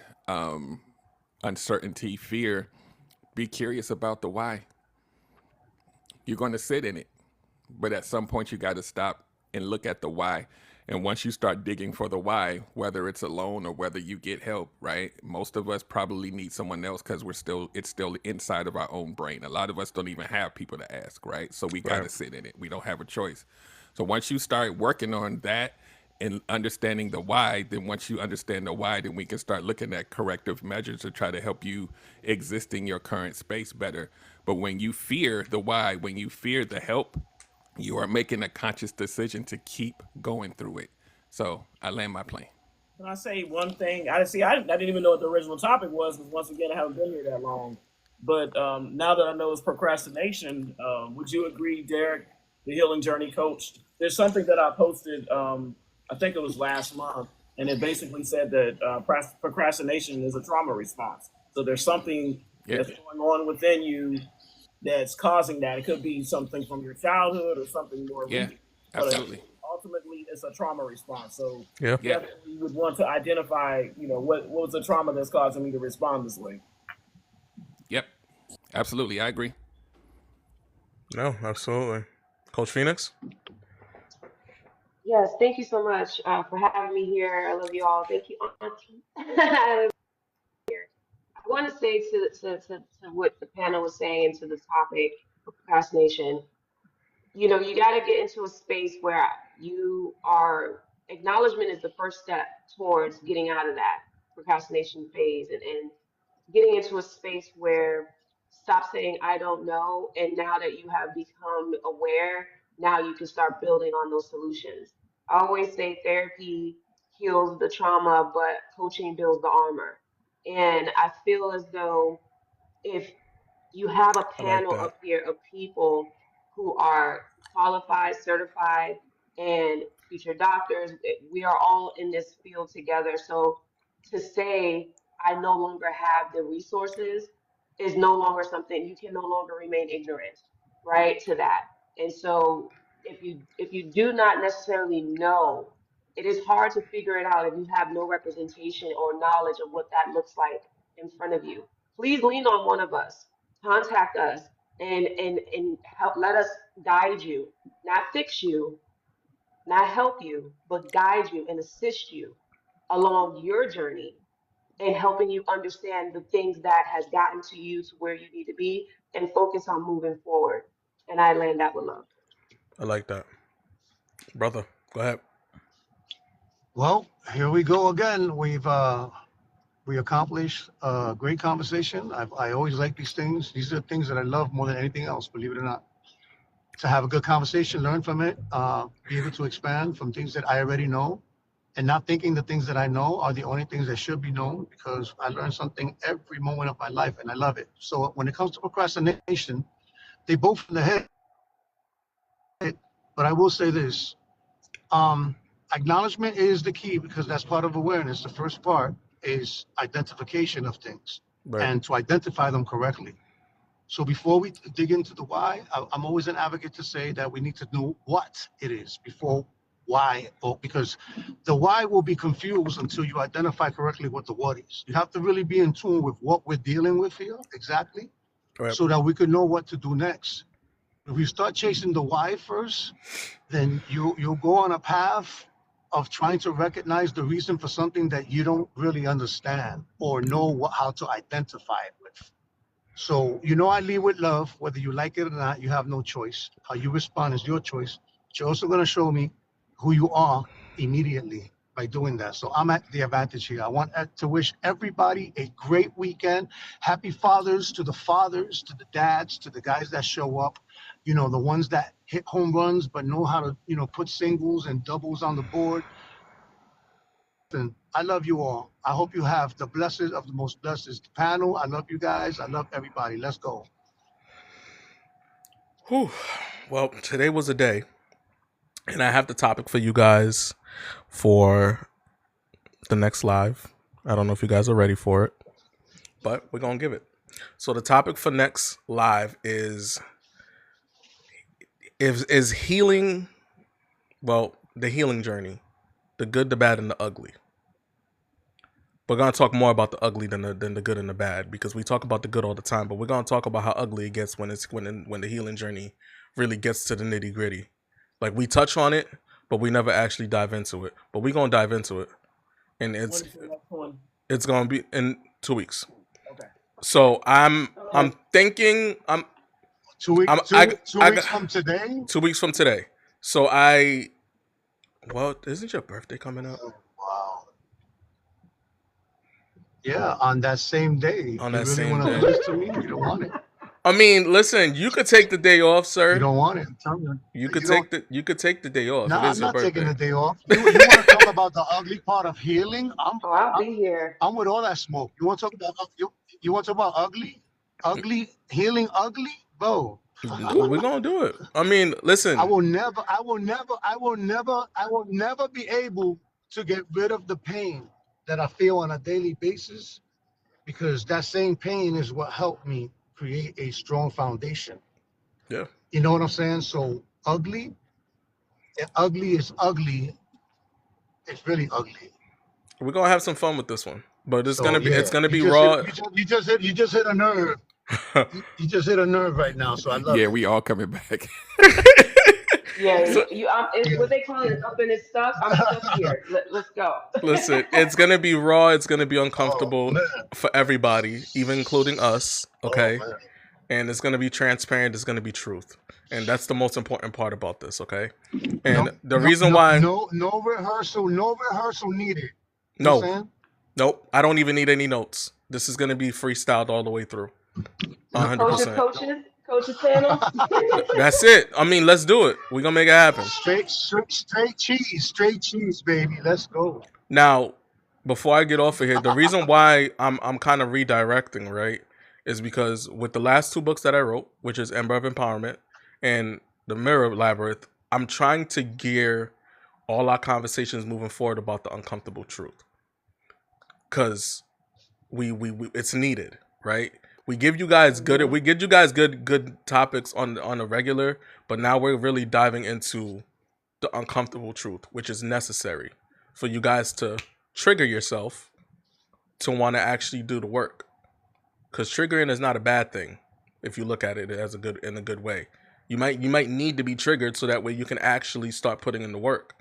uncertainty, fear, be curious about the why. You're going to sit in it, but at some point you got to stop and look at the why. And once you start digging for the why, whether it's alone or whether you get help, right? Most of us probably need someone else because it's still inside of our own brain. A lot of us don't even have people to ask, right? So we got to sit in it. We don't have a choice. So once you start working on that and understanding the why, then once you understand the why, then we can start looking at corrective measures to try to help you exist in your current space better. But when you fear the why, when you fear the help, you are making a conscious decision to keep going through it. So I land my plane. Can I say one thing? I didn't even know what the original topic was, because once again, I haven't been here that long. But now that I know it's procrastination, would you agree, Derek, the healing journey coach? There's something that I posted, I think it was last month, and it basically said that procrastination is a trauma response. So there's something that's going on within you that's causing that. It could be something from your childhood or something more recent. Absolutely. Ultimately, it's a trauma response. So definitely you would want to identify, what was the trauma that's causing me to respond this way. Yep, absolutely, I agree. No, absolutely. Coach Phoenix? Yes, thank you so much for having me here. I love you all. Thank you, Auntie. I want to say to what the panel was saying and to the topic of procrastination, you got to get into a space where acknowledgement is the first step towards getting out of that procrastination phase, and getting into a space where stop saying I don't know, and now that you have become aware, now you can start building on those solutions. I always say therapy heals the trauma, but coaching builds the armor. And I feel as though if you have a I like panel that. up here of people who are qualified, certified, and future doctors. We are all in this field together. So to say, I no longer have the resources is no longer something you can no longer remain ignorant, right, to that. And so if you do not necessarily know, it is hard to figure it out if you have no representation or knowledge of what that looks like in front of you. Please lean on one of us, contact us, and help, let us guide you, not fix you, not help you, but guide you and assist you along your journey, and helping you understand the things that has gotten to you to where you need to be, and focus on moving forward. And I land that with love. I like that. Brother, go ahead. Well, here we go again. We accomplished a great conversation. I always like these things. These are the things that I love more than anything else, believe it or not. To have a good conversation, learn from it, be able to expand from things that I already know, and not thinking the things that I know are the only things that should be known, because I learn something every moment of my life and I love it. So when it comes to procrastination, they both in the head. But I will say this, acknowledgement is the key, because that's part of awareness. The first part is identification of things, Right. and to identify them correctly. So before we dig into the why, I'm always an advocate to say that we need to know what it is before why, because the why will be confused until you identify correctly what the what is. You have to really be in tune with what we're dealing with here exactly, Right. so that we can know what to do next. If we start chasing the why first, then you'll go on a path of trying to recognize the reason for something that you don't really understand or know how to identify it with. So, I lead with love, whether you like it or not. You have no choice. How you respond is your choice. But you're also going to show me who you are immediately, by doing that. So I'm at the advantage here. I want to wish everybody a great weekend. Happy Fathers to the fathers, to the dads, to the guys that show up, the ones that hit home runs but know how to, put singles and doubles on the board. And I love you all. I hope you have the blessed of the most blessed panel. I love you guys. I love everybody. Let's go. Whew. Well, today was a day, and I have the topic for you guys for the next live. I don't know if you guys are ready for it, but we're going to give it. So the topic for next live is healing, well, the healing journey, the good, the bad, and the ugly. We're going to talk more about the ugly than the good and the bad, because we talk about the good all the time, but we're going to talk about how ugly it gets when the healing journey really gets to the nitty gritty. Like, we touch on it, but we never actually dive into it. But we're going to dive into it. And it's going to be in 2 weeks. Okay. So I'm thinking 2 weeks. Two weeks from today. 2 weeks from today. So well, isn't your birthday coming up? Oh, wow. Yeah, on that same day. On that you really same want to day. do this to me? You don't want it. I mean, listen, you could take the day off, sir. You don't want it. I'm telling you. You could take the day off. No, It is I'm your not birthday. taking the day off. You want to talk about the ugly part of healing? I'll be here. I'm with all that smoke. You want to talk about you want to talk about ugly healing, ugly, bro? We're gonna do it. I mean, listen. I will never be able to get rid of the pain that I feel on a daily basis, because that same pain is what helped me create a strong foundation. Yeah. You know what I'm saying? So ugly is ugly. It's really ugly. We're gonna have some fun with this one, but it's So, gonna be yeah, it's gonna be you just raw. you just hit a nerve. You just hit a nerve right now. So I love Yeah, it. we all coming back. Yeah, So- it's what they call it, up in his stuff. I'm stuck here. Let's go. Listen, it's gonna be raw. It's gonna be uncomfortable Oh, man. for everybody, even including us. Okay, Oh, man. and it's gonna be transparent. It's gonna be truth, and that's the most important part about this. Okay, and the reason why no rehearsal needed. You no, know what I'm saying? nope, I don't even need any notes. This is gonna be freestyled all the way through, 100%. Coaches panel. That's it. I mean, let's do it. We're gonna make it happen. Straight cheese, baby. Let's go. Now, before I get off of here, the reason why I'm kind of redirecting, right, is because with the last 2 books that I wrote, which is Ember of Empowerment and The Mirror Labyrinth, I'm trying to gear all our conversations moving forward about the uncomfortable truth, because we it's needed, right? We give you guys good topics on a regular, but now we're really diving into the uncomfortable truth, which is necessary for you guys to trigger yourself to want to actually do the work. Because triggering is not a bad thing if you look at it as in a good way. You might need to be triggered so that way you can actually start putting in the work.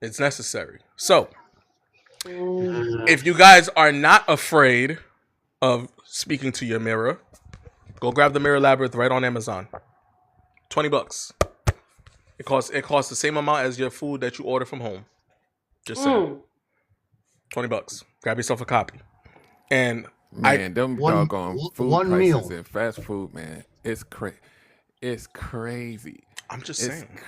It's necessary. So, if you guys are not afraid of speaking to your mirror, go grab the Mirror Labyrinth right on Amazon. $20. It costs the same amount as your food that you order from home. Just saying. $20. Grab yourself a copy. And Man, them doggone food one prices meal. in fast food, man, it's crazy. I'm just saying.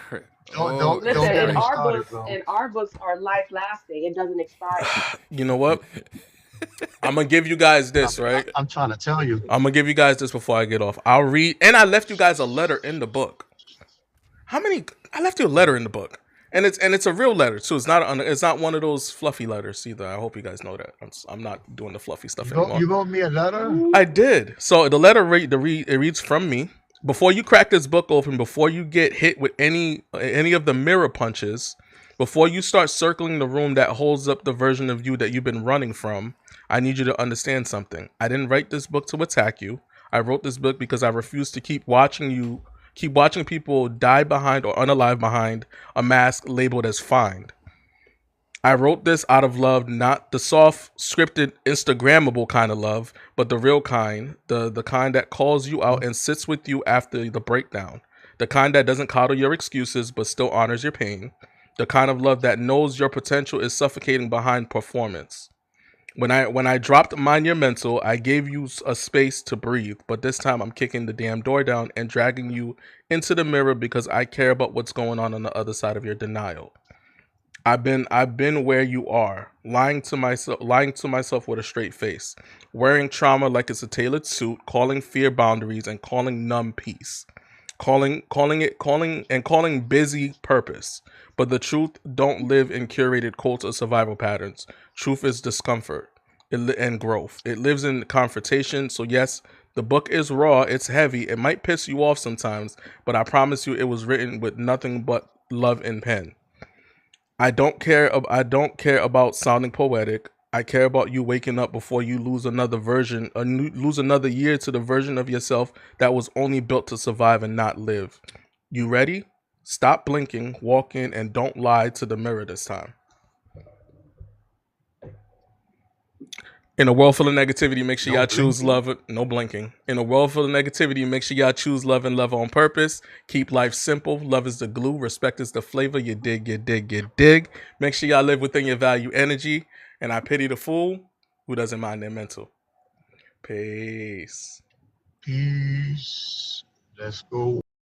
Don't Listen, get and me started, bro. our books are life lasting. It doesn't expire. You know what? I'm gonna give you guys this, right? I'm trying to tell you. I'm gonna give you guys this before I get off. I'll read, and I left you guys a letter in the book. I left you a letter in the book, and it's a real letter too. It's not one of those fluffy letters either. I hope you guys know that. I'm not doing the fluffy stuff anymore. You wrote me a letter? I did. So the letter it reads from me. Before you crack this book open, before you get hit with any of the mirror punches, before you start circling the room that holds up the version of you that you've been running from, I need you to understand something. I didn't write this book to attack you. I wrote this book because I refuse to keep watching people die behind or unalive behind a mask labeled as fine. I wrote this out of love, not the soft, scripted, Instagrammable kind of love, but the real kind, the kind that calls you out and sits with you after the breakdown, the kind that doesn't coddle your excuses but still honors your pain, The kind of love that knows your potential is suffocating behind performance. When I dropped Mind Your Mental, I gave you a space to breathe, but this time I'm kicking the damn door down and dragging you into the mirror because I care about what's going on the other side of your denial. I've been where you are, lying to myself with a straight face, wearing trauma like it's a tailored suit, calling fear boundaries and calling numb peace, calling busy purpose. But the truth don't live in curated cults or survival patterns. Truth is discomfort and growth. It lives in confrontation. So yes, the book is raw, it's heavy, it might piss you off sometimes, but I promise you it was written with nothing but love in pen. I don't care about sounding poetic. I care about you waking up before you lose another lose another year to the version of yourself that was only built to survive and not live. You ready? Stop blinking, walk in, and don't lie to the mirror this time. In a world full of negativity, make sure y'all choose love. No blinking. In a world full of negativity, make sure y'all choose love and love on purpose. Keep life simple. Love is the glue. Respect is the flavor. You dig, you dig, you dig. Make sure y'all live within your value energy. And I pity the fool who doesn't mind their mental. Peace. Peace. Let's go.